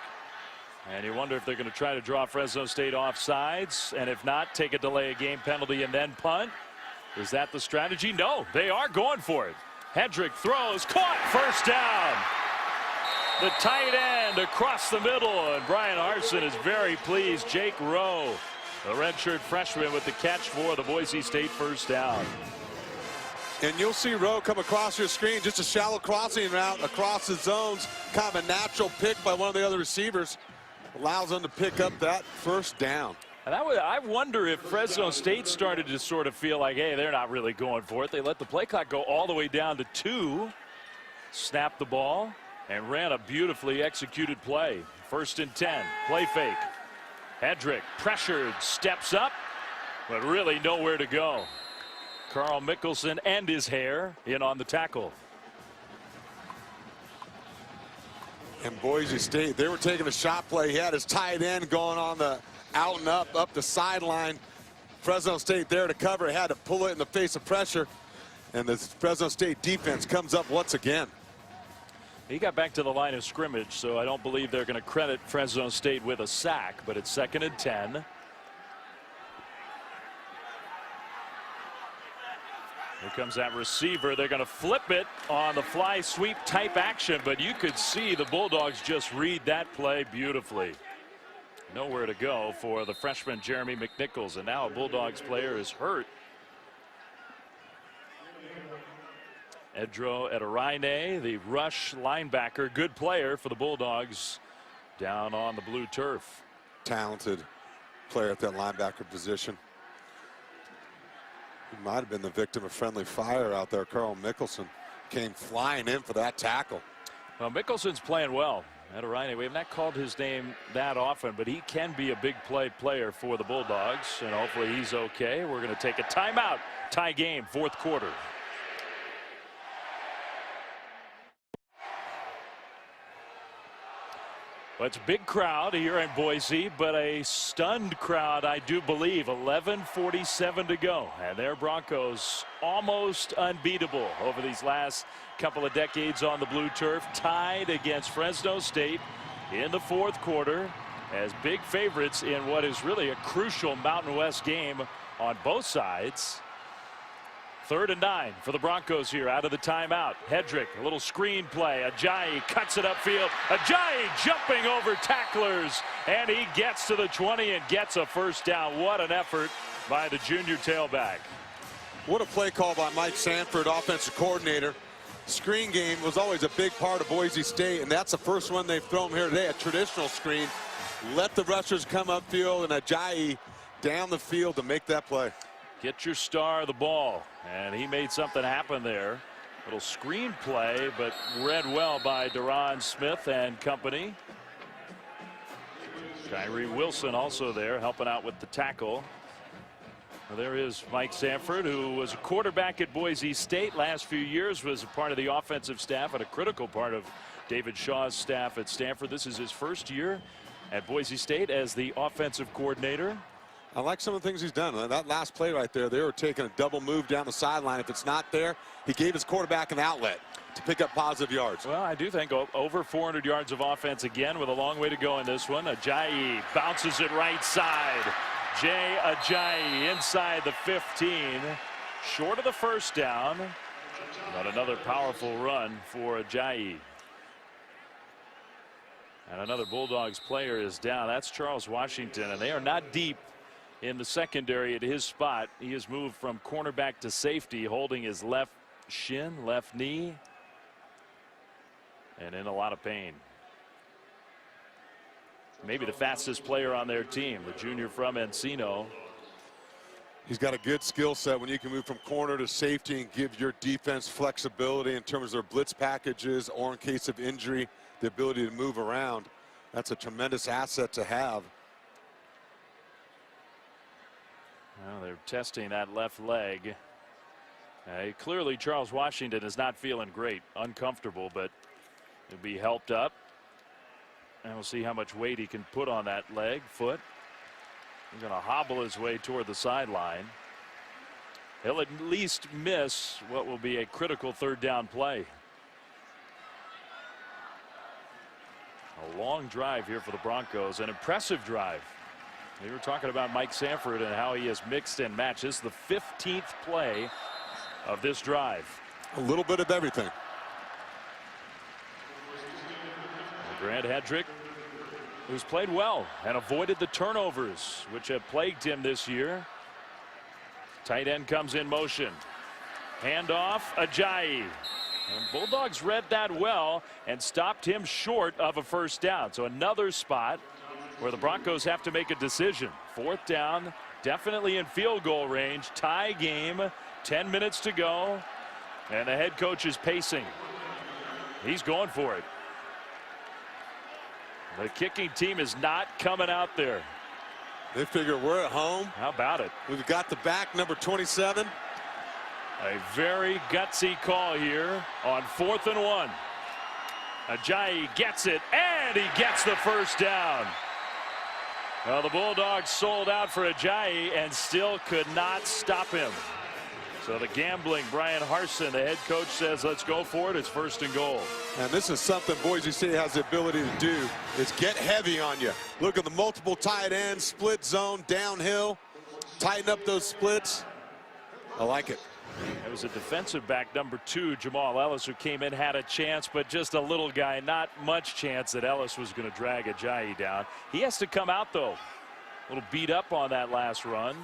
And you wonder if they're going to try to draw Fresno State off sides. And if not, take a delay of game penalty and then punt. Is that the strategy? No, they are going for it. Hedrick throws, caught, 1st down. The tight end across the middle, and Brian Harsin is very pleased. Jake Rowe, the redshirt freshman, with the catch for the Boise State 1st down. And you'll see Rowe come across your screen, just a shallow crossing route across the zones. Kind of a natural pick by one of the other receivers. Allows them to pick up that 1st down. And I wonder if Fresno State started to sort of feel like, hey, they're not really going for it. They let the play clock go all the way down to 2. Snapped the ball and ran a beautifully executed play. 1st and 10. Play fake. Hedrick pressured, steps up, but really nowhere to go. Carl Mickelson and his hair in on the tackle. And Boise State, they were taking a shot play. He had his tight end going on the out and up the sideline. Fresno State there to cover. Had to pull it in the face of pressure. And the Fresno State defense comes up once again. He got back to the line of scrimmage, so I don't believe they're going to credit Fresno State with a sack, but it's 2nd and 10. Here comes that receiver. They're going to flip it on the fly sweep type action, but you could see the Bulldogs just read that play beautifully. Nowhere to go for the freshman Jeremy McNichols, and now a Bulldogs player is hurt. Edro Ederaine, the rush linebacker, good player for the Bulldogs down on the blue turf. Talented player at that linebacker position. He might have been the victim of friendly fire out there. Carl Mickelson came flying in for that tackle. Well, Mickelson's playing well. Ederaine, we have not called his name that often, but he can be a big play player for the Bulldogs, and hopefully he's okay. We're going to take a timeout. Tie game, 4th quarter. Well, it's a big crowd here in Boise, but a stunned crowd, I do believe. 11:47 to go, and their Broncos almost unbeatable over these last couple of decades on the blue turf, tied against Fresno State in the 4th quarter as big favorites in what is really a crucial Mountain West game on both sides. 3rd and 9 for the Broncos here out of the timeout. Hedrick, a little screen play. Ajayi cuts it upfield. Ajayi jumping over tacklers, and he gets to the 20 and gets a 1st down. What an effort by the junior tailback. What a play call by Mike Sanford, offensive coordinator. Screen game was always a big part of Boise State, and that's the first one they've thrown here today, a traditional screen. Let the rushers come upfield, and Ajayi down the field to make that play. Get your star the ball, and he made something happen there. Little screen play, but read well by Deron Smith and company. Kyrie Wilson also there helping out with the tackle. Well, there is Mike Sanford, who was a quarterback at Boise State last few years, was a part of the offensive staff and a critical part of David Shaw's staff at Stanford. This is his 1st year at Boise State as the offensive coordinator. I like some of the things he's done. That last play right there, they were taking a double move down the sideline. If it's not there, he gave his quarterback an outlet to pick up positive yards. Well, I do think over 400 yards of offense again with a long way to go in this one. Ajayi bounces it right side. Jay Ajayi inside the 15, short of the first down, but another powerful run for Ajayi. And another Bulldogs player is down. That's Charles Washington, and they are not deep in the secondary at his spot. He has moved from cornerback to safety, holding his left shin, left knee, and in a lot of pain. Maybe the fastest player on their team, the junior from Encino. He's got a good skill set when you can move from corner to safety and give your defense flexibility in terms of their blitz packages, or in case of injury, the ability to move around. That's a tremendous asset to have. Well, they're testing that left leg. Clearly Charles Washington is not feeling great, uncomfortable, but he'll be helped up. And we'll see how much weight he can put on that leg, foot. He's going to hobble his way toward the sideline. He'll at least miss what will be a critical third down play. A long drive here for the Broncos, an impressive drive. We were talking about Mike Sanford and how he has mixed and matched. This is the 15th play of this drive. A little bit of everything. Grant Hedrick, who's played well and avoided the turnovers which have plagued him this year. Tight end comes in motion. Handoff, Ajayi. And Bulldogs read that well and stopped him short of a first down. So another spot where the Broncos have to make a decision. Fourth down, definitely in field goal range. Tie game, 10 minutes to go. And the head coach is pacing. He's going for it. The kicking team is not coming out there. They figure we're at home. How about it? We've got the back, number 27. A very gutsy call here on 4th and 1. Ajayi gets it, and he gets the first down. Well, the Bulldogs sold out for Ajayi and still could not stop him. So the gambling Brian Harsin, the head coach, says let's go for it. It's 1st and goal. And this is something Boise State has the ability to do, is get heavy on you. Look at the multiple tight ends, split zone, downhill, tighten up those splits. I like it. It was a defensive back, number 2, Jamal Ellis, who came in, had a chance, but just a little guy, not much chance that Ellis was going to drag Ajayi down. He has to come out, though. A little beat up on that last run.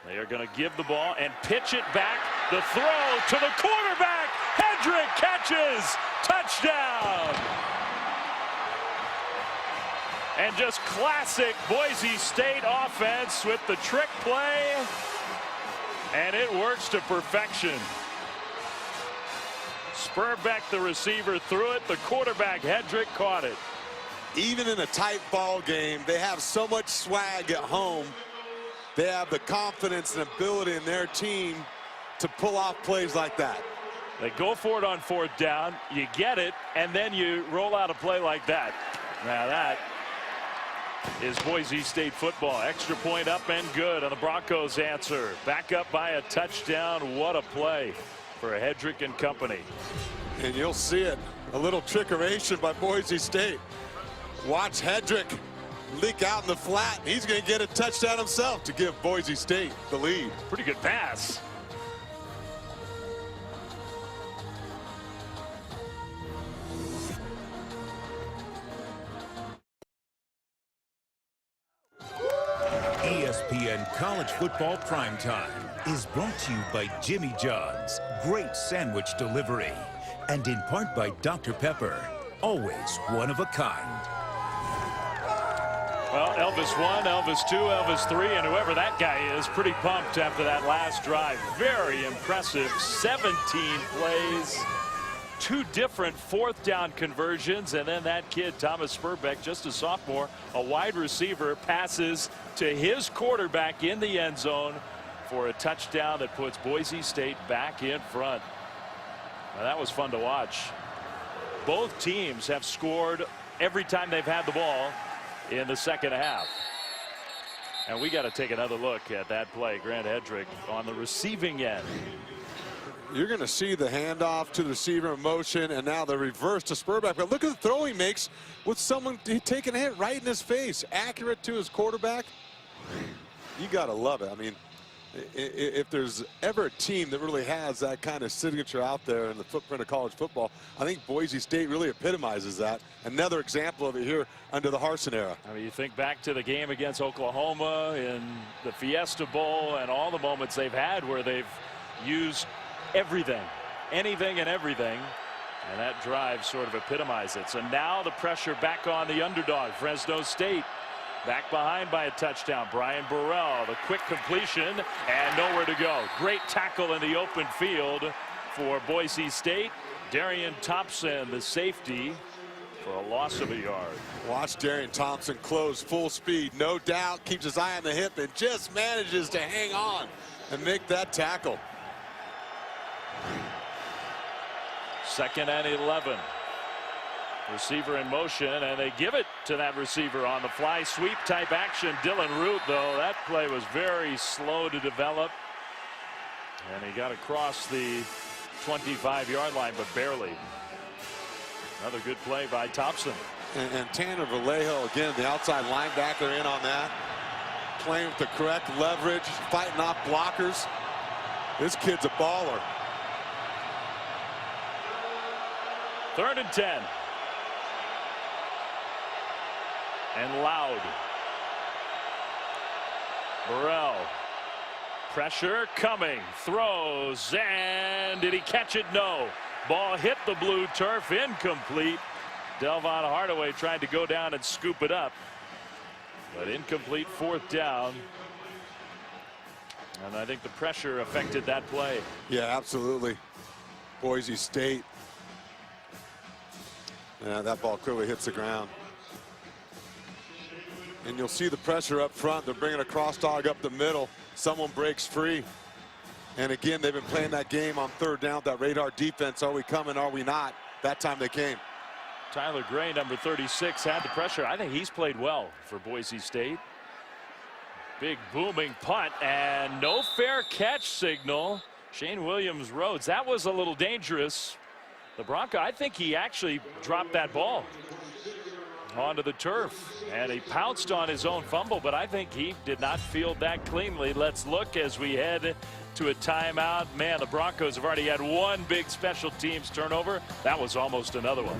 They are going to give the ball and pitch it back. The throw to the quarterback. Hedrick catches. Touchdown. And just classic Boise State offense with the trick play. And it works to perfection. Spurbeck, the receiver, threw it. The quarterback, Hedrick, caught it. Even in a tight ball game, they have so much swag at home. They have the confidence and ability in their team to pull off plays like that. They go for it on 4th down. You get it, and then you roll out a play like that. Now that is Boise State football. Extra point up and good, and the Broncos answer. Back up by a touchdown. What a play for Hedrick and company. And you'll see it. A little trickeration by Boise State. Watch Hedrick leak out in the flat. He's going to get a touchdown himself to give Boise State the lead. Pretty good pass. ESPN College Football Primetime is brought to you by Jimmy John's Great Sandwich Delivery, and in part by Dr. Pepper, always one of a kind. Well, Elvis 1, Elvis 2, Elvis 3, and whoever that guy is, pretty pumped after that last drive. Very impressive. 17 plays, 2 different 4th down conversions, and then that kid, Thomas Spurbeck, just a sophomore, a wide receiver, passes to his quarterback in the end zone for a touchdown that puts Boise State back in front. Now, that was fun to watch. Both teams have scored every time they've had the ball. in the second half. And we got to take another look at that play. Grant Hedrick on the receiving end. You're going to see the handoff to the receiver in motion, and now the reverse to Spurback. But look at the throw he makes with someone taking a hit right in his face. Accurate to his quarterback. You got to love it. I mean, if there's ever a team that really has that kind of signature out there in the footprint of college football, I think Boise State really epitomizes that. Another example of it here under the Harsin era. I mean, you think back to the game against Oklahoma in the Fiesta Bowl and all the moments they've had where they've used everything, anything and everything, and that drive sort of epitomizes it. So now the pressure back on the underdog, Fresno State. Back behind by a touchdown. Brian Burrell, the quick completion, and nowhere to go. Great tackle in the open field for Boise State. Darian Thompson, the safety, for a loss of a yard. Watch Darian Thompson close full speed, no doubt, keeps his eye on the hip and just manages to hang on and make that tackle. 2nd and 11. Receiver in motion, and they give it to that receiver on the fly sweep type action. Dylan Root, though, that play was very slow to develop, and he got across the 25-yard line, but barely. Another good play by Thompson. And Tanner Vallejo, again, the outside linebacker in on that. Playing with the correct leverage, fighting off blockers. This kid's a baller. 3rd and 10. And Loud. Burrell. Pressure coming. Throws. And did he catch it? No. Ball hit the blue turf. Incomplete. Delvon Hardaway tried to go down and scoop it up. But incomplete. 4th down. And I think the pressure affected that play. Yeah, absolutely. Boise State. Yeah, that ball clearly hits the ground. And you'll see the pressure up front. They're bringing a cross dog up the middle. Someone breaks free. And again, they've been playing that game on 3rd down, that radar defense. Are we coming? Are we not? That time they came. Tyler Gray, number 36, had the pressure. I think he's played well for Boise State. Big booming punt and no fair catch signal. Shane Williams-Rhodes. That was a little dangerous. The Bronco, I think he actually dropped that ball onto the turf, and he pounced on his own fumble, but I think he did not field that cleanly. Let's look as we head to a timeout. Man, the Broncos have already had one big special teams turnover. That was almost another one.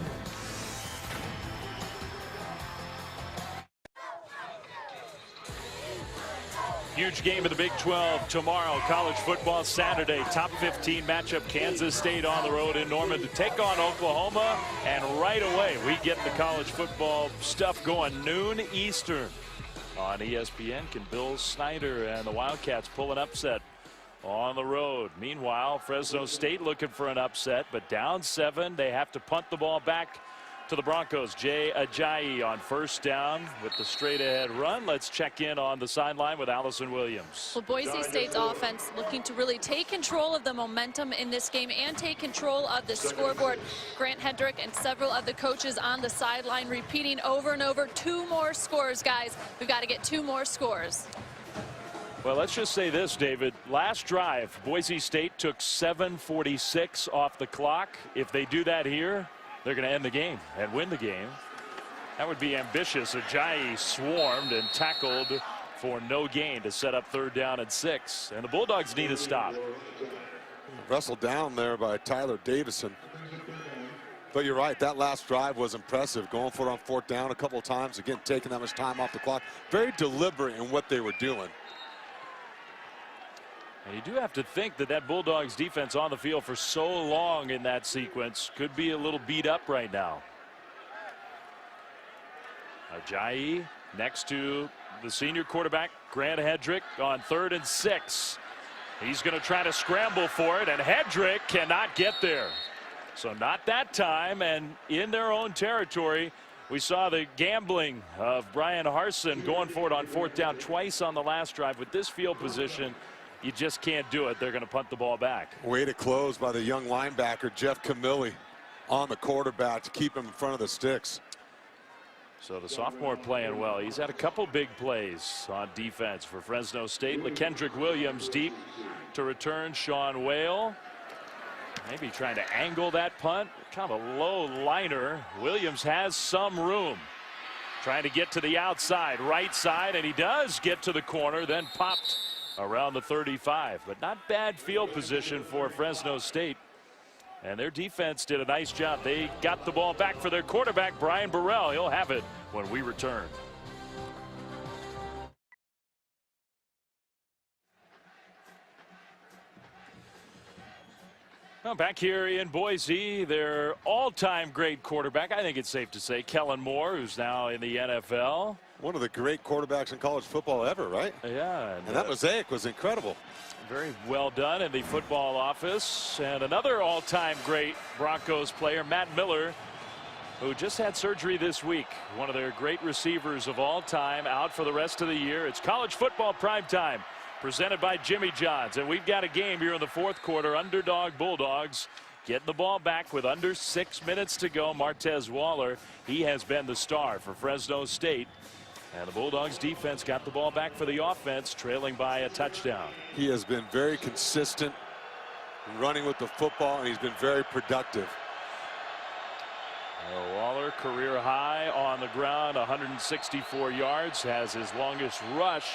Huge game of the Big 12 tomorrow. College football Saturday. Top 15 matchup. Kansas State on the road in Norman to take on Oklahoma. And right away, we get the college football stuff going. Noon Eastern on ESPN. Can Bill Snyder and the Wildcats pull an upset on the road? Meanwhile, Fresno State looking for an upset, but down 7. They have to punt the ball back to the Broncos. Jay Ajayi on 1st down with the straight ahead run. Let's check in on the sideline with Allison Williams. Well, Boise State's offense looking to really take control of the momentum in this game and take control of the scoreboard. Grant Hedrick and several of the coaches on the sideline repeating over and over, 2 more scores, guys. We've got to get 2 more scores. Well, let's just say this, David. Last drive, Boise State took 7:46 off the clock. If they do that here, they're going to end the game and win the game. That would be ambitious. Ajayi swarmed and tackled for no gain to set up 3rd down and 6. And the Bulldogs need a stop. Wrestled down there by Tyler Davison. But you're right, that last drive was impressive. Going for it on 4th down a couple of times. Again, taking that much time off the clock. Very deliberate in what they were doing. And you do have to think that that Bulldogs defense on the field for so long in that sequence could be a little beat up right now. Ajayi next to the senior quarterback, Grant Hedrick, on 3rd and 6. He's going to try to scramble for it, and Hedrick cannot get there. So not that time, and in their own territory, we saw the gambling of Brian Harsin going for it on 4th down twice on the last drive. With this field position, you just can't do it. They're going to punt the ball back. Way to close by the young linebacker, Jeff Camilli, on the quarterback to keep him in front of the sticks. So the sophomore playing well. He's had a couple big plays on defense for Fresno State. LaKendrick Williams deep to return. Sean Whale maybe trying to angle that punt. Kind of a low liner. Williams has some room. Trying to get to the outside, right side, and he does get to the corner, then popped around the 35. But not bad field position for Fresno State. And their defense did a nice job. They got the ball back for their quarterback, Brian Burrell. He'll have it when we return. Well, back here in Boise, their all-time great quarterback, I think it's safe to say, Kellen Moore, who's now in the NFL. One of the great quarterbacks in college football ever, right? Yeah. And that mosaic was incredible. Very well done in the football office. And another all-time great Broncos player, Matt Miller, who just had surgery this week. One of their great receivers of all time, out for the rest of the year. It's college football primetime, presented by Jimmy John's. And we've got a game here in the fourth quarter. Underdog Bulldogs getting the ball back with under 6 minutes to go. Martez Waller, he has been the star for Fresno State. And the Bulldogs defense got the ball back for the offense, trailing by a touchdown. He has been very consistent running with the football, and he's been very productive. Waller, career high on the ground, 164 yards, has his longest rush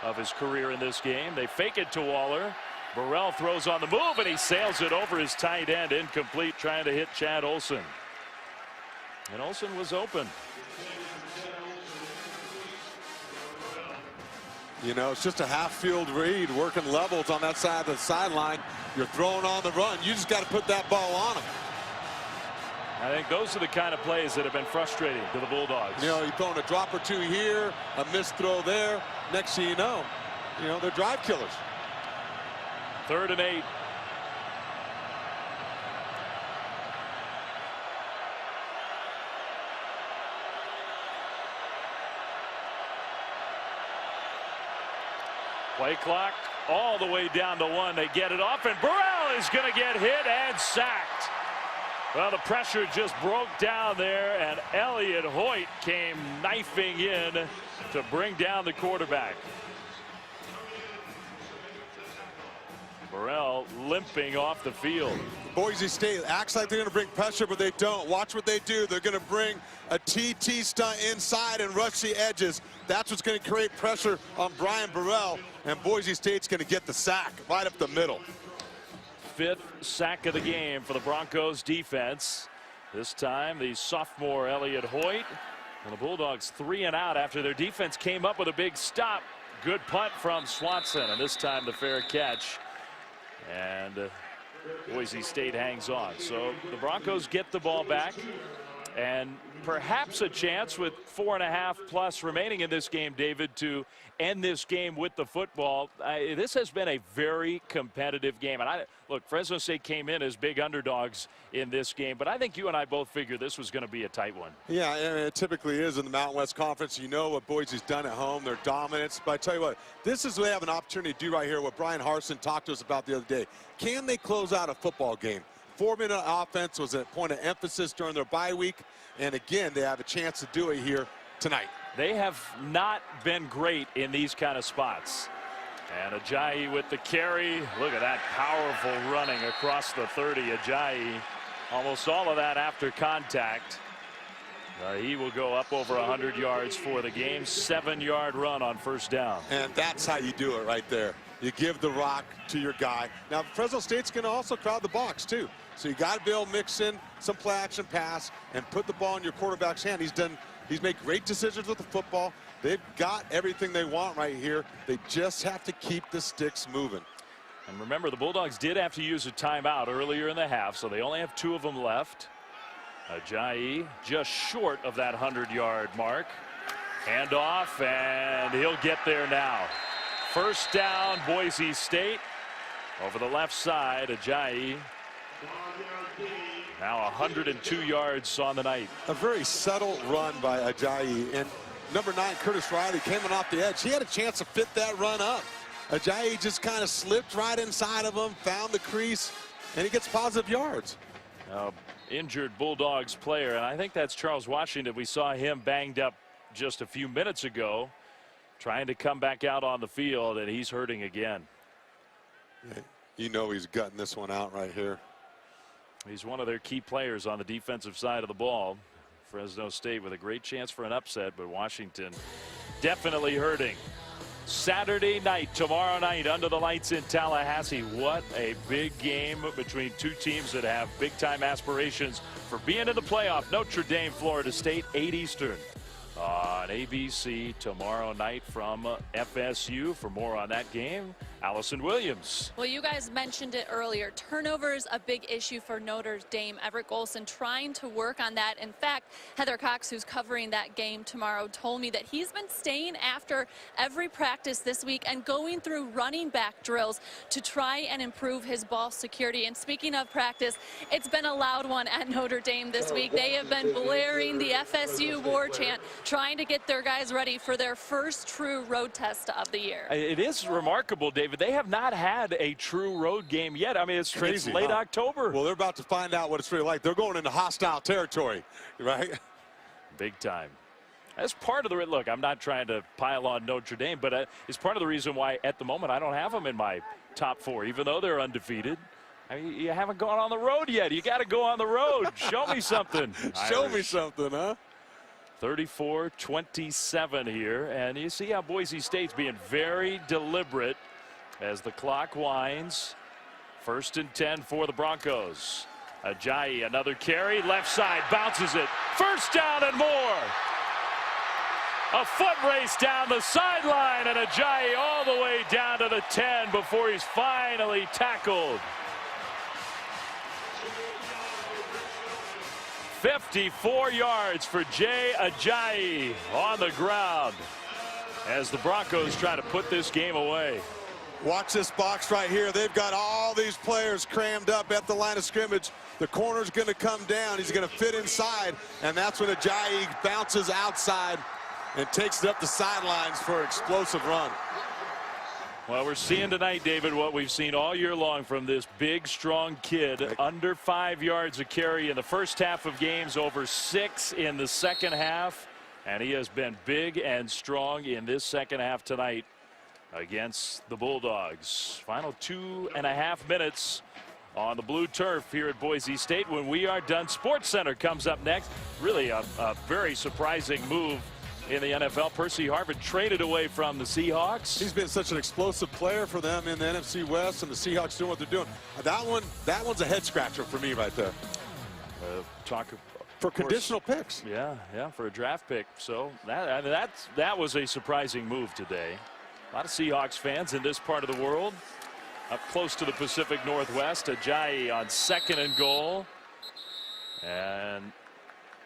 of his career in this game. They fake it to Waller. Burrell throws on the move, and he sails it over his tight end, incomplete, trying to hit Chad Olson. And Olson was open. You know, it's just a half-field read, working levels on that side of the sideline. You're throwing on the run. You just got to put that ball on him. I think those are the kind of plays that have been frustrating to the Bulldogs. You know, you're throwing a drop or two here, a missed throw there. Next thing you know, they're drive killers. 3rd and 8. Play clock all the way down to 1. They get it off, and Burrell is going to get hit and sacked. Well, the pressure just broke down there, and Elliott Hoyt came knifing in to bring down the quarterback. Burrell limping off the field. Boise State acts like they're going to bring pressure, but they don't. Watch what they do. They're going to bring a TT stunt inside and rush the edges. That's what's going to create pressure on Brian Burrell, and Boise State's going to get the sack right up the middle. 5th sack of the game for the Broncos defense. This time the sophomore Elliott Hoyt. And the Bulldogs 3 and out after their defense came up with a big stop. Good punt from Swanson, and this time the fair catch. And Boise State hangs on. So the Broncos get the ball back, and perhaps a chance with 4.5+ remaining in this game, David, to end this game with the football. This has been a very competitive game. And look, Fresno State came in as big underdogs in this game, but I think you and I both figured this was going to be a tight one. Yeah, and it typically is in the Mountain West Conference. You know what Boise's done at home, their dominance. But I tell you what, this is what they have an opportunity to do right here, what Brian Harsin talked to us about the other day. Can they close out a football game? 4-minute offense was a point of emphasis during their bye week. And again, they have a chance to do it here tonight. They have not been great in these kind of spots. And Ajayi with the carry. Look at that powerful running across the 30. Ajayi, almost all of that after contact. He will go up over 100 yards for the game. 7-yard run on 1st down. And that's how you do it right there. You give the rock to your guy. Now, Fresno State's going to also crowd the box, too. So you got to be able to mix in some play action pass and put the ball in your quarterback's hand. He's made great decisions with the football. They've got everything they want right here. They just have to keep the sticks moving. And remember, the Bulldogs did have to use a timeout earlier in the half, so they only have 2 of them left. Ajayi just short of that 100-yard mark. Handoff, and he'll get there now. 1st down, Boise State. Over the left side, Ajayi. Now 102 yards on the night. A very subtle run by Ajayi. And number 9, Curtis Riley, came in off the edge. He had a chance to fit that run up. Ajayi just kind of slipped right inside of him, found the crease, and he gets positive yards. injured Bulldogs player, and I think that's Charles Washington. We saw him banged up just a few minutes ago, trying to come back out on the field, and he's hurting again. Yeah, you know he's gutting this one out right here. He's one of their key players on the defensive side of the ball. Fresno State with a great chance for an upset, but Washington definitely hurting. Saturday night, tomorrow night, under the lights in Tallahassee. What a big game between two teams that have big-time aspirations for being in the playoff. Notre Dame, Florida State, 8 Eastern on ABC tomorrow night from FSU. For more on that game, Allison Williams. Well, you guys mentioned it earlier. Turnovers a big issue for Notre Dame. Everett Golson trying to work on that. In fact, Heather Cox, who's covering that game tomorrow, told me that he's been staying after every practice this week and going through running back drills to try and improve his ball security. And speaking of practice, it's been a loud one at Notre Dame this week. They have been blaring the FSU war chant, trying to get their guys ready for their first true road test of the year. It is remarkable, David. They have not had a true road game yet. I mean, it's crazy. It's late October. Well, they're about to find out what it's really like. They're going into hostile territory, right? Big time. That's part of the look. I'm not trying to pile on Notre Dame, but it's part of the reason why at the moment I don't have them in my top 4, even though they're undefeated. I mean, you haven't gone on the road yet. You got to go on the road. Show me something. Show me something, huh? 34-27 here, and you see how Boise State's being very deliberate as the clock winds. 1st and 10 for the Broncos. Ajayi, another carry, left side, bounces it. 1st down and more. A foot race down the sideline, and Ajayi all the way down to the 10 before he's finally tackled. 54 yards for Jay Ajayi on the ground as the Broncos try to put this game away. Watch this box right here. They've got all these players crammed up at the line of scrimmage. The corner's going to come down. He's going to fit inside, and that's when Ajayi bounces outside and takes it up the sidelines for an explosive run. Well, we're seeing tonight, David, what we've seen all year long from this big, strong kid. Under 5 yards a carry in the first half of games, over 6 in the second half. And he has been big and strong in this second half tonight against the Bulldogs. Final 2.5 minutes on the blue turf here at Boise State. When we are done, Sports Center comes up next. Really a very surprising move in the NFL. Percy Harvin traded away from the Seahawks. He's been such an explosive player for them in the NFC West, and the Seahawks doing what they're doing. That one's a head scratcher for me right there. For conditional picks. Yeah, for a draft pick. So that was a surprising move today. A lot of Seahawks fans in this part of the world. Up close to the Pacific Northwest. Ajayi on 2nd and goal. And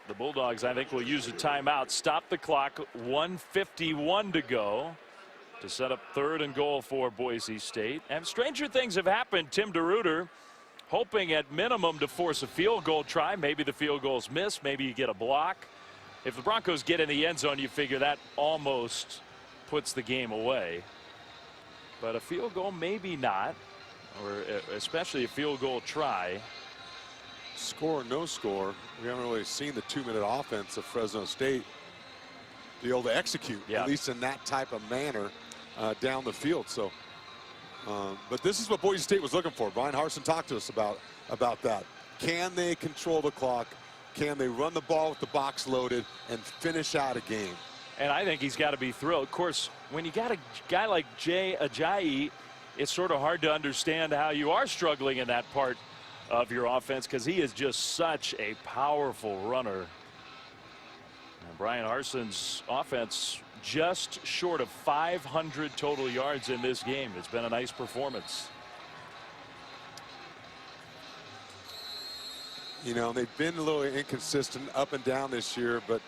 the Bulldogs, I think, will use a timeout. Stop the clock. 1:51 to go to set up 3rd and goal for Boise State. And stranger things have happened. Tim DeRuyter hoping at minimum to force a field goal try. Maybe the field goal's missed. Maybe you get a block. If the Broncos get in the end zone, you figure that almost puts the game away. But a field goal, maybe not, or especially a field goal try. Score or no score, we haven't really seen the 2-minute offense of Fresno State be able to execute, at least in that type of manner down the field. So, but this is what Boise State was looking for. Brian Harsin talked to us about that. Can they control the clock? Can they run the ball with the box loaded and finish out a game? And I think he's got to be thrilled. Of course, when you got a guy like Jay Ajayi, it's sort of hard to understand how you are struggling in that part of your offense, because he is just such a powerful runner. And Brian Harsin's offense just short of 500 total yards in this game. It's been a nice performance. You know, they've been a little inconsistent up and down this year, but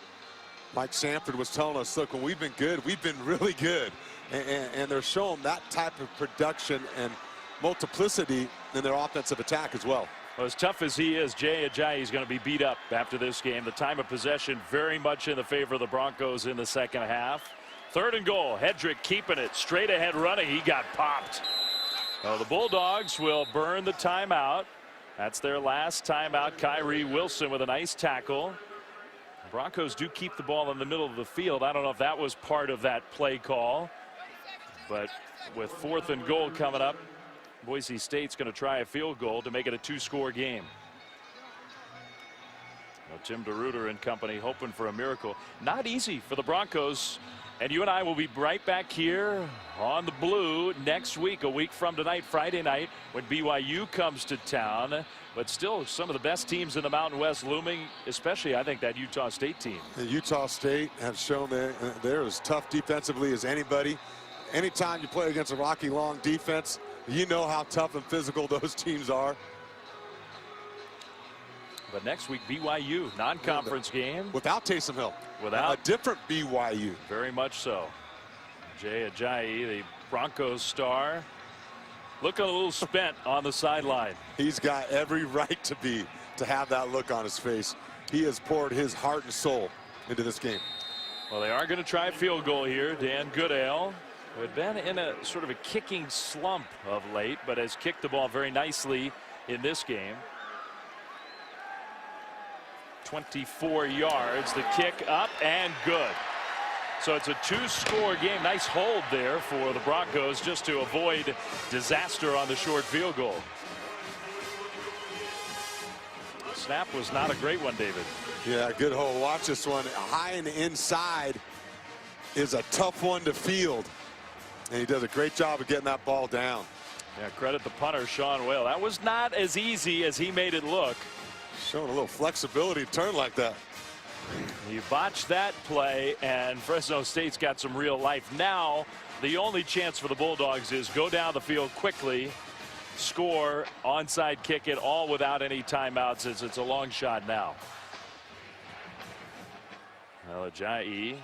Mike Sanford was telling us, look, when we've been good, we've been really good. And they're showing that type of production and multiplicity in their offensive attack as well. Well, as tough as he is, Jay Ajayi is going to be beat up after this game. The time of possession very much in the favor of the Broncos in the second half. 3rd and goal. Hedrick keeping it straight ahead running. He got popped. Well, the Bulldogs will burn the timeout That's their last timeout. Kyrie Wilson with a nice tackle. The Broncos do keep the ball in the middle of the field. I don't know if that was part of that play call, but with 4th and goal coming up, Boise State's going to try a field goal to make it a 2-score game. Well, Tim DeRuyter and company hoping for a miracle. Not easy for the Broncos. And you and I will be right back here on the Blue next week, a week from tonight, Friday night, when BYU comes to town. But still, some of the best teams in the Mountain West looming, especially, I think, that Utah State team. Utah State have shown they're as tough defensively as anybody. Anytime you play against a Rocky Long defense, you know how tough and physical those teams are. But next week, BYU, non-conference game. Without Taysom Hill. Without. A different BYU. Very much so. Jay Ajayi, the Broncos star, looking a little spent on the sideline. He's got every right to have that look on his face. He has poured his heart and soul into this game. Well, they are going to try a field goal here. Dan Goodale, who had been in a sort of a kicking slump of late, but has kicked the ball very nicely in this game. 24 yards. The kick up and good. So it's a 2-score game. Nice hold there for the Broncos just to avoid disaster on the short field goal. Snap was not a great one, David. Yeah, good hold. Watch this one. High and inside is a tough one to field. And he does a great job of getting that ball down. Yeah, credit the punter, Sean Whale. That was not as easy as he made it look. Showing a little flexibility to turn like that. You botched that play, and Fresno State's got some real life. Now, the only chance for the Bulldogs is go down the field quickly, score, onside kick it, all without any timeouts, as it's a long shot now. Well, Ajayi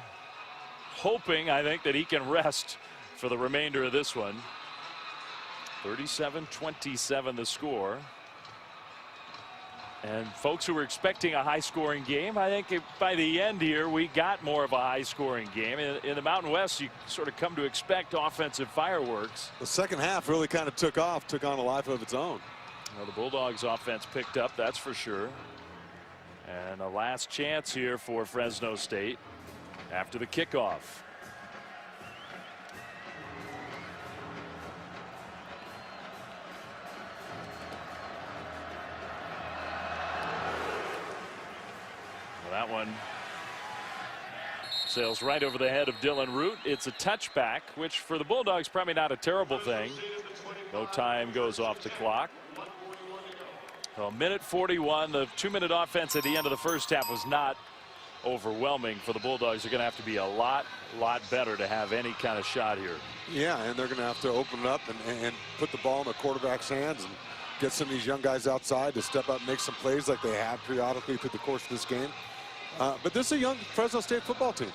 hoping, I think, that he can rest for the remainder of this one. 37-27 the score. And folks who were expecting a high-scoring game, I think by the end here, we got more of a high-scoring game. In the Mountain West, you sort of come to expect offensive fireworks. The second half really kind of took off, took on a life of its own. Well, the Bulldogs offense picked up, that's for sure. And a last chance here for Fresno State after the kickoff. That one sails right over the head of Dylan Root. It's a touchback, which for the Bulldogs probably not a terrible thing. No time goes off the clock. Well, minute 41. The 2-minute offense at the end of the first half was not overwhelming for the Bulldogs. They're going to have to be a lot better to have any kind of shot here. Yeah, and they're going to have to open it up and put the ball in the quarterback's hands and get some of these young guys outside to step up and make some plays like they have periodically through the course of this game. But this is a young Fresno State football team.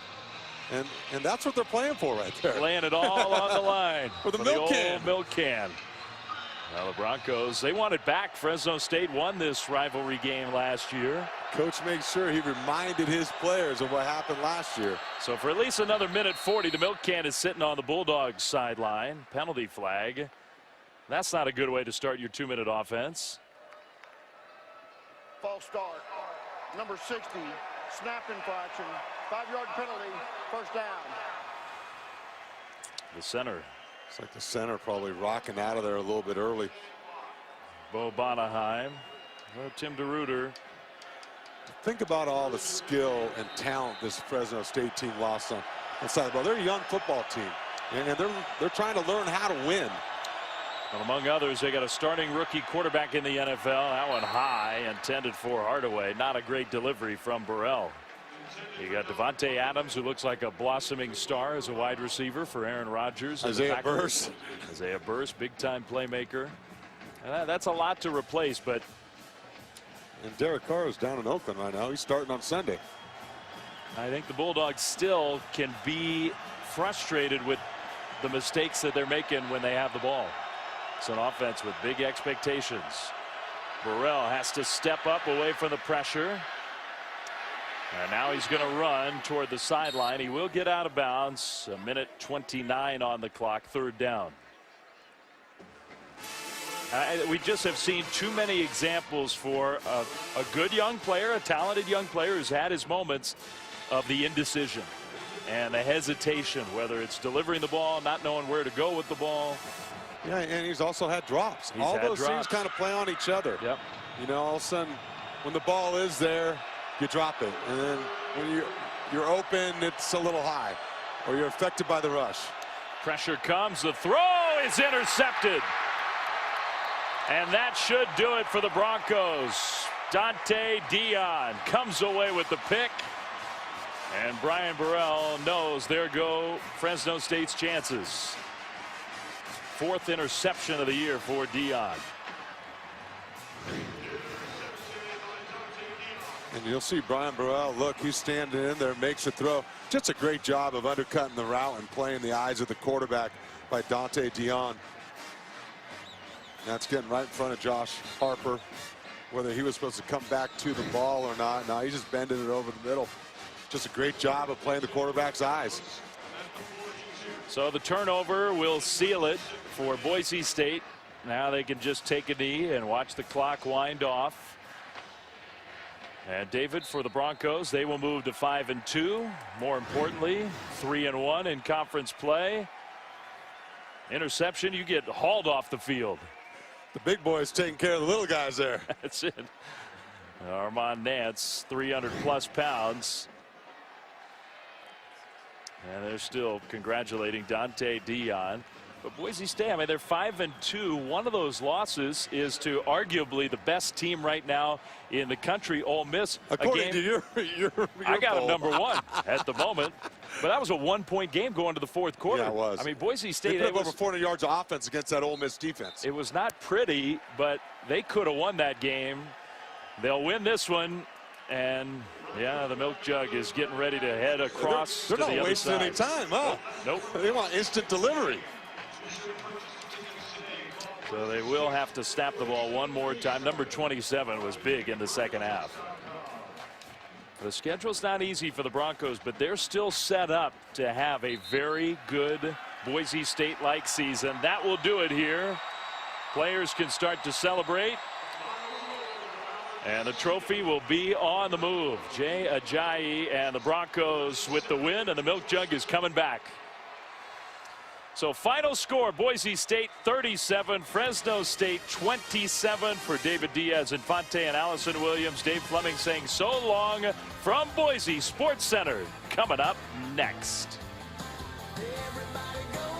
And that's what they're playing for right there. Playing it all on the line. For the milk can. Old milk can. Well, the Broncos, they want it back. Fresno State won this rivalry game last year. Coach makes sure he reminded his players of what happened last year. So for at least another minute 40, the milk can is sitting on the Bulldogs sideline. Penalty flag. That's not a good way to start your 2-minute offense. False start. Number 60. Snap infraction, 5-yard penalty, first down. The center. It's like the center probably rocking out of there a little bit early. Bo Bonaheim. Well, Tim DeRuyter. Think about all the skill and talent this Fresno State team lost on inside the ball. They're a young football team, and they're trying to learn how to win. Well, among others, they got a starting rookie quarterback in the NFL. That one high, intended for Hardaway. Not a great delivery from Burrell. You got Devontae Adams, who looks like a blossoming star as a wide receiver for Aaron Rodgers. Isaiah Burse. Isaiah Burse, big-time playmaker. And that's a lot to replace, but. And Derek Carr is down in Oakland right now. He's starting on Sunday. I think the Bulldogs still can be frustrated with the mistakes that they're making when they have the ball. It's an offense with big expectations. Burrell has to step up away from the pressure. And now he's going to run toward the sideline. He will get out of bounds. 1:29 on the clock, third down. We just have seen too many examples for a good young player, a talented young player who's had his moments of the indecision and the hesitation, whether it's delivering the ball, not knowing where to go with the ball. Yeah, and he's also had drops. He's all had those drops. things kind of play on each other. Yep. You know, all of a sudden, when the ball is there, you drop it. And then when you're open, it's a little high. Or you're affected by the rush. Pressure comes. The throw is intercepted. And that should do it for the Broncos. Dante Dion comes away with the pick. And Brian Burrell knows there go Fresno State's chances. 4th interception of the year for Dion. And you'll see Brian Burrell, look, he's standing in there, makes a throw. Just a great job of undercutting the route and playing the eyes of the quarterback by Dante Dion. That's getting right in front of Josh Harper. Whether he was supposed to come back to the ball or not. No, he's just bending it over the middle. Just a great job of playing the quarterback's eyes. So the turnover will seal it for Boise State. Now they can just take a knee and watch the clock wind off. And David, for the Broncos, they will move to 5-2. More importantly, 3-1 in conference play. Interception, you get hauled off the field. The big boys taking care of the little guys there. That's it. Armand Nance, 300+ pounds. And they're still congratulating Dante Dion. But Boise State, I mean, they're 5-2. One of those losses is to arguably the best team right now in the country, Ole Miss. According to your I got poll. them #1 at the moment. But that was a 1-point game going to the 4th quarter. Yeah, it was. I mean, Boise State. They put up over 400 yards of offense against that Ole Miss defense. It was not pretty, but they could have won that game. They'll win this one. And yeah, the milk jug is getting ready to head across they're to the not other wasting side. any time, huh? Nope. They want instant delivery. So they will have to snap the ball one more time. Number 27 was big in the second half. The schedule's not easy for the Broncos, but they're still set up to have a very good Boise State-like season. That will do it here. Players can start to celebrate. And the trophy will be on the move. Jay Ajayi and the Broncos with the win, and the milk jug is coming back. So final score, Boise State 37, Fresno State 27 for David Diaz-Infante and Allison Williams. Dave Fleming saying so long from Boise Sports Center. Coming up next. Everybody go.